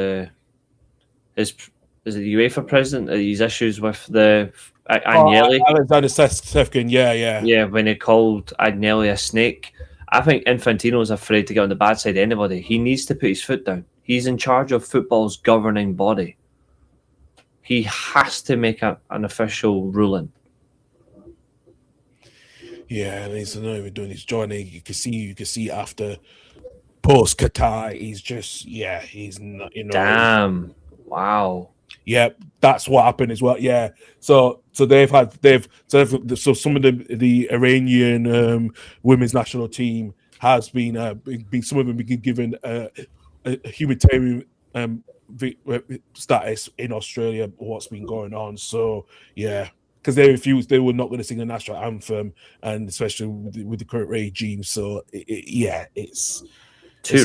is it the UEFA president? These issues with the Agnelli. Alexander Stephan, yeah. Yeah, when he called Agnelli a snake. I think Infantino is afraid to get on the bad side of anybody. He needs to put his foot down. He's in charge of football's governing body. He has to make an official ruling. Yeah, and he's not even doing his journey. You can see after post Qatar, he's not, Damn. Wow. Yeah, that's what happened as well. Yeah, so some of the Iranian women's national team has been some of them been given a humanitarian status in Australia. What's been going on? So yeah, because they refused, they were not going to sing the national anthem, and especially with the current regime. So it's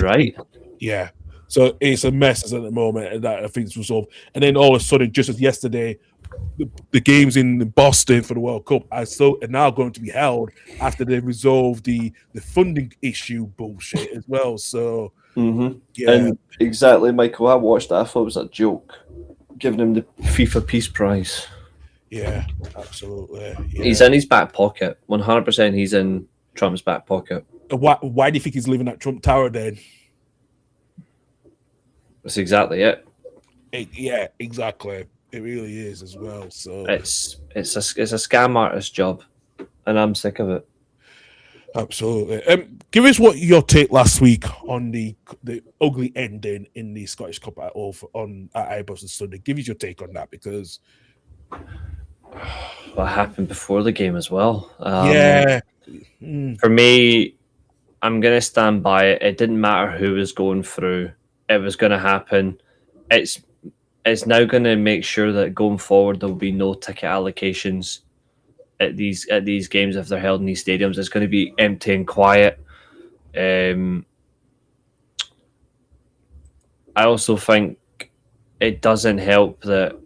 right. Yeah. So it's a mess at the moment, and that I think it's resolved. And then all of a sudden, just as yesterday, the games in Boston for the World Cup are now going to be held after they resolved the funding issue bullshit as well. So yeah, and exactly, Michael. I watched that. I thought it was a joke, giving him the FIFA Peace Prize. Yeah, absolutely. Yeah. He's in his back pocket. 100%. He's in Trump's back pocket. Why do you think he's living at Trump Tower then? That's exactly it. Yeah, exactly. It really is as well. So it's a scam artist job, and I'm sick of it. Absolutely. Give us what your take last week on the ugly ending in the Scottish Cup at Ibrox and Sunday. Give us your take on that, because what happened before the game as well. For me, I'm going to stand by it. It didn't matter who was going through. It was going to happen. It's now going to make sure that going forward there will be no ticket allocations at these games if they're held in these stadiums. It's going to be empty and quiet. I also think it doesn't help that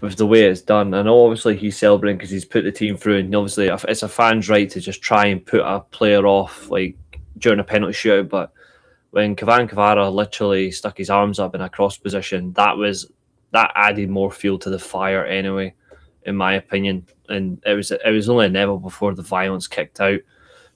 with the way it's done. I know obviously he's celebrating because he's put the team through, and obviously it's a fan's right to just try and put a player off like during a penalty shootout, but when Kvara literally stuck his arms up in a cross position, that added more fuel to the fire anyway, in my opinion. And it was only inevitable before the violence kicked out.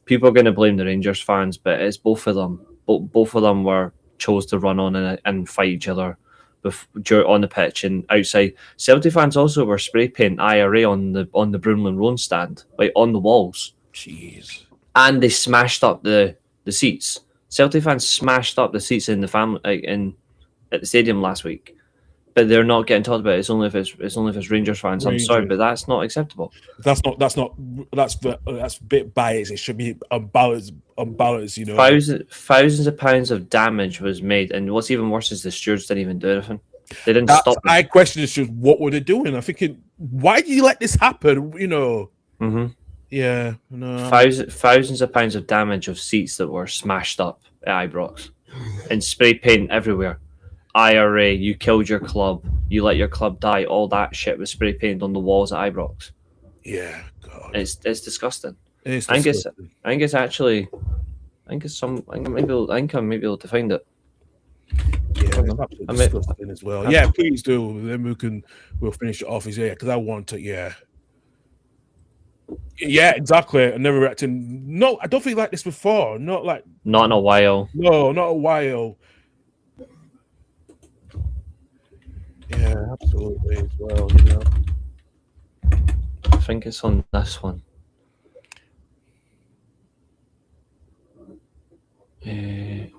People are going to blame the Rangers fans, but it's both of them. Both of them chose to run on and fight each other on the pitch and outside. Celtic fans also were spray painting IRA on the Broomlin Road stand, like on the walls. Jeez. And they smashed up the seats. Celtic fans smashed up the seats in the family at the stadium last week. but they're not getting talked about. It's only if it's Rangers fans. I'm sorry, but that's not acceptable. That's a bit biased. It should be unbalanced. You know, Thousands of pounds of damage was made, and what's even worse is the stewards didn't even do anything. They didn't stop them. I question the stewards. What were they doing? I'm thinking, why did you let this happen? You know. Mm-hmm. Yeah. No. Thousands of pounds of damage of seats that were smashed up at Ibrox, and spray paint everywhere. IRA, you killed your club, you let your club die, all that shit was spray painted on the walls at Ibrox. Yeah, God. It's disgusting. It's I disgusting. think I may be able to find it. Yeah, it's absolutely disgusting as well. Yeah, please do. Then we'll finish it off. Because I want to. Yeah, exactly. I never reacted. No, I don't feel like this before. Not in a while. No, not a while. Yeah, absolutely as well. You know, I think it's on this one. There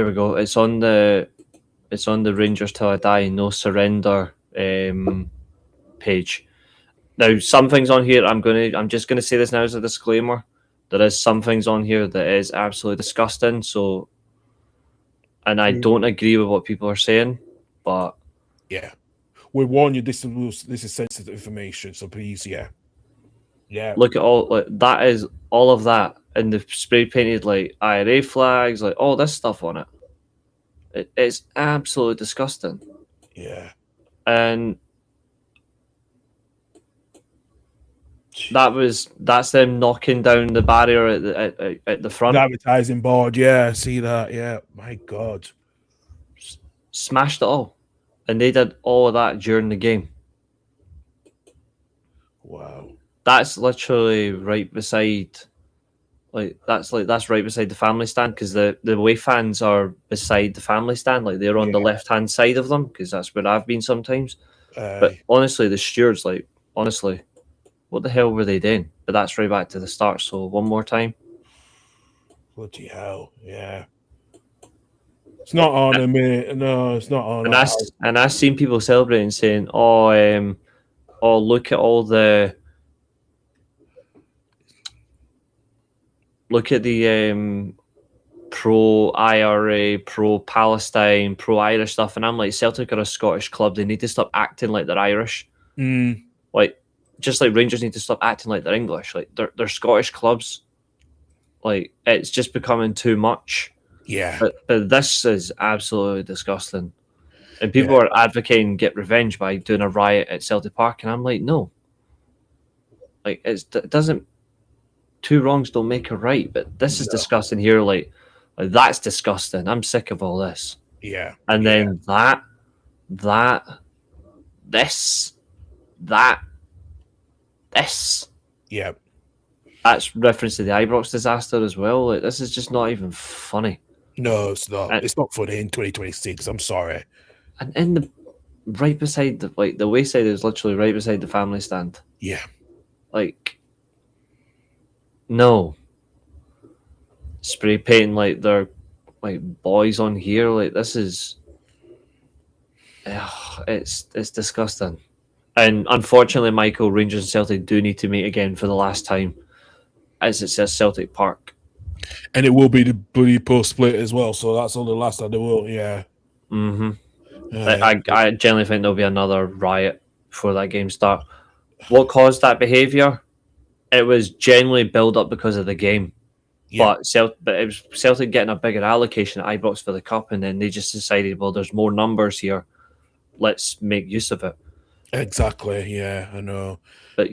we go. It's on the Rangers Till I Die No Surrender page. Now, some things on here I'm just gonna say this now as a disclaimer. There is some things on here that is absolutely disgusting. So, and I don't agree with what people are saying, but yeah, we warn you. This is sensitive information, so please, yeah. Look at all that is all of that, and the spray painted IRA flags, all this stuff on it. It's absolutely disgusting. Yeah, and that's them knocking down the barrier at the front. The advertising board, yeah, see that, yeah. My God, smashed it all, and they did all of that during the game. Wow, that's literally right beside, that's right beside the family stand, because the away fans are beside the family stand, they're on the left hand side of them, because that's where I've been sometimes. But honestly, the stewards, honestly, what the hell were they doing? But that's right back to the start. So one more time. Bloody hell, yeah. It's not on a minute. No, it's not on. And I've seen people celebrating, saying, "Oh, look at all the, pro IRA, pro Palestine, pro Irish stuff." And I'm like, Celtic are a Scottish club. They need to stop acting like they're Irish. Just like Rangers need to stop acting like they're English. They're Scottish clubs. It's just becoming too much. Yeah. But this is absolutely disgusting. And people are advocating get revenge by doing a riot at Celtic Park, and I'm like, no. It doesn't. Two wrongs don't make a right. But this is disgusting here. That's disgusting. I'm sick of all this. Yeah. And then this. Yeah. That's reference to the Ibrox disaster as well. This is just not even funny. No, it's not. It's not funny in 2026. I'm sorry. And in the right beside the wayside is literally right beside the family stand. Yeah. No. Spray painting they're boys on here. This is. It's disgusting. And unfortunately, Michael, Rangers and Celtic do need to meet again for the last time, as it says Celtic Park. And it will be the bloody post split as well, so that's all the last time they will, yeah. Mm-hmm. I generally think there'll be another riot before that game start. What caused that behaviour? It was generally build up because of the game. Yeah. But it was Celtic getting a bigger allocation at Ibrox for the Cup, and then they just decided, well, there's more numbers here. Let's make use of it. Exactly, yeah, I know. But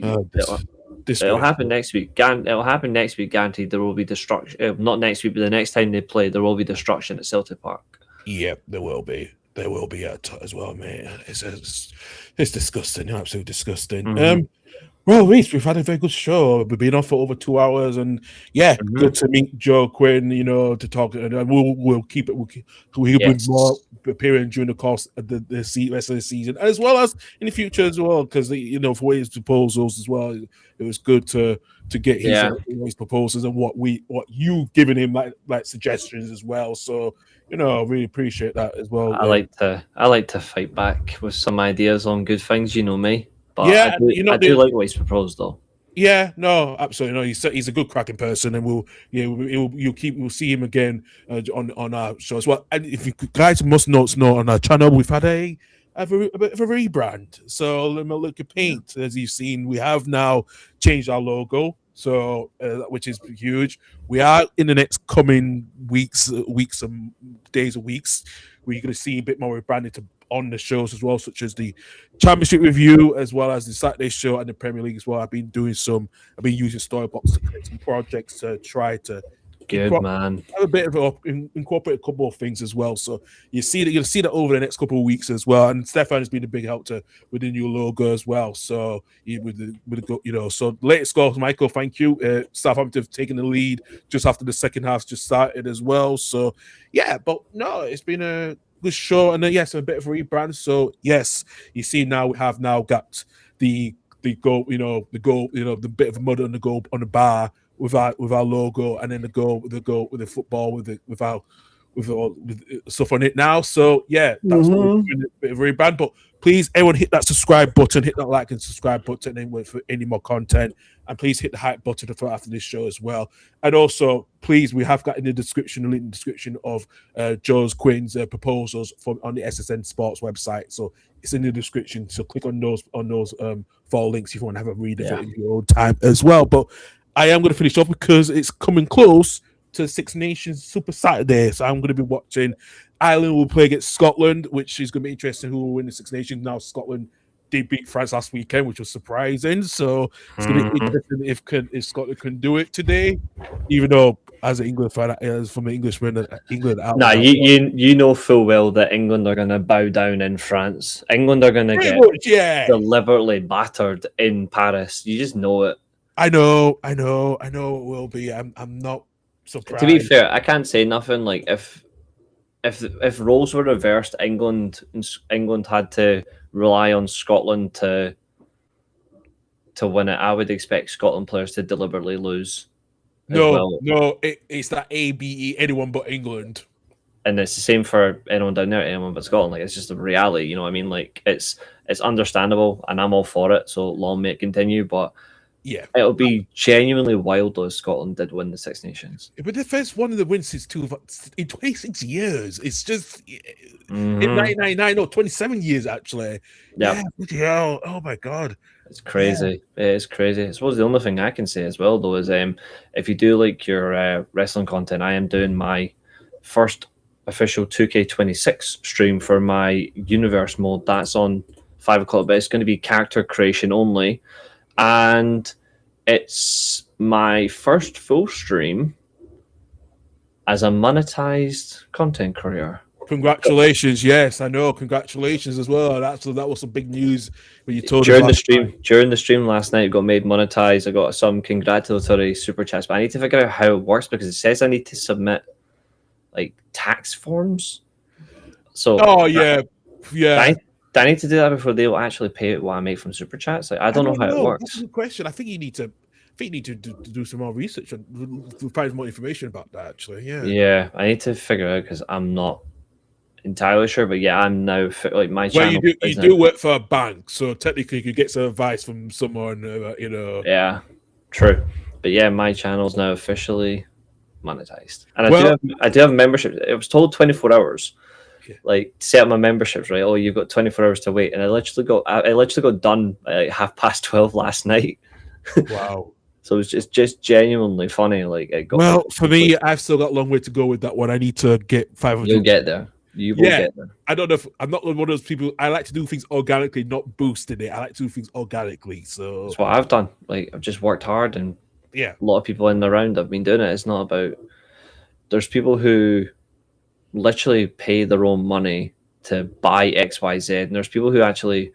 it'll happen next week. It'll happen next week, guaranteed. There will be destruction. Not next week, but the next time they play, there will be destruction at Celtic Park. Yep, there will be. There will be as well, mate. It's disgusting, absolutely disgusting. Mm-hmm. Well, Reece, we've had a very good show. We've been on for over 2 hours, and yeah, good to meet Joe Quinn. To talk, and we'll keep it. We'll be more appearing during the course of the rest of the season, as well as in the future as well. Because for his proposals as well, it was good to get his proposals and what you've given him like suggestions as well. So really appreciate that as well. I like to fight back with some ideas on good things. You know me. But Yeah, I do like what he's proposed, though. Yeah, no, absolutely no. He's a good cracking person, and we'll see him again on our show as well. And if you guys must know on our channel, we've had a bit of a rebrand. So let me look at paint. As you've seen, we have now changed our logo, so which is huge. We are in the next coming weeks and days and weeks. We're going to see a bit more rebranding on the shows as well, such as the Championship Review, as well as the Saturday show and the Premier League as well. I've been using Storybox to create some projects to try to have a bit of incorporate a couple of things as well. So you'll see that over the next couple of weeks as well. And Stephan has been a big help with the new logo as well. So so latest goals, Michael, thank you. Southampton have taken the lead just after the second half just started as well. So yeah, but no, it's been a good show, and yes, a bit of a rebrand. So yes, you see now we have now got the goal, the bit of mud on the goal on the bar with our logo, and then the goal with the football with stuff on it now. So yeah, that's what we're doing, a bit of a rebrand. But please, everyone, hit that subscribe button, hit that like and subscribe button, and wait for any more content. And please hit the hype button for after this show as well. And also, please, we have got a link in the description of Joe Quinn's proposals on the SSN Sports website. So it's in the description. So click on those follow links if you want to have a read of it in your own time as well. But I am going to finish off because it's coming close to Six Nations Super Saturday. So I'm going to be watching Ireland will play against Scotland, which is going to be interesting who will win the Six Nations. Now Scotland did beat France last weekend, which was surprising. So it's going to be interesting if Scotland can do it today, even though as an England fan, as from an Englishman, England out. Nah, you know full well that England are going to bow down in France. England are going to get deliberately battered in Paris. You just know it. I know it will be. I'm not surprised. To be fair, I can't say nothing. Like if roles were reversed, England had to rely on Scotland to win it. I would expect Scotland players to deliberately lose. No, it's that ABE, anyone but England. And it's the same for anyone down there, anyone but Scotland. Like, it's just a reality, you know what I mean? Like, it's understandable, and I'm all for it, so long may it continue, but yeah, it'll be genuinely wild though if Scotland did win the Six Nations. But the first one of the wins since in 26 years. It's just in 1999, no, 27 years actually. Yeah. Yeah, oh my god. It's crazy. Yeah. It is crazy. I suppose the only thing I can say as well though is if you do like your wrestling content, I am doing my first official 2K26 stream for my universe mode. That's on 5 o'clock, but it's going to be character creation only. And it's my first full stream as a monetized content career. Congratulations! Yes, I know. Congratulations as well. That was some big news when you told during the stream last night. It got made monetized. I got some congratulatory super chats, but I need to figure out how it works because it says I need to submit like tax forms. So I need to do that before they will actually pay what I make from super chats. Like I don't know how it works. That's a good question. I think you need to do some more research and find more information about that. Actually, yeah, I need to figure out because I'm not entirely sure. But yeah, I'm now like my channel. Well, you do work for a bank, so technically you could get some advice from someone. Yeah, true. But yeah, my channel's now officially monetized, and I do have membership. It was told 24 hours. Like set up my memberships, right? Oh, you've got 24 hours to wait, and I literally got done at like 12:30 last night. Wow! So it's just genuinely funny. Like it got for me, I've still got a long way to go with that one. I need to get 500. You'll get there. You will get there. I don't know if I'm not one of those people. I like to do things organically, not boosting it. I like to do things organically. So that's what I've done. Like I've just worked hard, and a lot of people in the round have been doing it. It's not about. There's people who literally pay their own money to buy XYZ, and there's people who actually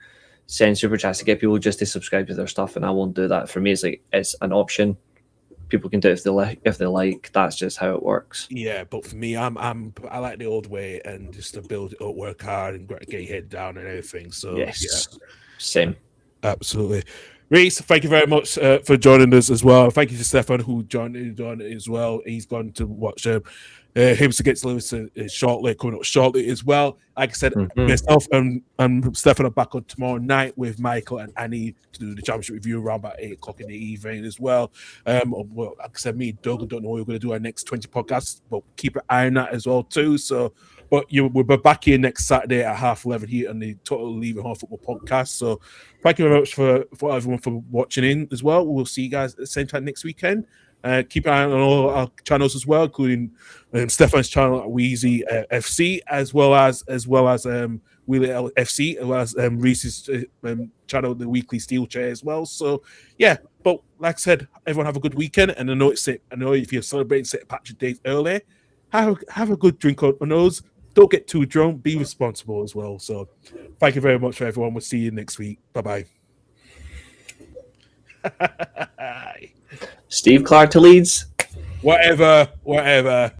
send super chats to get people just to subscribe to their stuff, and I won't do that. For me, it's like it's an option. People can do it if they like. That's just how it works. Yeah, but for me, I like the old way and just to build it up, work hard, and get your head down and everything. So Yes, same. Absolutely. Reece, thank you very much for joining us as well. Thank you to Stephan who joined as well. He's gone to watch Hibs against Livingston coming up shortly as well. Like I said, myself and Stephan are back on tomorrow night with Michael and Annie to do the championship review around about 8 o'clock in the evening as well. Well, like I said, me and Doug don't know what we're going to do our next 20 podcasts, but keep an eye on that as well too. So, but we'll be back here next Saturday at 11:30 here on the Total Leaving Home Football podcast. So thank you very much for everyone for watching in as well. We'll see you guys at the same time next weekend. Keep an eye on all our channels as well, including Stephan's channel at Wheezy FC, as well as Wheeler FC, as well as Reece's channel, the Weekly Steel Chair as well. So yeah, but like I said, everyone have a good weekend. And I know if you're celebrating St. Patrick's Day early, have a good drink on those. Don't get too drunk. Be responsible as well. So thank you very much for everyone. We'll see you next week. Bye bye. Steve Clark to Leeds. Whatever.